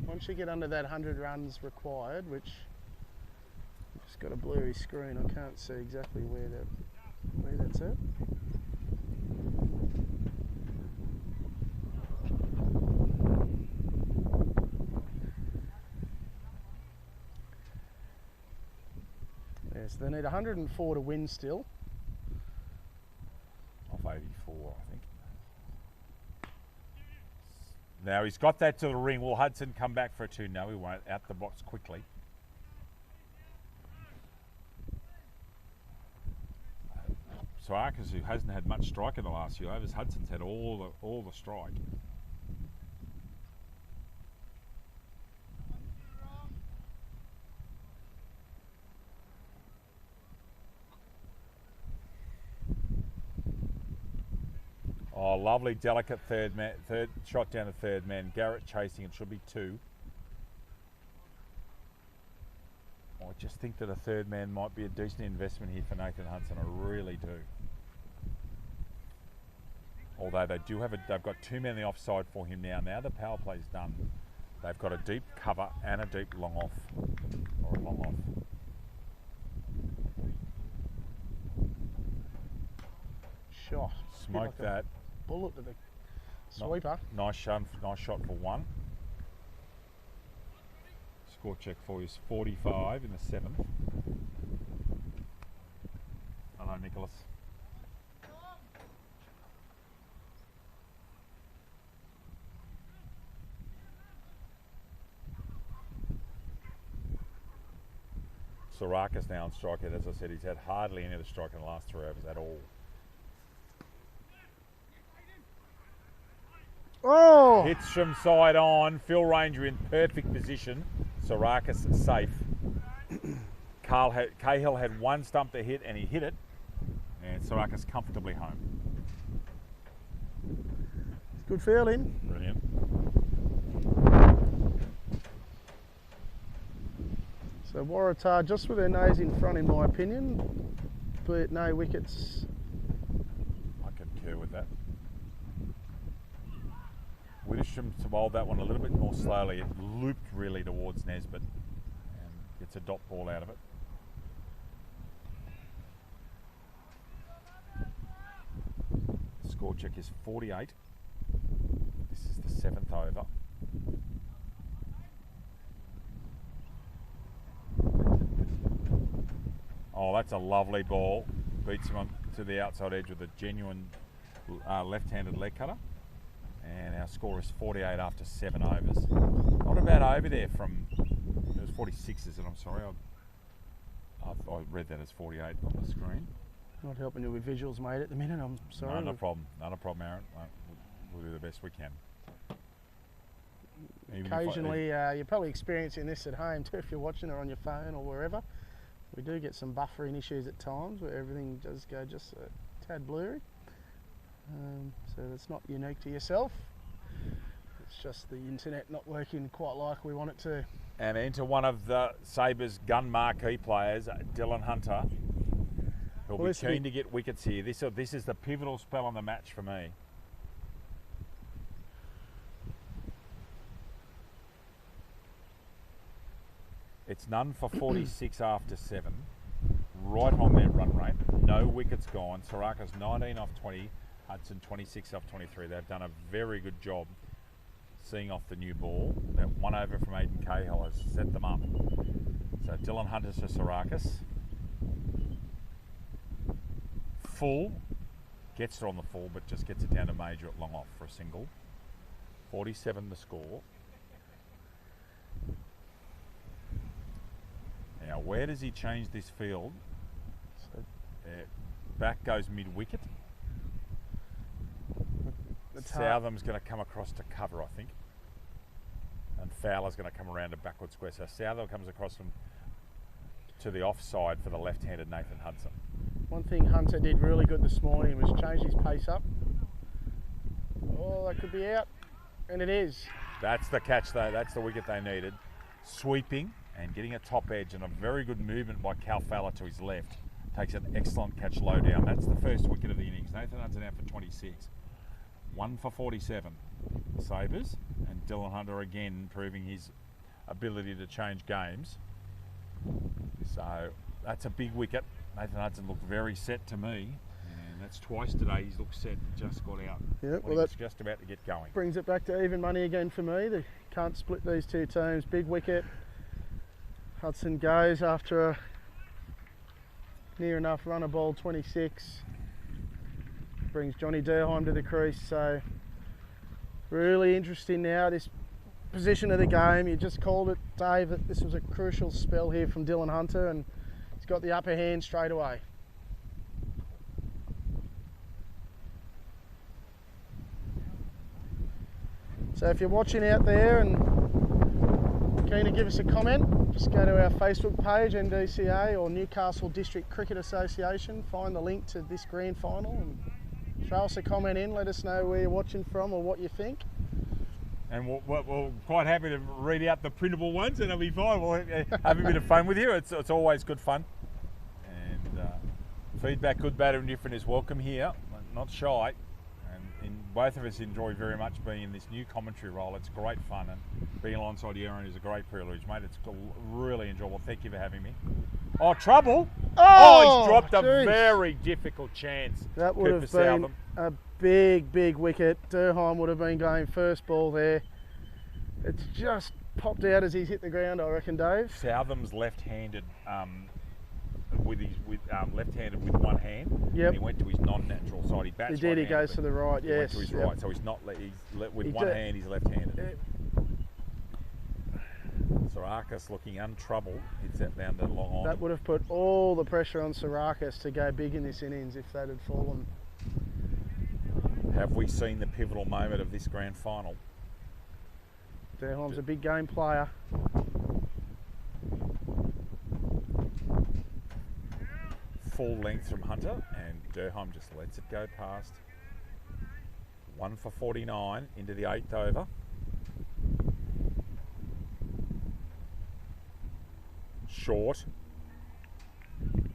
Once you get under that 100 runs required, which I've just got a blurry screen, I can't see exactly where that's at. Yes, they need 104 to win still. Off 84, I think. Now he's got that to the ring. Will Hudson come back for a 2? No, he won't. Out the box quickly. Sarkis, who hasn't had much strike in the last few overs, Hudson's had all the strike. Oh, lovely, delicate third shot down the third man. Garrett chasing, it should be 2. I just think that a third man might be a decent investment here for Nathan Hudson. I really do. Although they've got 2 men on the offside for him now. Now the power play's done. They've got a deep cover and a deep long off, or a long off. Shot. Smoke that. Bullet to the sweeper. Nice shot for 1. Score check for you is 45 in the 7th. Hello, Nicholas. Sarkis now on strike. As I said, he's had hardly any of the strike in the last 3 overs at all. Oh! Hits from side on. Phil Ranger in perfect position. Sarkis safe. Cahill had 1 stump to hit and he hit it. And Sarkis comfortably home. Good fielding. Brilliant. So Waratahs just with their nose in front in my opinion, but no wickets. I concur with that. Widdicombe bowled that one a little bit more slowly. It looped really towards Nesbitt and gets a dot ball out of it. Score check is 48. This is the 7th over. Oh, that's a lovely ball. Beats him on to the outside edge with a genuine left-handed leg cutter. And our score is 48 after 7 overs. Not a bad over there from, it was 46, is it? I'm sorry. I read that as 48 on the screen. Not helping you with visuals, mate, at the minute. I'm sorry. No problem. Not a problem, Aaron. We'll do the best we can. Even if Occasionally, you're probably experiencing this at home too if you're watching it on your phone or wherever. We do get some buffering issues at times where everything does go just a tad blurry. So that's not unique to yourself. It's just the internet not working quite like we want it to. And into one of the Sabres gun marquee players, Dylan Hunter. He'll be keen to get wickets here. This is the pivotal spell on the match for me. It's none for 46 after 7. Right on their run rate. No wickets gone. Sarakas 19 off 20. Hudson 26 off 23. They've done a very good job seeing off the new ball. That 1 over from Aiden Cahill has set them up. So Dylan Hunter to Sarakas. Full. Gets it on the full, but just gets it down to Major at long off for a single. 47 the score. Now, where does he change this field? So, back goes mid-wicket. Southam's going to come across to cover, I think. And Fowler's going to come around to backward square. So Southam comes across to the offside for the left-handed Nathan Hudson. One thing Hunter did really good this morning was change his pace up. Oh, that could be out. And it is. That's the catch, though. That's the wicket they needed. Sweeping and getting a top edge, and a very good movement by Cal Fowler to his left. Takes an excellent catch low down. That's the first wicket of the innings. Nathan Hudson out for 26. 1 for 47. Sabres, and Dylan Hunter again proving his ability to change games. So that's a big wicket. Nathan Hudson looked very set to me. And that's twice today he's looked set and just got out. Yep, well, that's just about to get going. Brings it back to even money again for me. They can't split these two teams. Big wicket. Hudson goes after a near enough runner ball 26. Brings Johnny Durheim to the crease. So really interesting now, this position of the game. You just called it, Dave, that this was a crucial spell here from Dylan Hunter, and he's got the upper hand straight away. So if you're watching out there and keen to give us a comment, just go to our Facebook page, NDCA or Newcastle District Cricket Association, find the link to this grand final and throw us a comment in, let us know where you're watching from or what you think. And we're quite happy to read out the printable ones, and it'll be fine. We'll have a bit of fun with you. It's always good fun. And feedback, good, bad, and different, is welcome here. Not shy. And both of us enjoy very much being in this new commentary role. It's great fun, and being alongside Aaron is a great privilege, mate. It's really enjoyable. Thank you for having me. Oh, trouble! Oh, he's dropped a very difficult chance. That would have been a big wicket. Durheim would have been going first ball there. It's just popped out as he's hit the ground, I reckon, Dave. Southam's left-handed left-handed with one hand. Yep. And he went to his non-natural side. He bats. He did. He goes to the right. Yes. He went to his right. So he's not. With one hand, he's left-handed. Yep. Sarakas looking untroubled. Hits that down to long on. That would have put all the pressure on Sarakas to go big in this innings if that had fallen. Have we seen the pivotal moment of this grand final? Durheim's a big game player. Full length from Hunter, and Durheim just lets it go past. 1 for 49 into the 8th over. Short. And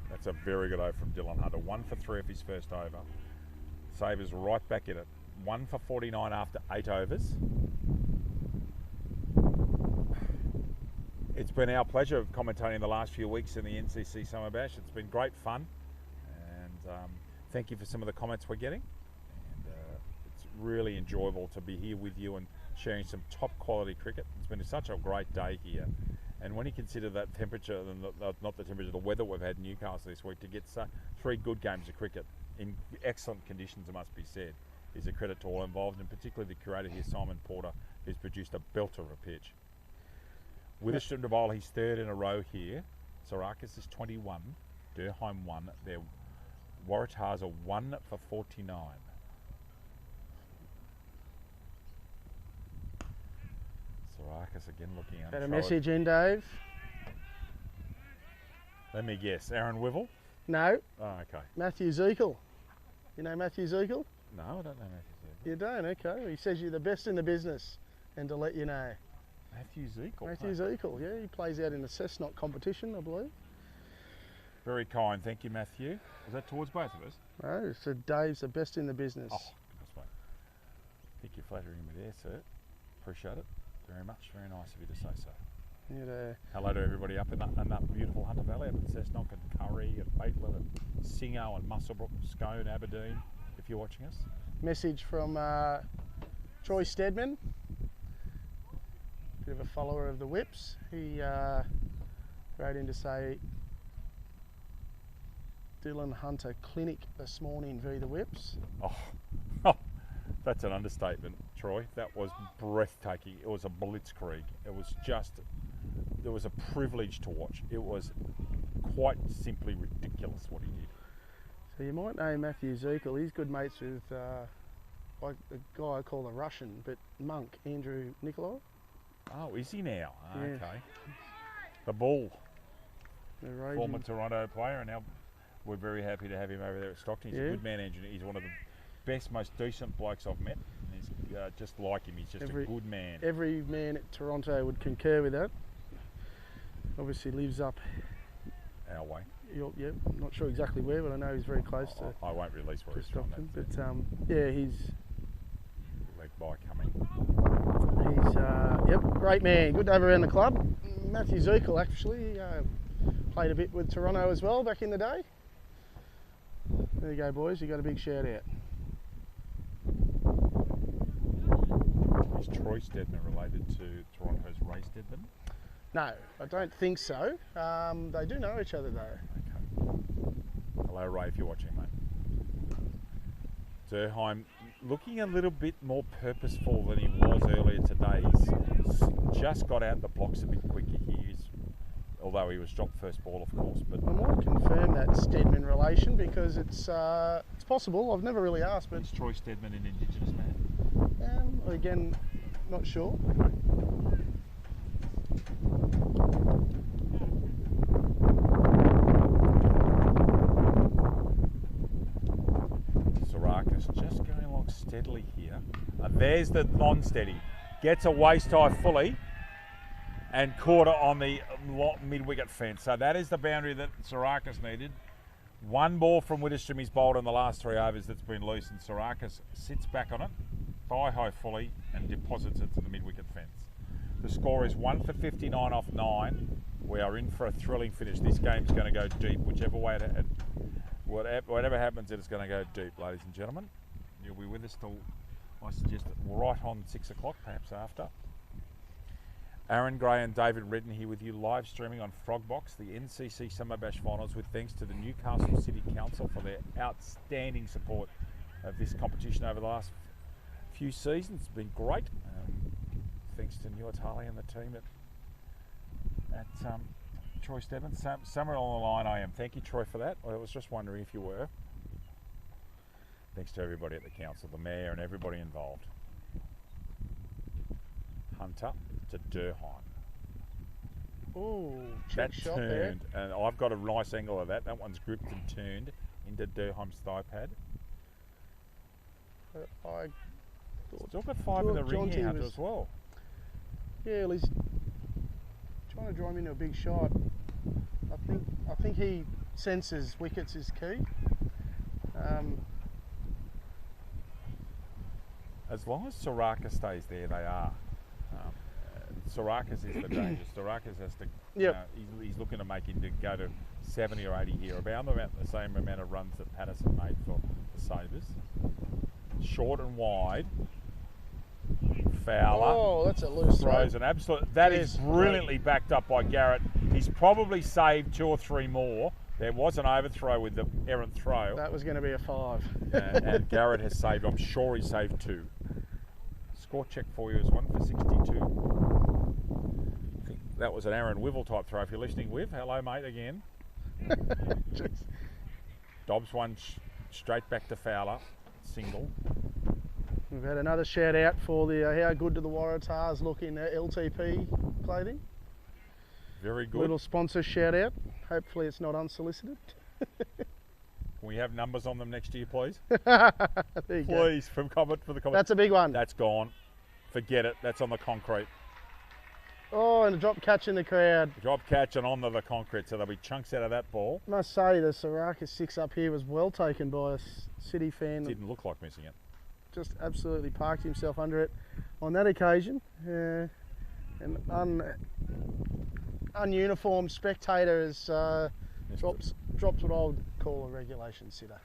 that's a very good over from Dylan Hunter. 1 for 3 of his first over. Sabres right back in it. 1 for 49 after 8 overs. It's been our pleasure commentating the last few weeks in the NCC Summer Bash. It's been great fun, and thank you for some of the comments we're getting. And it's really enjoyable to be here with you and sharing some top quality cricket. It's been such a great day here, and when you consider that temperature, not the temperature, the weather we've had in Newcastle this week, to get 3 good games of cricket in excellent conditions, it must be said, is a credit to all involved, and particularly the curator here, Simon Porter, who's produced a belter of a pitch. Witherspoon to bowl his 3rd in a row here. Sarakas is 21, Durheim 1. Their Waratahs are 1 for 49. Sarakis again looking at Had a message in, Dave. Let me guess. Aaron Wivel? No, Oh, okay. Matthew Zekel. You know Matthew Zekel? No, I don't know Matthew Zekel. You don't? Okay. He says you're the best in the business, and to let you know. Matthew Zekel. Matthew Zekel, yeah, he plays out in the Cessnock competition, I believe. Very kind. Thank you, Matthew. Was that towards both of us? No, so Dave's the best in the business. Oh, goodness me. I think you're flattering me there, sir. Appreciate it very much. Very nice of you to say so. Hello to everybody up in that beautiful Hunter Valley, up in Cessnock and Curry and Maitland and Singo and Musselbrook, Scone, Aberdeen, if you're watching us. Message from Troy Steadman, bit of a follower of the Whips. He wrote in to say Dylan Hunter clinic this morning v the Whips. Oh, that's an understatement, Troy. That was breathtaking. It was a blitzkrieg. It was just, it was a privilege to watch. It was quite simply ridiculous what he did. So you might know Matthew Zekel. He's good mates with like the guy I call the Russian, but monk, Andrew Nikolai. Oh, is he now? Yeah. Okay. The Bull, The raging- former Toronto player, and now we're very happy to have him over there at Stockton. He's Yeah. a good man, Andrew. He's one of the best, most decent blokes I've met. And he's just like him. He's just a good man. Every man at Toronto would concur with that. Obviously lives up. Our way. Yep, I'm not sure exactly where, but I know he's very close to I won't release where he's from. Stockton. But yeah, he's Leg by coming. yep, great man. Good to have around the club. Matthew Zekel actually played a bit with Toronto as well back in the day. There you go, boys. You got a big shout out. Is Troy Steadman related to Toronto's Ray Steadman? No, I don't think so. They do know each other though. Okay. Hello, Ray, if you're watching, mate. Durheim looking a little bit more purposeful than he was earlier today. He's just got out the blocks a bit quicker here, although he was dropped first ball, of course. But I might confirm that Steadman relation because it's possible. I've never really asked, but is Troy Steadman an Indigenous man? again, not sure. Sarakis just going along steadily here. And there's the non-steady. Gets a waist high fully and caught it on the mid-wicket fence. So that is the boundary that Sarakis needed. One ball from Widdestrom he's bowled in the last 3 overs that's been loose, and Sarakis sits back on it, thigh high fully, and deposits it to the mid-wicket fence. The score is 1 for 59 off 9. We are in for a thrilling finish. This game's going to go deep, whichever way whatever happens, it's going to go deep, ladies and gentlemen. You'll be with us till, I suggest, right on 6 o'clock, perhaps after. Aaron Gray and David Redden here with you, live streaming on Frogbox, the NCC Summer Bash Finals, with thanks to the Newcastle City Council for their outstanding support of this competition over the last few seasons. It's been great. Thanks to Newitt Harley and the team at Troy Steadman. Somewhere along the line I am. Thank you, Troy, for that. I was just wondering if you were. Thanks to everybody at the council, the mayor and everybody involved. Hunter to Durheim. Oh, That check shot there. turned, and I've got a nice angle of that. That one's gripped and turned into Durheim's thigh pad. I Still got 5 in the ring Jonty here, Hunter, was- as well. Yeah, well, he's trying to draw him into a big shot. I think he senses wickets is key. As long as Sarakis stays there, they are. Sarakis is the danger. Sarakis has to. Yep. He's looking to make him to go to 70 or 80 here, about the same amount of runs that Patterson made for the Sabres. Short and wide. Fowler. Oh, that's a loose throw. Throws an absolute. That is Yes, brilliantly backed up by Garrett. He's probably saved 2 or 3 more. There was an overthrow with the errant throw. That was going to be a 5. And Garrett has saved, I'm sure he saved 2. Score check for you is 1 for 62. I think that was an Aaron Wivel type throw. If you're listening, Wiv, hello mate again. Jeez. Dobbs one straight back to Fowler, single. We've had another shout out for the how good do the Waratahs look in LTP clothing. Very good. Little sponsor shout out. Hopefully it's not unsolicited. Can we have numbers on them next year, please? There you go. Please, from comment for the comment. That's a big one. That's gone. Forget it. That's on the concrete. Oh, and a drop catch in the crowd. Drop catch and onto the concrete, so there'll be chunks out of that ball. I must say the Saraka 6 up here was well taken by a City fan. Didn't look like missing it. Just absolutely parked himself under it on that occasion. An ununiformed spectator has dropped what I would call a regulation sitter.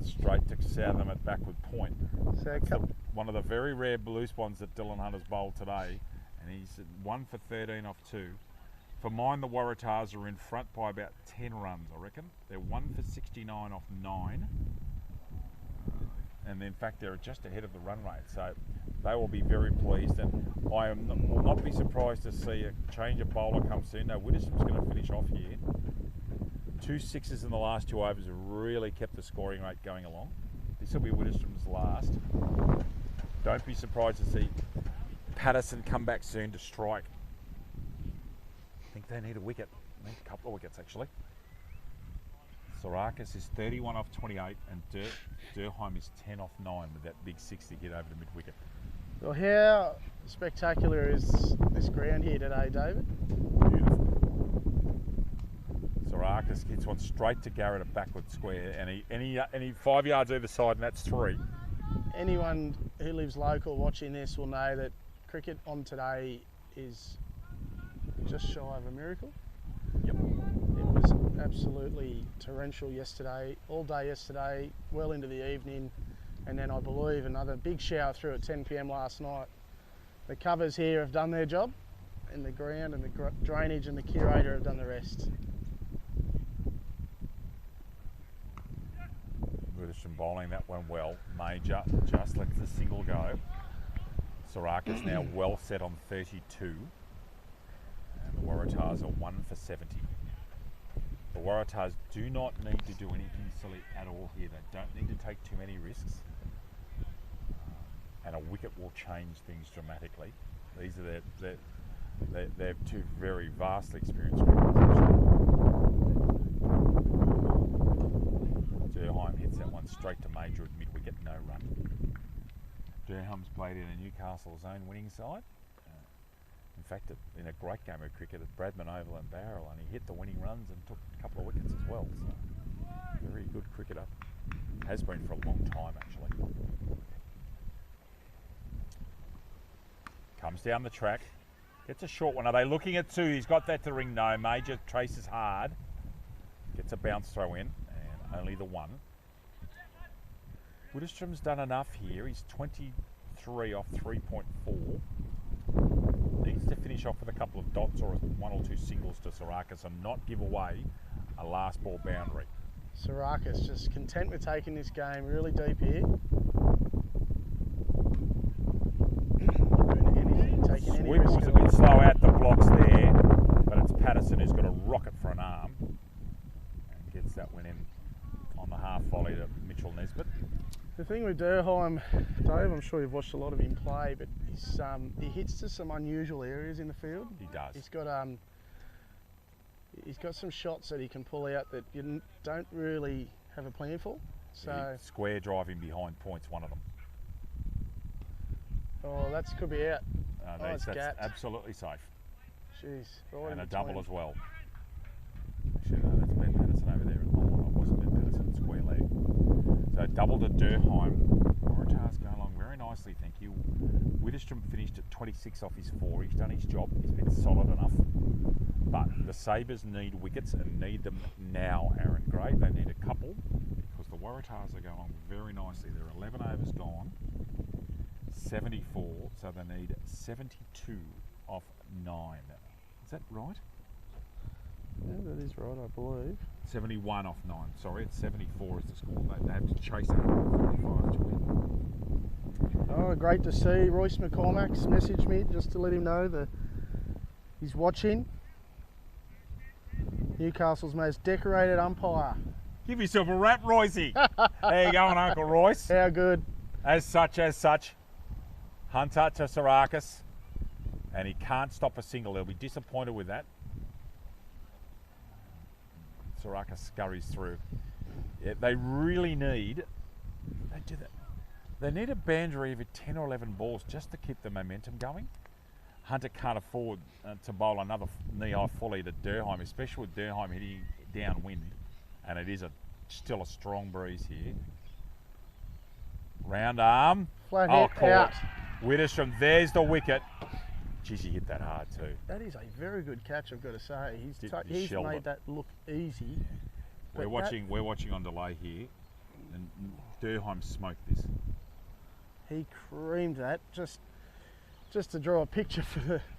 Straight to Southam at backward point. So One of the very rare blue spawns that Dylan Hunter's bowled today, and he's 1 for 13 off 2. For mine, the Waratahs are in front by about 10 runs, I reckon. They're 1 for 69 off 9. And in fact, they're just ahead of the run rate, so they will be very pleased. And I will not be surprised to see a change of bowler come soon. No, Widdowson's going to finish off here. 2 sixes in the last 2 overs have really kept the scoring rate going along. This will be Widdowson's last. Don't be surprised to see Patterson come back soon to strike. I think they need a wicket. They need a couple of wickets, actually. Sarakis is 31 off 28 and Durheim is 10 off 9 with that big 60 hit over the mid-wicket. Well, how spectacular is this ground here today, David? Beautiful. Sarakis hits one straight to Garrett at backward square, and any 5 yards either side, and that's 3. Anyone who lives local watching this will know that cricket on today is just shy of a miracle. Yep. It was absolutely torrential yesterday, all day yesterday, well into the evening, and then I believe another big shower through at 10 PM last night. The covers here have done their job, and the ground and the drainage and the curator have done the rest. Widdowson bowling that one well. Major just lets the single go. Sarakis now well set on 32. And the Waratahs are 1 for 70. The Waratahs do not need to do anything silly at all here. They don't need to take too many risks. And a wicket will change things dramatically. These are they're 2 very vastly experienced cricketers. Durheim hits that one straight to Major at mid-wicket, no run. Durham's played in a Newcastle zone winning side. In fact, in a great game of cricket at Bradman Oval and Barrel, and he hit the winning runs and took a couple of wickets as well. So, very good cricketer. Has been for a long time, actually. Comes down the track. Gets a short one. Are they looking at 2? He's got that to ring. No. Major traces hard. Gets a bounce throw in. And only the 1. Widdowstrom's done enough here. He's 23 off 3.4. Needs to finish off with a couple of dots or 1 or 2 singles to Sarakis and not give away a last ball boundary. Sarakis just content with taking this game really deep here. Not doing anything, taking any risk. Swift was a bit slow out the blocks there, but it's Patterson who's got a rocket for an arm and gets that one in on the half volley to Mitchell Nesbitt. The thing with Durheim, Dave, I'm sure you've watched a lot of him play, but he hits to some unusual areas in the field. He does. He's got some shots that he can pull out that you don't really have a plan for. So square driving behind points, one of them. Oh, that could be out. That's gapped. absolutely safe. Jeez, right and a in double between. as well. Actually, no, that's Ben Patterson over there. Oh, it wasn't Ben Patterson, square leg. So double to Durheim. Waratahs going along very nicely, thank you. Widdowstrom finished at 26 off his 4. He's done his job. He's been solid enough. But the Sabres need wickets and need them now, Aaron Gray. They need a couple because the Waratahs are going along very nicely. They're 11 overs gone. 74, so they need 72 off 9. Is that right? Yeah, that is right, I believe. 71 off 9. Sorry, it's 74 is the score. They have to chase it 45 to win. Oh, great to see. Royce McCormack's messaged me just to let him know that he's watching. Newcastle's most decorated umpire. Give yourself a rap, Roycey. There you go, Uncle Royce. How good. As such. Hunter to Sarakis. And he can't stop a single. He'll be disappointed with that. Sarakis scurries through. Yeah, they really need... They need a boundary of 10 or 11 balls just to keep the momentum going. Hunter can't afford to bowl another knee-high fully to Durheim, especially with Durheim hitting downwind. And it is still a strong breeze here. Round arm. Flat hit, caught. out. Widdisham, there's the wicket. Geez, he hit that hard too. That is a very good catch, I've got to say. He's shelled made it. that look easy. We're watching on delay here, and Durheim smoked this. He creamed that. Just to draw a picture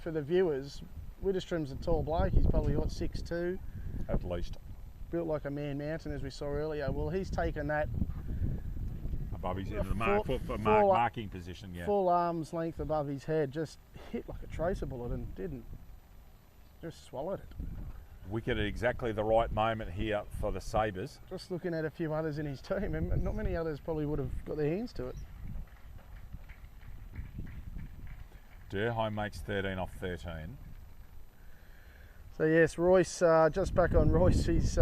for the viewers, Widderstrom's a tall bloke. He's probably what, 6'2", At least. built like a man mountain, as we saw earlier. Well, he's taken that Above his head, marking position, yeah. full arm's length above his head, just hit like a tracer bullet and just swallowed it. Wicket at exactly the right moment here for the Sabres. Just looking at a few others in his team, and not many others probably would have got their hands to it. Durheim makes 13 off 13. So yes, Royce, just back on Royce, he's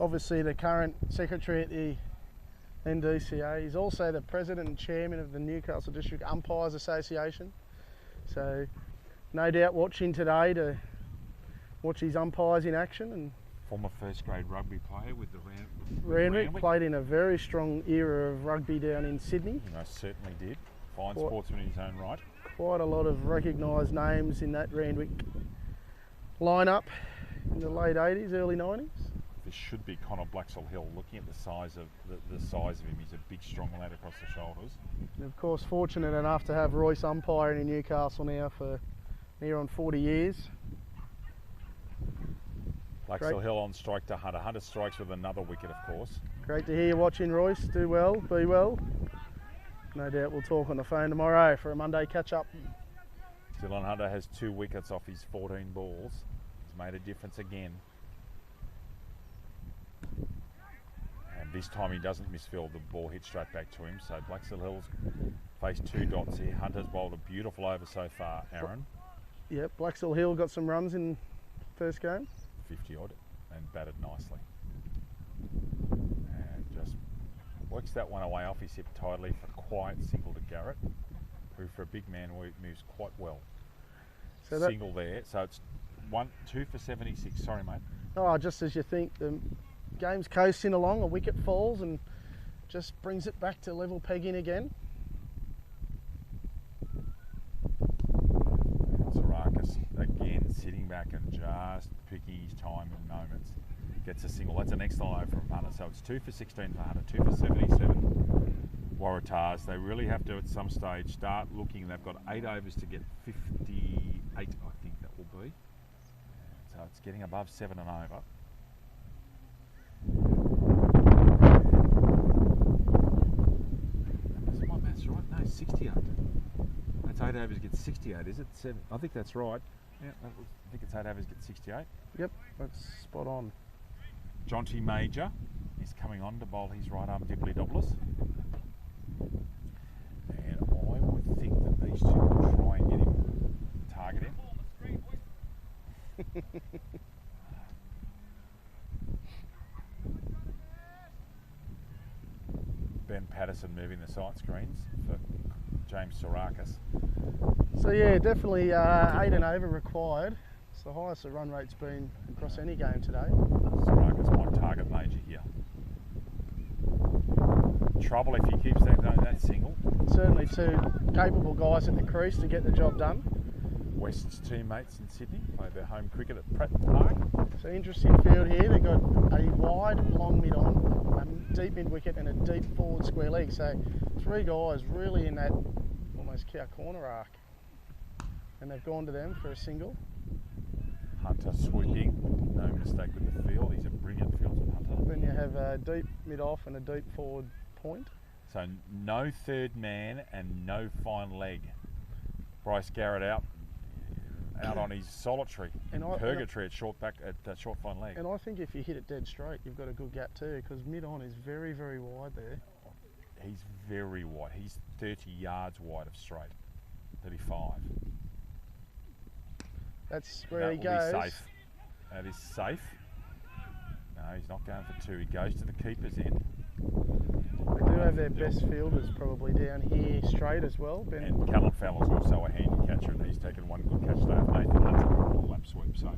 obviously the current secretary at the NDCA. He's also the president and chairman of the Newcastle District Umpires Association. So no doubt watching today to watch his umpires in action. And Former first grade rugby player with the Randwick played in a very strong era of rugby down in Sydney. He most certainly did. Fine sportsman in his own right. Quite a lot of recognised names in that Randwick lineup in the late 80s, early 90s. This should be Connor Blaxall Hill. Looking at the size of him, he's a big, strong lad across the shoulders. And of course, fortunate enough to have Royce umpiring in Newcastle now for near on 40 years. Blaxall Hill on strike to Hunter. Hunter strikes with another wicket, of course. Great to hear you watching, Royce. Do well, be well. No doubt we'll talk on the phone tomorrow for a Monday catch-up. Dylan Hunter has 2 wickets off his 14 balls. He's made a difference again. And this time he doesn't misfield. The ball hits straight back to him. So Blaxall Hill's faced 2 dots here. Hunter's bowled a beautiful over so far, Aaron. Yep, Blaxall Hill got some runs in first game. 50 odd and batted nicely. And just works that one away off his hip tidily for a quiet single to Garrett, who for a big man moves quite well. So single there, so it's 2 for 76. Sorry, mate. Oh, just as you think, the game's coasting along, a wicket falls and just brings it back to level pegging again. Sarakis again sitting back and just picking his time and moments. Gets a single. That's an excellent over from Hunter. So it's 2 for 16 for Hunter, 2 for 77. Waratahs, they really have to at some stage start looking. They've got 8 overs to get 58, I think that will be. So it's getting above 7 and over. Is my maths right? No, 68. That's 8 overs get 68, is it? 7. I think that's right. Yeah, I think it's 8 overs get 68. Yep, that's spot on. Jonty Major is coming on to bowl his right arm dibbly dobblers. And I would think that these two will try and get him, target him. Ben Patterson moving the sight screens for James Sarakis. So yeah, definitely 8 and over required. It's the highest the run rate's been across any game today. Sarakis might target Major here. Trouble if he keeps that single. Certainly 2 capable guys at the crease to get the job done. West's teammates in Sydney play their home cricket at Pratton Park. So interesting field here. They've got a wide, long mid-on, a deep mid-wicket and a deep forward square leg. So 3 guys really in that almost cow corner arc. And they've gone to them for a single. Hunter swooping, no mistake with the field. He's a brilliant fieldsman, Hunter. Then you have a deep mid-off and a deep forward point. So no third man and no fine leg. Bryce Garrett out out on his solitary in purgatory at short fine leg. And I think if you hit it dead straight, you've got a good gap too, because mid-on is very, very wide there. He's very wide. He's 30 yards wide of straight. 35. That's where he goes. That will be safe. That is safe. No, he's not going for two. He goes to the keeper's end. They do have their best fielders probably down here straight as well. Ben. And Callum Fowler's also a handy catcher, and he's taken one good catch today. Nathan Hunt's a lap sweep. So,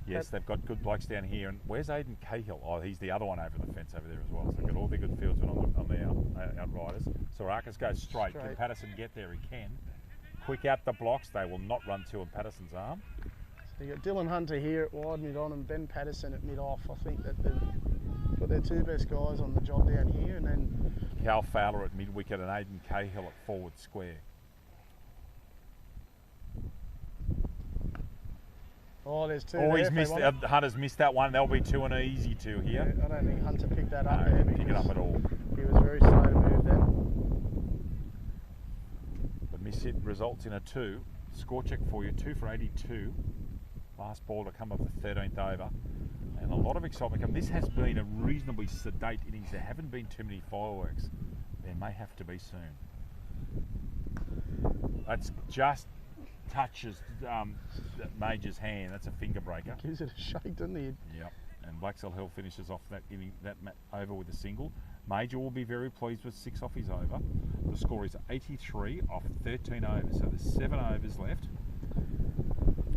yes, they've got good blokes down here. And where's Aidan Cahill? Oh, he's the other one over the fence over there as well. So they've got all the good fieldsmen on the outriders. Sarakis goes straight. Can Patterson get there? He can. Quick out the blocks. They will not run to in Patterson's arm. So you got Dylan Hunter here at wide mid-on and Ben Patterson at mid-off. I think that they've got their two best guys on the job down here, and then Cal Fowler at mid-wicket and Aidan Cahill at forward square. oh, there's two. Oh, there he's missed. Hunter's missed that one. There'll be two and an easy two here. Yeah, I don't think Hunter picked that up No, there. pick it up at all. He was very slow to move then. The miss hit results in a 2. Score check for you, 2 for 82. Last ball to come of the 13th over. And a lot of excitement. This has been a reasonably sedate innings. There haven't been too many fireworks. There may have to be soon. That's just touches Major's hand. That's a finger breaker. Gives it a shake, doesn't he? Yep. And Blaxell Hill finishes off that inning, over with a single. Major will be very pleased with 6 off his over. The score is 83 off 13 overs, so there's 7 overs left.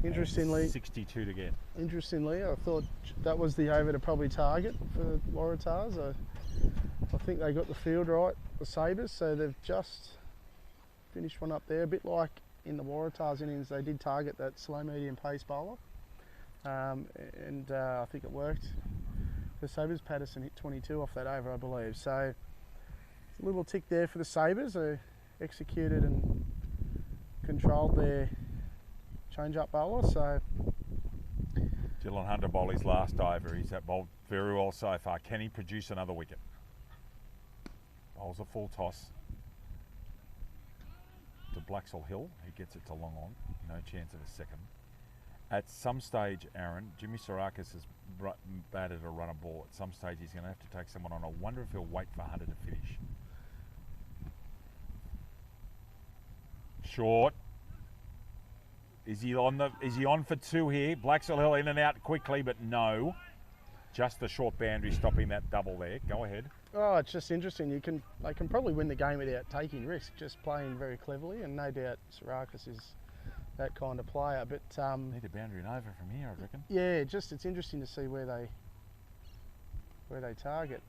Interestingly, 62 to get. Interestingly, I thought that was the over to probably target for Waratahs. I think they got the field right, the Sabres, so they've just finished one up there. A bit like in the Waratahs innings, they did target that slow medium pace bowler, and I think it worked. The Sabres, Patterson hit 22 off that over, I believe. So a little tick there for the Sabres. They executed and controlled their change-up bowler. So Dylan Hunter bowled his last over. He's bowled very well so far. Can he produce another wicket? Bowls a full toss to Blaxell Hill. He gets it to long on. No chance of a second. At some stage, Aaron, Jimmy Sarakis has batted a runner ball. At some stage, he's going to have to take someone on. I wonder if he'll wait for Hunter to finish. Short. Is he on for 2 here? Blaxell Hill in and out quickly, but no. Just the short boundary stopping that double there. Go ahead. Oh, it's just interesting. They can probably win the game without taking risk, just playing very cleverly, and no doubt Sarakis is that kind of player. But need a boundary and over from here, I reckon. Yeah, it's interesting to see where they target.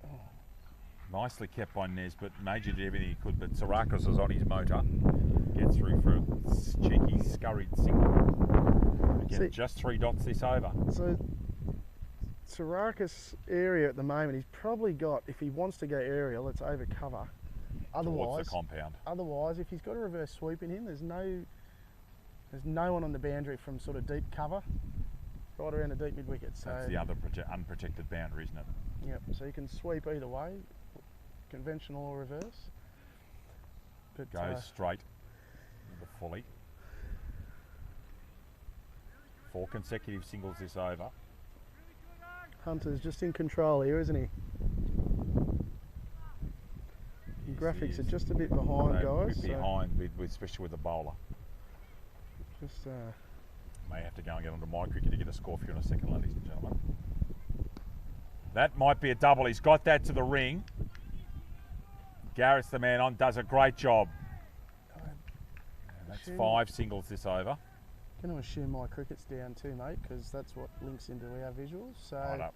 Oh. Nicely kept by Nez, but Major did everything he could. But Sarakis was on his motor. Gets through for a cheeky, scurried single. Again, just 3 dots this over. So Sarakis area at the moment, he's probably got, if he wants to go aerial, it's over cover. Towards the compound. Otherwise, if he's got a reverse sweep in him, there's no one on the boundary from sort of deep cover, right around the deep mid wicket. So that's the other unprotected boundary, isn't it? Yep. So you can sweep either way, conventional or reverse. But goes straight with the fully. 4 consecutive singles this over. Hunter's just in control here, isn't he? Graphics are just a bit behind, guys. A bit behind, especially with the bowler. Just may have to go and get onto my cricket to get a score for you in a second, ladies and gentlemen. That might be a double. He's got that to the ring. Garrett's the man on, does a great job. That's 5 singles this over. I'm going to assume my cricket's down too, mate, because that's what links into our visuals. So right,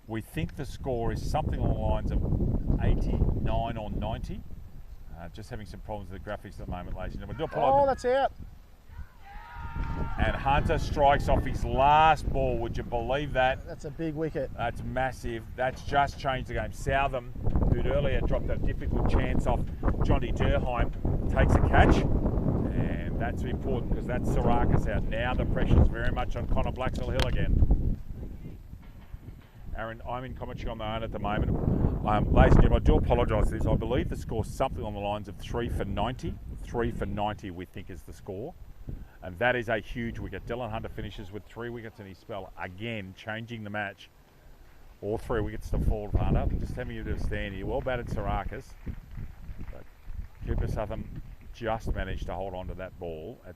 we think the score is something along the lines of 89 or 90. Just having some problems with the graphics at the moment, ladies and gentlemen. Oh, that's out. And Hunter strikes off his last ball. Would you believe that? That's a big wicket. That's massive. That's just changed the game. Southam, who'd earlier dropped a difficult chance off Johnny Durheim, takes a catch. And that's important because that's Sarakis out. Now the pressure's very much on Connor Blaxell Hill again. Aaron, I'm in commentary on my own at the moment. Ladies and gentlemen, I do apologise for this. I believe the score's something on the lines of 3 for 90, 3 for 90, we think, is the score. And that is a huge wicket. Dylan Hunter finishes with 3 wickets in his spell. Again, changing the match. All 3 wickets to fall for Hunter. Just having you to stand here. Well batted Sarakas. But Cooper Southern just managed to hold on to that ball at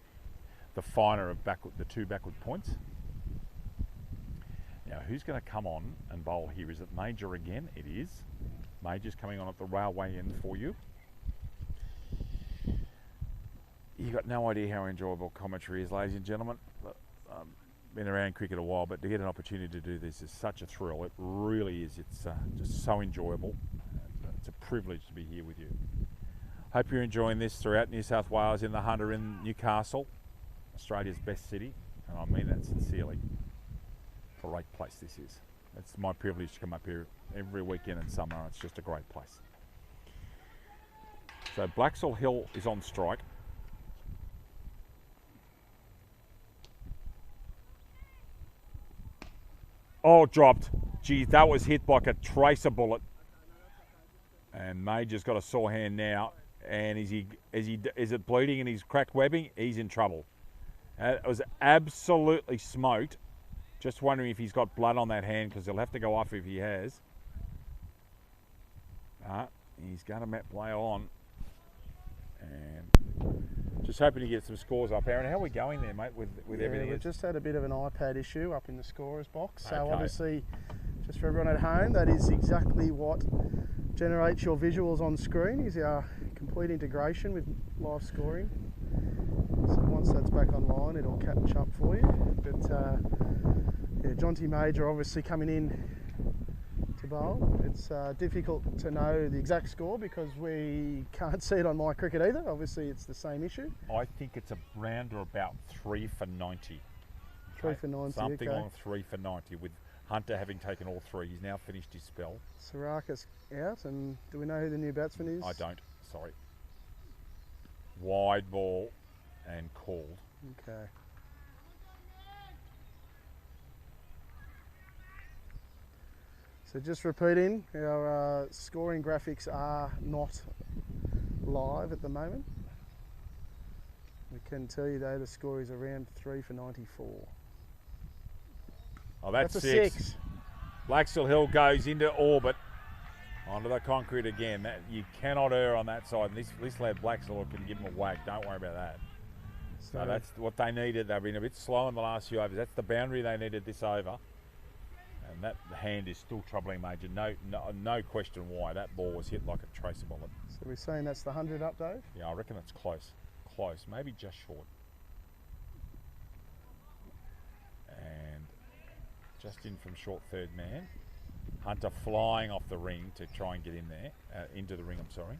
the finer of the 2 backward points. Now, who's going to come on and bowl here? Is it Major again? It is. Major's coming on at the railway end for you. You've got no idea how enjoyable commentary is, ladies and gentlemen. Been around cricket a while, but to get an opportunity to do this is such a thrill. It really is. It's just so enjoyable. It's a privilege to be here with you. Hope you're enjoying this throughout New South Wales, in the Hunter, in Newcastle, Australia's best city, and I mean that sincerely. Great place this is. It's my privilege to come up here every weekend in summer. It's just a great place. So Blaxall Hill is on strike. Oh, dropped. Geez, that was hit like a tracer bullet. And Major's got a sore hand now. And is it bleeding and he's cracked webbing? He's in trouble. It was absolutely smoked. Just wondering if he's got blood on that hand, because he'll have to go off if he has. He's going to play on. And just hoping to get some scores up. Aaron, how are we going there, mate, with everything? We've just had a bit of an iPad issue up in the scorer's box. So Okay. obviously, just for everyone at home, that is exactly what generates your visuals on screen, is our complete integration with live scoring. So once that's back online, it'll catch up for you. But yeah, Jonty Major obviously coming in to bowl. It's difficult to know the exact score because we can't see it on my cricket either. Obviously, it's the same issue. I think it's around or about 3 for 90. 3 for 90, Something okay. along 3 for 90, with Hunter having taken all 3. He's now finished his spell. Sarakas out, and do we know who the new batsman is? I don't, sorry. Wide ball and called. Okay. So just repeating, our scoring graphics are not live at the moment. We can tell you though the score is around 3 for 94. Oh, that's a 6. Blaxall Hill goes into orbit onto the concrete again. You cannot err on that side. This lad Blaxall can give him a whack. Don't worry about that. So that's what they needed. They've been a bit slow in the last few overs. That's the boundary they needed this over. And that hand is still troubling Major. No question why. That ball was hit like a tracer bullet. So we're saying that's the 100 up, Dave? Yeah, I reckon it's close. Close. Maybe just short. And just in from short third man. Hunter flying off the ring to try and get in there. Into the ring, I'm sorry.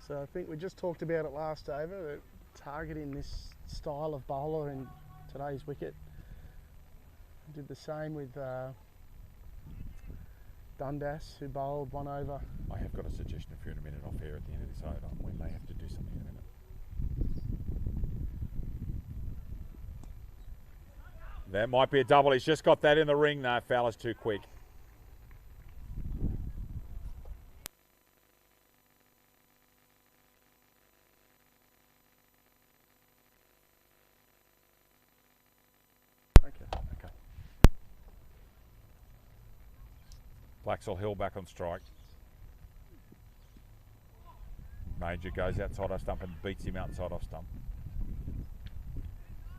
So I think we just talked about it last over, that targeting this style of bowler in today's wicket. Did the same with Dundas, who bowled 1 over. I have got a suggestion for you in a minute off air at the end of this over. We may have to do something in a minute. That might be a double. He's just got that in the ring. No, Fowler's too quick. Okay. Blaxall Hill back on strike. Major goes outside off stump and beats him outside off stump.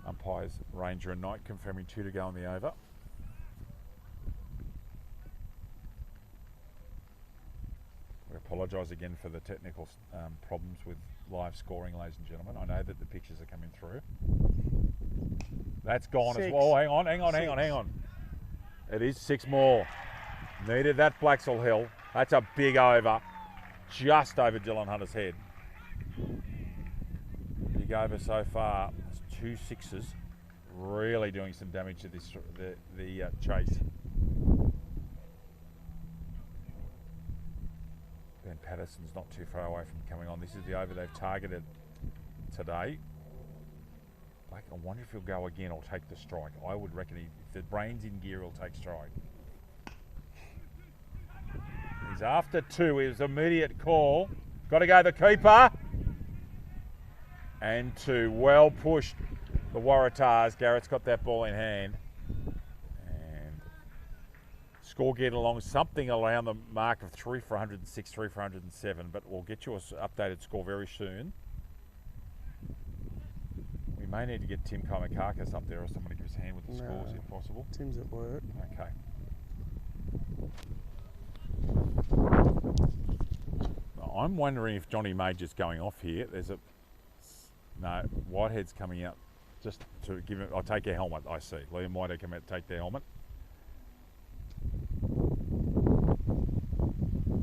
Umpires Ranger and Knight confirming 2 to go on the over. We apologise again for the technical problems with live scoring, ladies and gentlemen. I know that the pictures are coming through. That's gone 6. as well. Hang on. It is 6 more. Needed that Blaxall Hill. That's a big over. Just over Dylan Hunter's head. Big over so far. 2 6s. Really doing some damage to this the chase. Ben Patterson's not too far away from coming on. This is the over they've targeted today. I wonder if he'll go again or take the strike. I would reckon if the brain's in gear, he'll take strike. He's after 2. It was an immediate call. Got to go the keeper. and 2. Well pushed, the Waratahs. Garrett's got that ball in hand. And score getting along something around the mark of 3 for 106, 3 for 107, but we'll get you an updated score very soon. We may need to get Tim Kamakakis up there or someone to give us a hand with the scores if possible. Tim's at work. Okay. I'm wondering if Johnny Major's going off here. No, Whitehead's coming out just to give him. I'll take your helmet. I see. Liam Whitehead come out to take their helmet.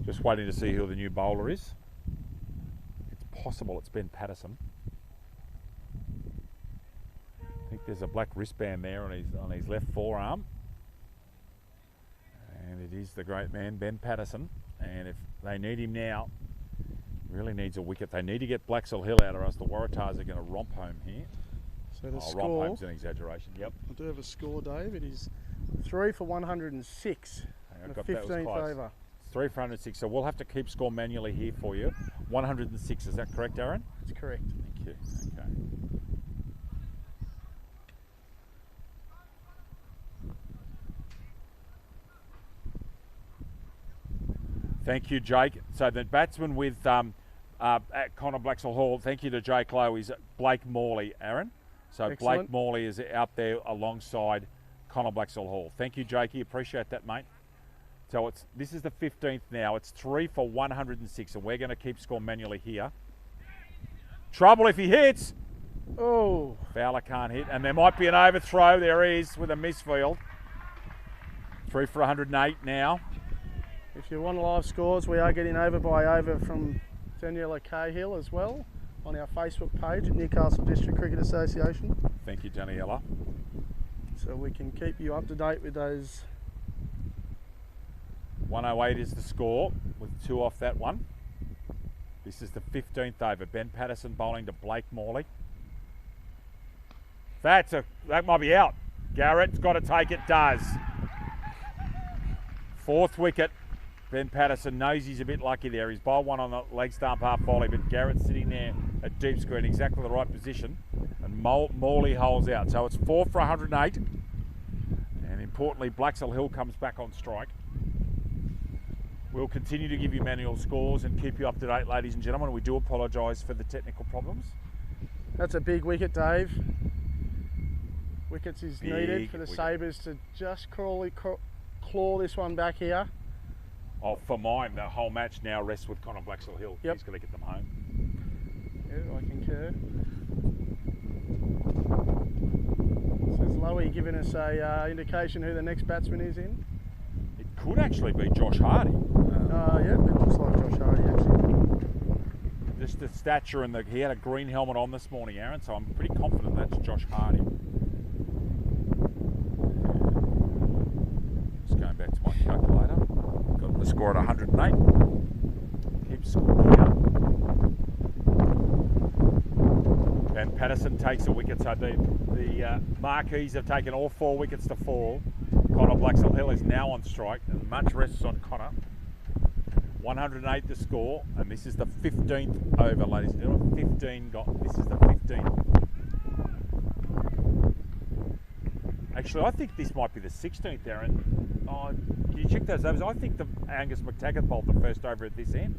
Just waiting to see who the new bowler is. It's possible it's Ben Patterson. I think there's a black wristband there on his left forearm. And it is the great man, Ben Patterson. And if they need him now, really needs a wicket. They need to get Blaxall Hill out, or else the Waratahs are going to romp home here. So the score... Romp home's an exaggeration, yep. I do have a score, Dave. It is 3 for 106. The 15th over. 3 for 106, so we'll have to keep score manually here for you. 106, is that correct, Aaron? That's correct. Thank you. Okay. Thank you, Jake. So the batsman with at Connor Blaxall Hall, thank you to Jake Lowe, is Blake Morley, Aaron. So Excellent. Blake Morley is out there alongside Connor Blaxall Hall. Thank you, Jakey. Appreciate that, mate. So this is the 15th now. It's 3 for 106, and we're going to keep score manually here. Trouble if he hits. Oh. Fowler can't hit, and there might be an overthrow. There is with a misfield. 3 for 108 now. If you want live scores, we are getting over from Daniela Cahill as well on our Facebook page at Newcastle District Cricket Association. Thank you, Daniela. So we can keep you up to date with those. 108 is the score with 2 off that one. This is the 15th over. Ben Patterson bowling to Blake Morley. That might be out. Garrett's got to take it. Does. 4th wicket. Ben Patterson knows he's a bit lucky there. He's bowled one on the leg stump half volley, but Garrett's sitting there at deep square in exactly the right position. And Morley holds out. So it's 4 for 108. And importantly, Blaxall Hill comes back on strike. We'll continue to give you manual scores and keep you up to date, ladies and gentlemen. We do apologise for the technical problems. That's a big wicket, Dave. Wickets is Big needed for the wicket. Sabres to just claw this one back here. Oh, for mine, the whole match now rests with Connor Blaxall Hill. Yep. He's going to get them home. Yeah, I concur. So is Lowy giving us a indication who the next batsman is in? It could actually be Josh Hardy. Yeah, it looks like Josh Hardy actually. Just the stature and he had a green helmet on this morning, Aaron, so I'm pretty confident that's Josh Hardy. Just going back to my calculator. Got the score at 108. Keep score here. And Patterson takes a wicket, so the Marquees have taken all 4 wickets to fall. Connor Blaxall Hill is now on strike, and much rests on Connor. 108 the score, and this is the 15th over, ladies and gentlemen. This is the 15th. Actually, I think this might be the 16th, Aaron. Oh, can you check those overs? I think the Angus McTaggart bowled the first over at this end.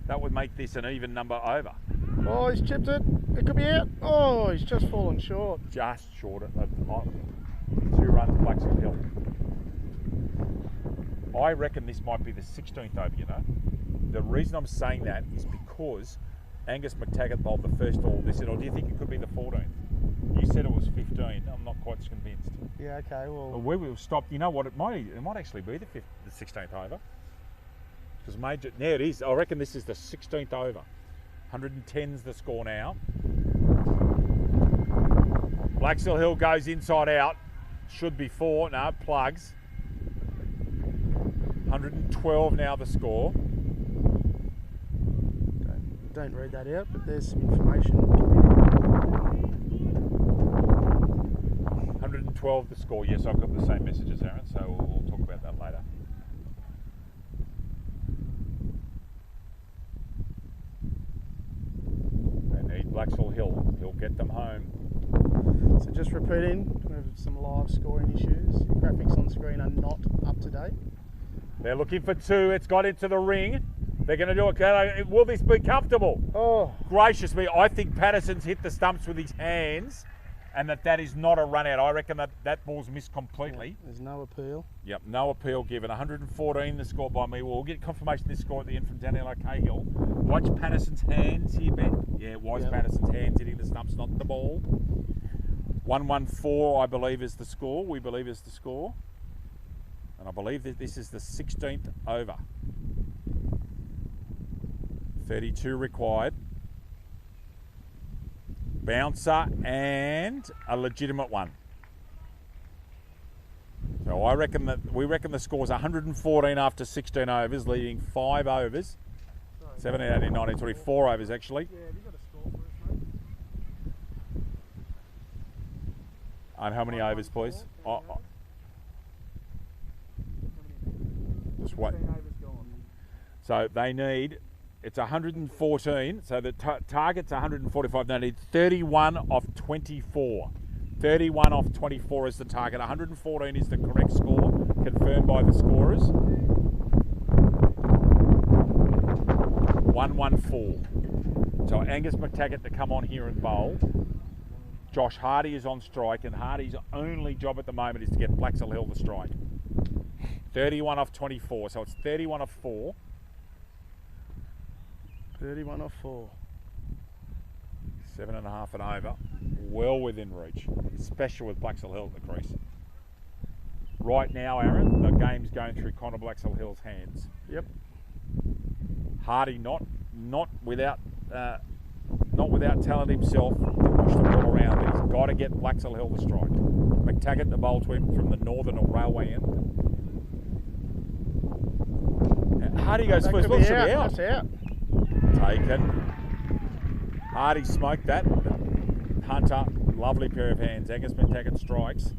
That would make this an even number over. Oh, he's chipped it. It could be out. Oh, he's just fallen short. Just short of 2 runs, Blaxall Hill. I reckon this might be the 16th over, you know. The reason I'm saying that is because Angus McTaggart bowled the first all this, or do you think it could be the 14th? You said it was 15. I'm not quite convinced. Yeah, okay, well... We will stop. You know what? It might actually be the 16th over. Because Major... There it is. I reckon this is the 16th over. 110's the score now. Blaxall Hill goes inside out. Should be 4. No, plugs. 112 now the score. Don't read that out, but there's some information. 112 the score. Yes, I've got the same messages, Aaron, so we'll talk about that later. They need Blaxall Hill. He'll get them home. So just repeating, we have some live scoring issues. Graphics on screen are not up to date. They're looking for 2. It's got into the ring. They're going to do it. Will this be comfortable? Oh, Gracious me, I think Patterson's hit the stumps with his hands and that is not a run out. I reckon that ball's missed completely. yeah, there's no appeal. Yep, no appeal given. 114 the score by me. We'll get confirmation of this score at the end from Daniela Cahill. Watch Patterson's hands here, Ben. Yeah, Wise Patterson's hands hitting the stumps, not the ball. 114, I believe, is the score. We believe is the score. And I believe that this is the 16th over. 32 required. Bouncer and a legitimate one. So we reckon the score's 114 after 16 overs, leading 5 overs. 17, 18, 19, 24 overs actually. Yeah, have you got a score for us, mate? And how many overs, please? Just wait. So they need, it's 114, so the target's 145. They need 31 off 24. 31 off 24 is the target. 114 is the correct score, confirmed by the scorers. 114. So Angus McTaggart to come on here and bowl. Josh Hardy is on strike, and Hardy's only job at the moment is to get Blaxall Hill to strike. 31 off 24, so it's 31 off 4. 31 off 4. 7.5 and over. Well within reach, especially with Blaxall Hill at the crease. Right now, Aaron, the game's going through Connor Blaxall Hill's hands. Yep. Hardy not without talent himself to push the ball around. He's got to get Blaxall Hill to strike. McTaggart the bowl to him from the northern or railway end. Hardy goes first. Look, should be out. That's out. Taken. Hardy smoked that. Hunter, lovely pair of hands. Angus McTaggart strikes.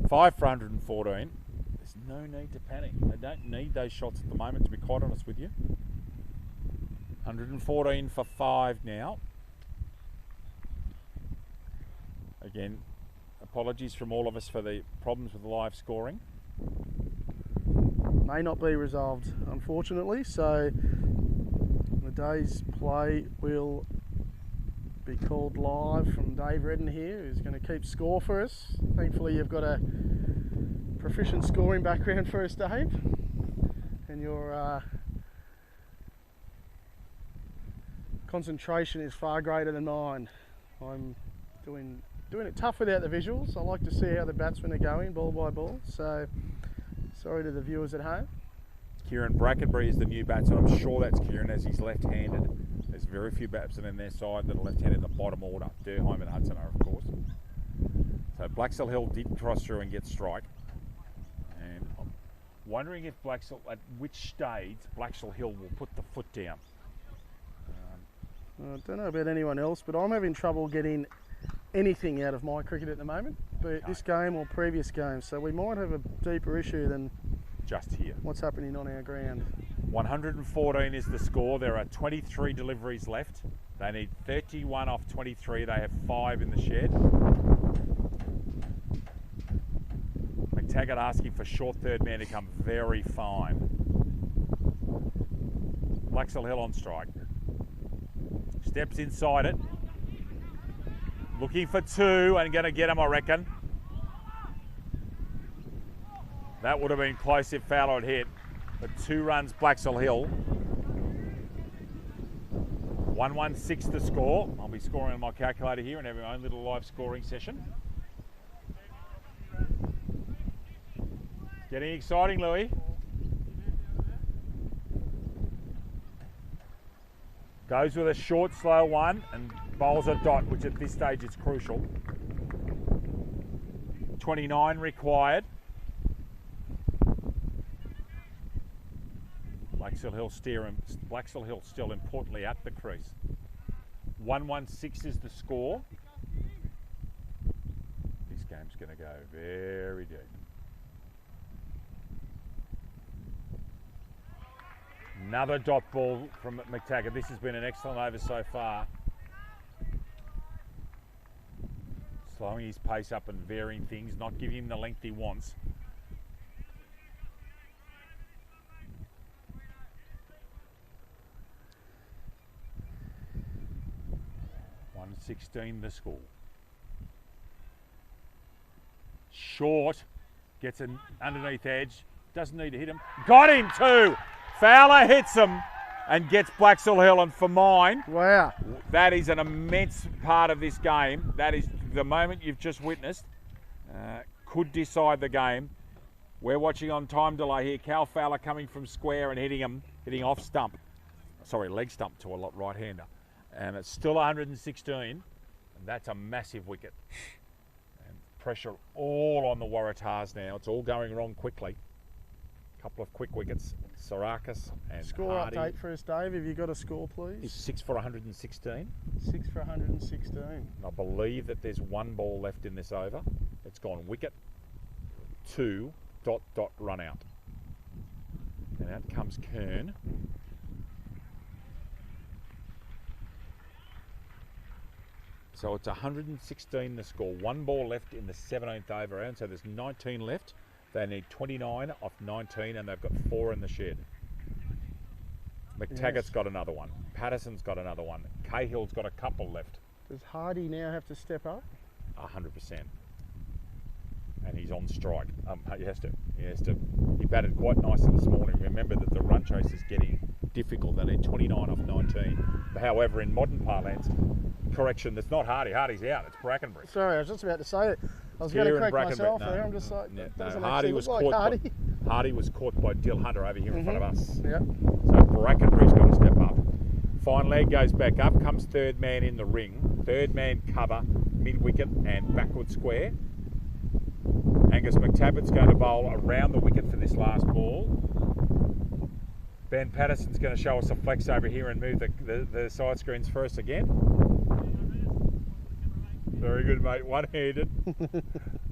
5 for 114. There's no need to panic. They don't need those shots at the moment, to be quite honest with you. 114 for 5 now. Again, apologies from all of us for the problems with the live scoring. May not be resolved, unfortunately, so the day's play will be called live from Dave Redden here, who's going to keep score for us. Thankfully you've got a proficient scoring background for us, Dave, and your concentration is far greater than mine. I'm doing it tough without the visuals. I like to see how the batsmen are going ball by ball, so sorry to the viewers at home. Kieran Brackenbury is the new batsman. I'm sure that's Kieran, as he's left-handed. There's very few batsmen in their side that are left-handed in the bottom order. Durham and Hudson are, of course. So Blaxall Hill did cross through and get strike. And I'm wondering if at which stage Blaxall Hill will put the foot down. I don't know about anyone else, but I'm having trouble getting anything out of my cricket at the moment, be it this game or previous games. So we might have a deeper issue than just here. What's happening on our ground. 114 is the score. There are 23 deliveries left. They need 31 off 23. They have 5 in the shed. McTaggart asking for short third man to come very fine. Blaxall Hill on strike. Steps inside it. Looking for 2 and going to get him, I reckon. That would have been close if Fowler had hit. But 2 runs Blaxall Hill. 116 the score. I'll be scoring on my calculator here and having my own little live scoring session. Getting exciting, Louis. Goes with a short, slow one and bowls a dot, which at this stage is crucial. 29 required. Blaxall Hill still importantly at the crease. 116 is the score. This game's going to go very deep. Another dot ball from McTaggart. This has been an excellent over so far. slowing his pace up and varying things, not giving him the length he wants. $1.16 the score. Short, gets an underneath edge, doesn't need to hit him. Got him too! Fowler hits him and gets Blaxall Hill, and for mine, Wow. that is an immense part of this game. That is the moment you've just witnessed. Could decide the game. We're watching on time delay here. Cal Fowler coming from square and hitting off stump. Sorry, leg stump to a right-hander. And it's still 116, and that's a massive wicket. And pressure all on the Waratahs now. It's all going wrong quickly. Couple of quick wickets. Sarakis and Score Hardy. update for us, Dave. Have you got a score, please? Is 6 for 116. 6 for 116. I believe that there's one ball left in this over. It's gone wicket, 2, ... run out. And out comes Kern. So it's 116 the score. One ball left in the 17th over round, so there's 19 left. They need 29 off 19, and they've got 4 in the shed. McTaggart's got another one. Patterson's got another one. Cahill's got a couple left. Does Hardy now have to step up? 100%. And he's on strike. He has to. He batted quite nicely this morning. Remember that the run chase is getting difficult. They need 29 off 19. However, in modern parlance, correction, it's not Hardy. Hardy's out. It's Brackenbury. Sorry, I was just about to say it. I was going to correct myself there. I'm just like, doesn't Hardy actually was look caught. like Hardy. Hardy was caught by Dill Hunter over here in front of us. Yep. So Brackenbury's got to step up. Fine leg goes back up. Comes third man in the ring. Third man cover, mid wicket and backward square. Angus McTaggart's going to bowl around the wicket for this last ball. Ben Patterson's going to show us a flex over here and move the side screens for us again. Very good, mate. One-handed.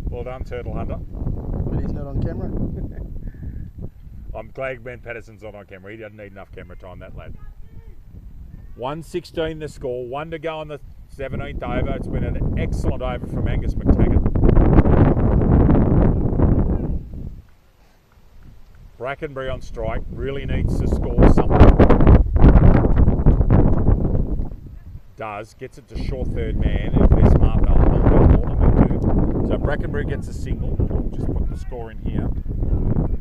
Well done, Turtle Hunter. But he's not on camera. I'm glad Ben Patterson's not on camera. He doesn't need enough camera time, that lad. 116 the score. 1 to go on the 17th over. It's been an excellent over from Angus McTaggart. Brackenbury on strike. Really needs to score something. Does. Gets it to short third man. If they're smart, they'll hold the tournament. So Brackenbury gets a single. I'll just put the score in here.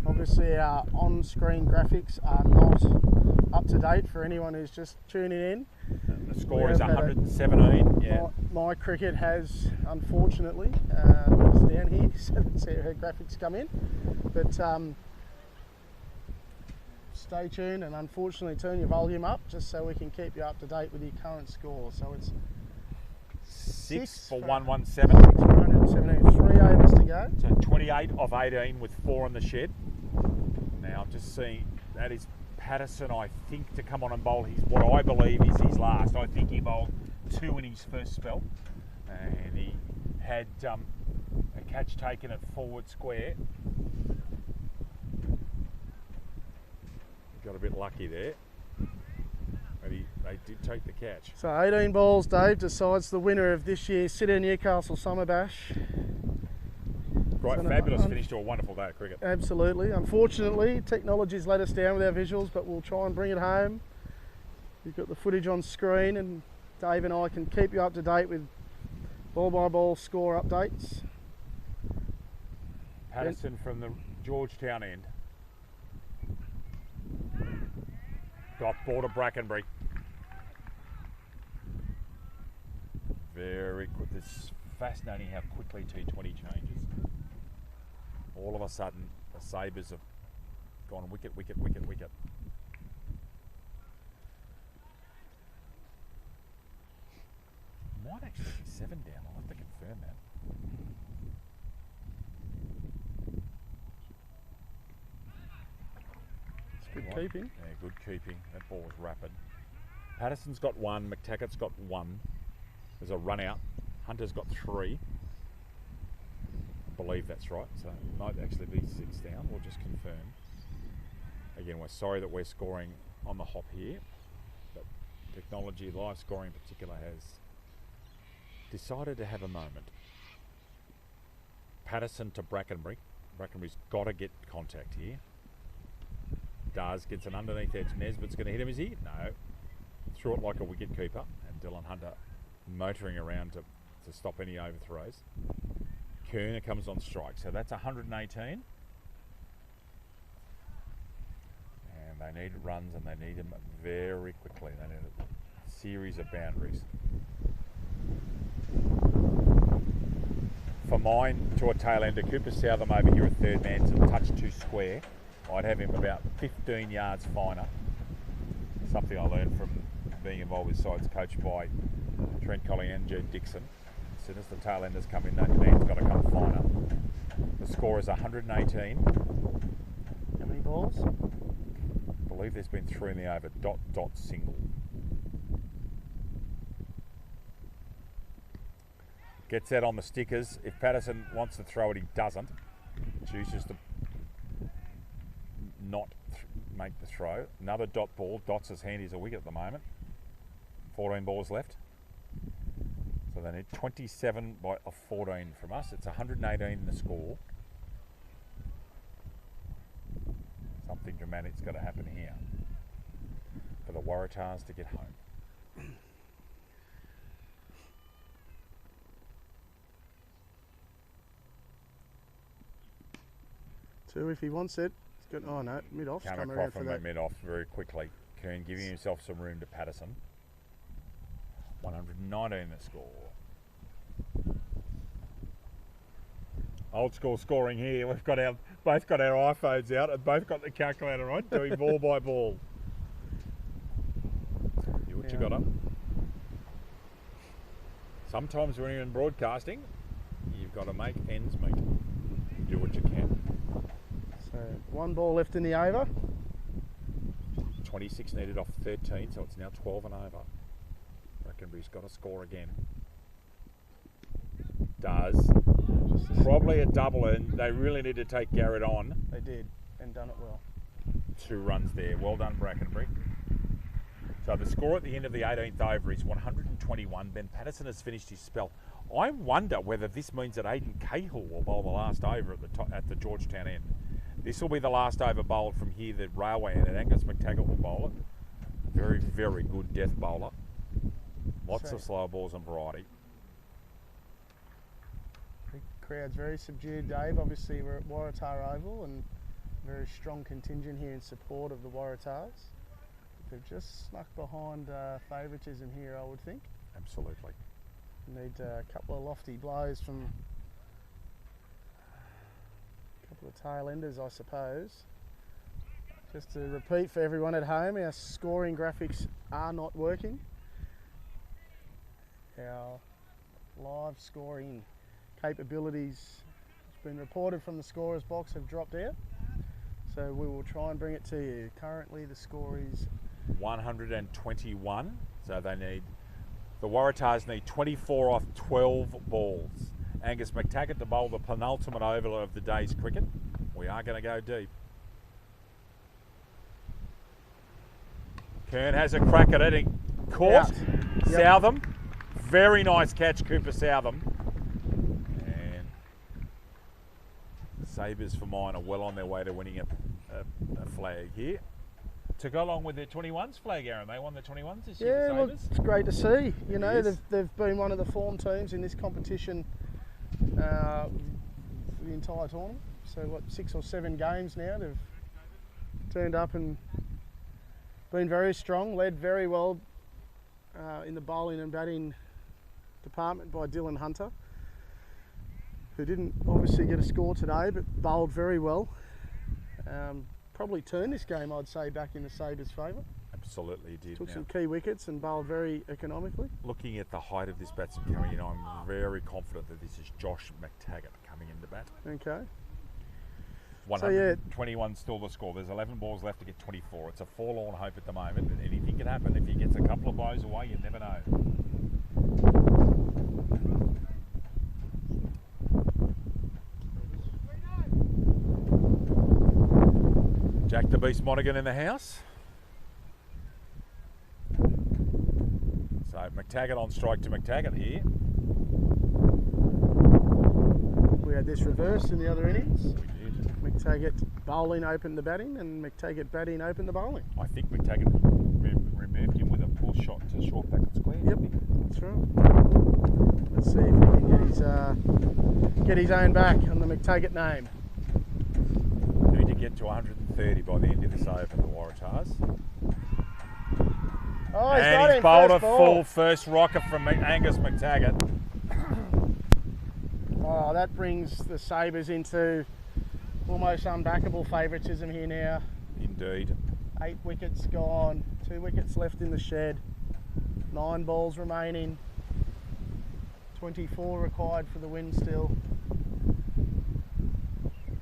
Obviously, our on-screen graphics are not up to date for anyone who's just tuning in. The score is 117. Yeah. My cricket has, unfortunately, it's down here, so that's how her graphics come in. But stay tuned and unfortunately turn your volume up just so we can keep you up to date with your current score. So it's 6 for 117. 117, 3 overs to go. So 28 of 18 with 4 in the shed. Now I'm just seeing that is Patterson, I think, to come on and bowl what I believe is his last. I think he bowled 2 in his first spell, and he had a catch taken at forward square. Got a bit lucky there, but they did take the catch. So 18 balls, Dave, decides the winner of this year's City Newcastle Summer Bash. Great, fabulous finish to a wonderful day of cricket. Absolutely. Unfortunately, technology's let us down with our visuals, but we'll try and bring it home. You've got the footage on screen, and Dave and I can keep you up to date with ball-by-ball score updates. Patterson from the Georgetown end. Got ball to Brackenbury. Very quick. It's fascinating how quickly T20 changes. All of a sudden, the Sabres have gone wicket, wicket, wicket, wicket. Might actually be 7 down. I'll have to confirm that. Good keeping. Yeah, good keeping. That ball was rapid. Patterson's got 1. McTaggart's got 1. There's a run out. Hunter's got 3. I believe that's right. So it might actually be 6 down. We'll just confirm. Again, we're sorry that we're scoring on the hop here, but technology, live scoring in particular, has decided to have a moment. Patterson to Brackenbury. Brackenbury's got to get contact here. Does, gets an underneath edge. Nesbitt's going to hit him, is he? No. Threw it like a wicket keeper. And Dylan Hunter motoring around to stop any overthrows. Kern comes on strike. So that's 118. And they need runs, and they need them very quickly. They need a series of boundaries. For mine, to a tail ender, Cooper Southam over here at third man to touch 2 square. I'd have him about 15 yards finer. Something I learned from being involved with sides coached by Trent Colley and Jude Dixon. As soon as the tail enders come in, that man's got to come finer. The score is 118. How many balls? I believe there's been 3 in the over. Dot, dot, single. Gets that on the stickers. If Patterson wants to throw it, he doesn't. Chooses to not make the throw. Another dot ball. Dot's as handy as a wicket at the moment. 14 balls left. So they need 27 by a 14 from us. It's 118 in the score. Something dramatic's got to happen here for the Waratahs to get home. Two if he wants it. It's good. Oh no, mid-off's Come come across around for from that. mid-off very quickly. Kern giving himself some room to Patterson. 119 the score. Old school scoring here. We've got both got our iPhones out and both got the calculator on, doing ball by ball. You what you got up? Sometimes when you're in broadcasting, you've got to make ends meet. Do what you can. So 1 ball left in the over. 26 needed off 13, so it's now 12 and over. Brackenbury's got to score again. Does. Probably a double, and they really need to take Garrett on. They did, and done it well. 2 runs there. Well done, Brackenbury. So the score at the end of the 18th over is 121. Ben Patterson has finished his spell. I wonder whether this means that Aidan Cahill will bowl the last over at the Georgetown end. This will be the last over bowled from here, the railway end, and Angus McTaggart will bowl it. Very, very good death bowler. Lots of slow balls and variety. The crowd's very subdued, Dave. Obviously we're at Waratah Oval and very strong contingent here in support of the Waratahs. They've just snuck behind favouritism here, I would think. Absolutely. Need a couple of lofty blows from a couple of tail enders, I suppose. Just to repeat for everyone at home, our scoring graphics are not working. Our live scoring capabilities, it's been reported from the scorer's box, have dropped out. So we will try and bring it to you. Currently the score is 121, so the Waratahs need 24 off 12 balls. Angus McTaggart to bowl the penultimate over of the day's cricket. We are going to go deep. Kern has a crack at it and caught. Yep. Southam. Very nice catch, Cooper Southam. And the Sabres for mine are well on their way to winning a flag here. To go along with their 21s flag, Aaron. They won the 21s this year, the look, Sabres. it's great to see. You know, Yes. they've been one of the form teams in this competition for the entire tournament. So what, 6 or 7 games now they've turned up and been very strong, led very well in the bowling and batting department by Dylan Hunter, who didn't obviously get a score today but bowled very well. Probably turned this game, I'd say, back in the Sabres' favour. Absolutely did. Took Now, some key wickets and bowled very economically. looking at the height of this batsman coming in, I'm very confident that this is Josh McTaggart coming into bat. Okay. 121 still the score. There's 11 balls left to get 24. It's a forlorn hope at the moment, but anything can happen. If he gets a couple of blows away, you never know. Jack the Beast Monaghan in the house. So McTaggart on strike to McTaggart here. We we had this reversed in the other innings. We did. McTaggart bowling opened the batting and McTaggart batting opened the bowling. I think McTaggart removed him with a pull shot to short back and square. Yep, that's right. Let's see if we can get his own back on the McTaggart name. Need to get to 130 by the end of this over, the Waratahs. Oh, he's And got he's him, bowled a first ball. full first rocker from Angus McTaggart. Oh, that brings the Sabres into almost unbackable favouritism here now. Indeed. 8 wickets gone, 2 wickets left in the shed, 9 balls remaining, 24 required for the win still.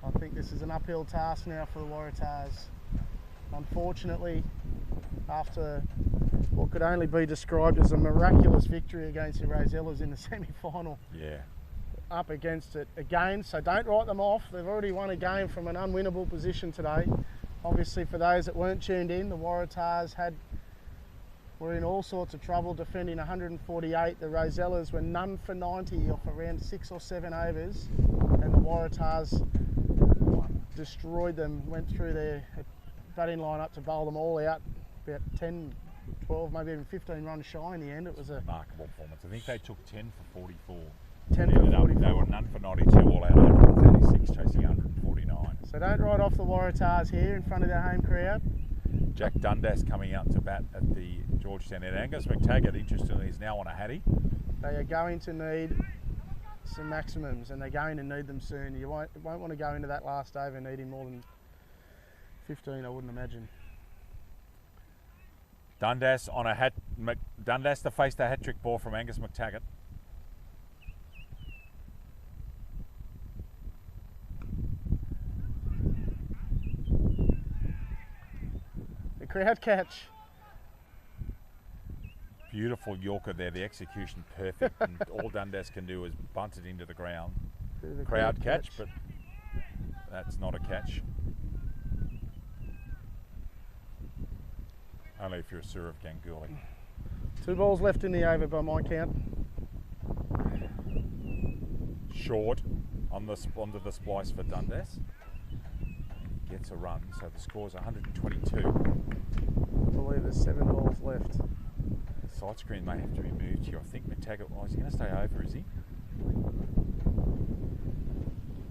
I think this is an uphill task now for the Waratahs. Unfortunately, after what could only be described as a miraculous victory against the Rosellas in the semi-final, Yeah. up against it again, so don't write them off. They've already won a game from an unwinnable position today. Obviously, for those that weren't tuned in, the Waratahs were in all sorts of trouble defending 148. The Rosellas were none for 90 off around 6 or 7 overs, and the Waratahs destroyed them, went through their batting line up to bowl them all out, about 10, 12, maybe even 15 runs shy in the end. It was a Remarkable performance. I think they took 10 for 44. 10 They for ended up- 44. They were none for 92, all out 136, chasing 149. So don't write off the Waratahs here in front of their home crowd. Jack Dundas coming out to bat at the Georgetown end. Angus McTaggart, interestingly, is now on a hattie. They are going to need some maximums, and they're going to need them soon. You won't want to go into that last over needing more than 15, I wouldn't imagine. Dundas on a Dundas to face the hat-trick ball from Angus McTaggart. The crowd catch. Beautiful Yorker there, the execution perfect, and all Dundas can do is bunt it into the ground. The Crowd catch, but that's not a catch. Only if you're a Surav Ganguly. 2 balls left in the over by my count. Short on the onto the splice for Dundas. Gets a run, so the score's 122. I believe there's 7 balls left. Side screen may have to be moved here. I think McTaggart, is he going to stay over, is he?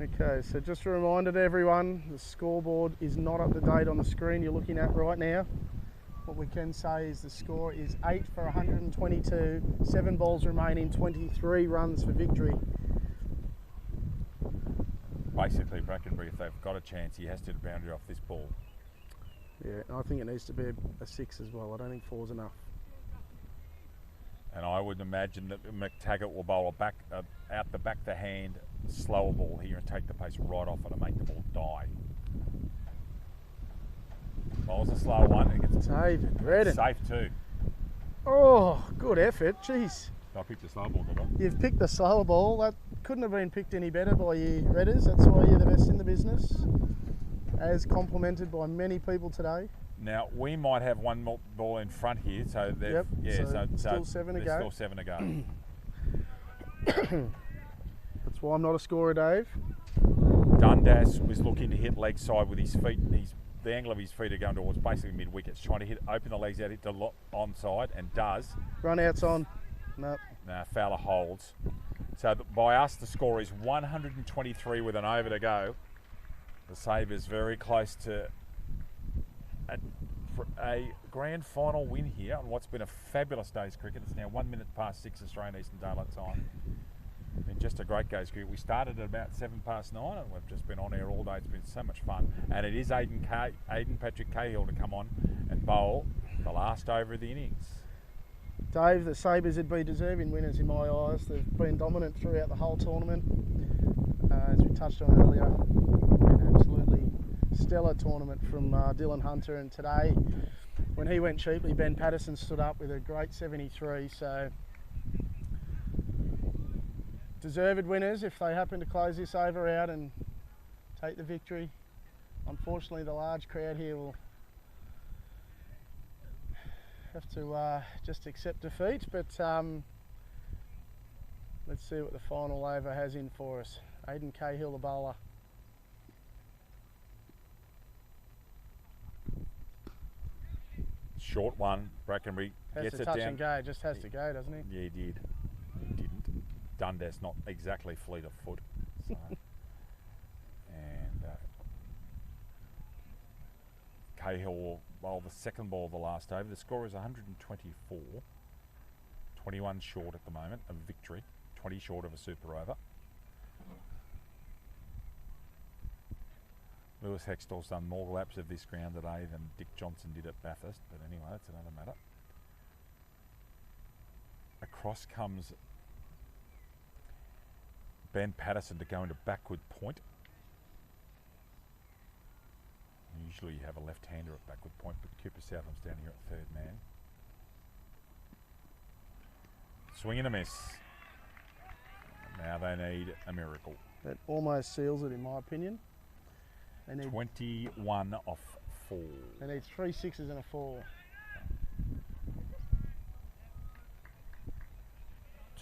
Okay, so just a reminder to everyone, the scoreboard is not up to date on the screen you're looking at right now. What we can say is the score is 8 for 122, 7 balls remaining, 23 runs for victory. Basically, Brackenbury, if they've got a chance, he has to hit a boundary off this ball. Yeah, and I think it needs to be a 6 as well. I don't think 4's enough. And I would imagine that McTaggart will bowl out the back the hand, slower ball here and take the pace right off it and make the ball die. Bowls a slow one. It gets David Redden. safe too. Oh, good effort. Jeez. I picked the slow ball, did I? You've picked the slower ball. That couldn't have been picked any better by you Redders. That's why you're the best in the business. As complimented by many people today. Now, we might have one more ball in front here, so they've, Yep, yeah, so still 7 to there's go. still 7 to go. That's why I'm not a scorer, Dave. Dundas was looking to hit leg side with his feet, and the angle of his feet are going towards basically mid wickets, trying to open the legs out, hit the onside, and does. Run outs on. No. Fowler holds. So by us, the score is 123 with an over to go. The Sabres very close to a grand final win here on what's been a fabulous day's cricket. It's now 1 minute past 6 Australian Eastern Daylight Time. Been just a great day's cricket. We started at about 9:07 and we've just been on air all day. It's been so much fun. And it is Aiden Patrick Cahill to come on and bowl the last over of the innings. Dave, the Sabres would be deserving winners in my eyes. They've been dominant throughout the whole tournament. As we touched on earlier, an absolutely stellar tournament from Dylan Hunter, and today when he went cheaply, Ben Patterson stood up with a great 73, so deserved winners if they happen to close this over out and take the victory. Unfortunately, the large crowd here will have to just accept defeat, but let's see what the final over has in for us. Aidan Cahill, the bowler. Short one. Brackenbury Has gets to it touch down. and go, just has to go, doesn't he? Yeah, he did. He didn't. Dundas not exactly fleet of foot. So. And Cahill, well, the second ball of the last over. The score is 124. 21 short at the moment of victory. 20 short of a super over. Lewis Hextall's done more laps of this ground today than Dick Johnson did at Bathurst, but anyway, that's another matter. Across comes Ben Patterson to go into backward point. Usually you have a left-hander at backward point, but Cooper Southam's down here at third man. Swing and a miss. Now they need a miracle. That almost seals it, in my opinion. They need 21 off 4. They need 3 sixes and a 4.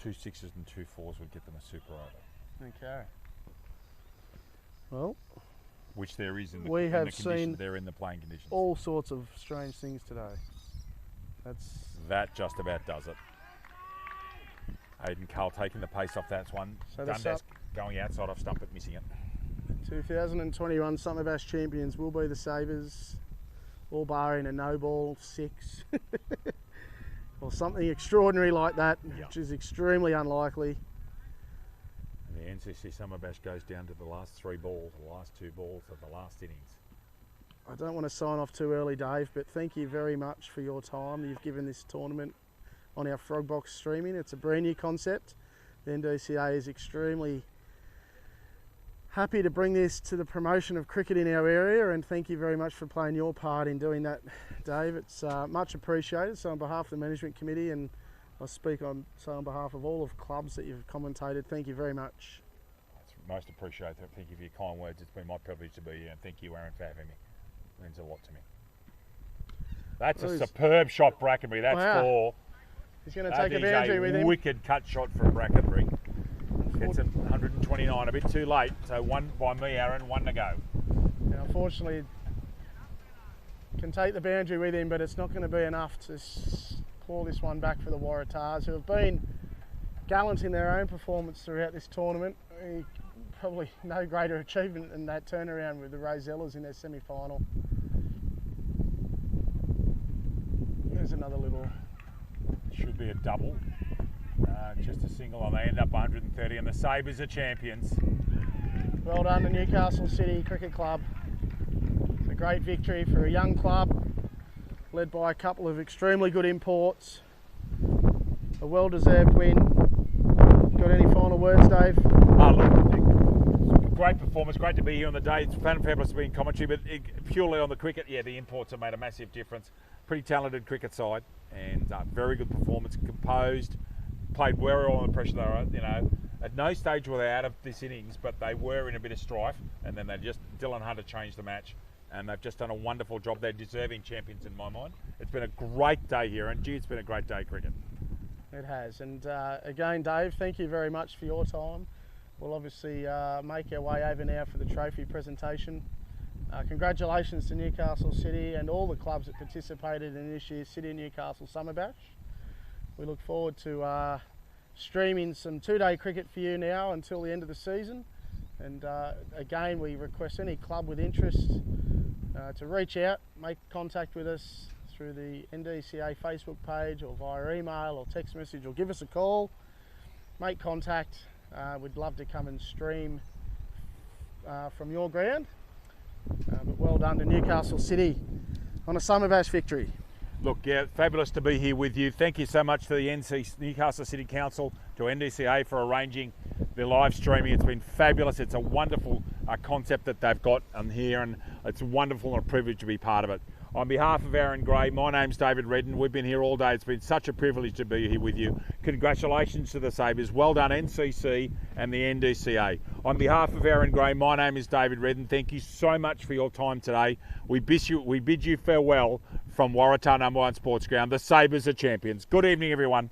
2 6s and 2 4s would get them a super over. Okay. Well, which there is in the, we in have the conditions. seen They're in the playing conditions. all sorts of strange things today. That just about does it. Aidan Carl taking the pace off that one. So the Dundas going outside off stump but missing it. 2021 Summer Bash champions will be the Sabres, all barring a no ball 6 or something extraordinary like that, which is extremely unlikely. And the NCC Summer Bash goes down to the last 3 balls, the last 2 balls of the last innings. I don't want to sign off too early, Dave, but thank you very much for your time you've given this tournament on our Frogbox streaming. It's a brand new concept. The NDCA is extremely happy to bring this to the promotion of cricket in our area, and thank you very much for playing your part in doing that, Dave. It's much appreciated. So on behalf of the management committee, and I speak on behalf of all of clubs that you've commentated, thank you very much. It's most appreciated. Thank you for your kind words. It's been my privilege to be here, and thank you, Aaron, for having me. It means a lot to me. That's a superb shot, Brackenbury. That's 4. He's going to take a boundary with him. Wicked cut shot from Brackenbury. Gets it 129, a bit too late. So 1 by me, Aaron, 1 to go. Now, unfortunately, can take the boundary with him, but it's not going to be enough to claw this one back for the Waratahs, who have been gallant in their own performance throughout this tournament. Probably no greater achievement than that turnaround with the Rosellas in their semi-final. There's another little... Should be a double. Just a single, and they end up 130, and the Sabres are champions. Well done to Newcastle City Cricket Club. It's a great victory for a young club, led by a couple of extremely good imports. A well-deserved win. Got any final words, Dave? Look, great performance, great to be here on the day. It's fabulous to be in commentary, but purely on the cricket, yeah, the imports have made a massive difference. Pretty talented cricket side, and very good performance, composed, played well under pressure. They were, at no stage were they out of this innings, but they were in a bit of strife, and then Dylan Hunter changed the match, and they've just done a wonderful job. They're deserving champions in my mind. It's been a great day here, and gee, it's been a great day cricket. It has, and again, Dave, thank you very much for your time. We'll obviously make our way over now for the trophy presentation. Congratulations to Newcastle City and all the clubs that participated in this year's City and Newcastle Summer Bash. We look forward to streaming some 2-day cricket for you now until the end of the season. And again, we request any club with interest to reach out, make contact with us through the NDCA Facebook page or via email or text message, or give us a call. Make contact. We'd love to come and stream from your ground. But well done to Newcastle City on a Summer Bash victory. Look, yeah, fabulous to be here with you. Thank you so much to the Newcastle City Council, to NDCA for arranging the live streaming. It's been fabulous. It's a wonderful concept that they've got here, and it's wonderful and a privilege to be part of it. On behalf of Aaron Gray, my name's David Redden. We've been here all day. It's been such a privilege to be here with you. Congratulations to the Sabres. Well done, NCC and the NDCA. On behalf of Aaron Gray, my name is David Redden. Thank you so much for your time today. We bid you farewell from Waratah #1 Sports Ground. The Sabres are champions. Good evening, everyone.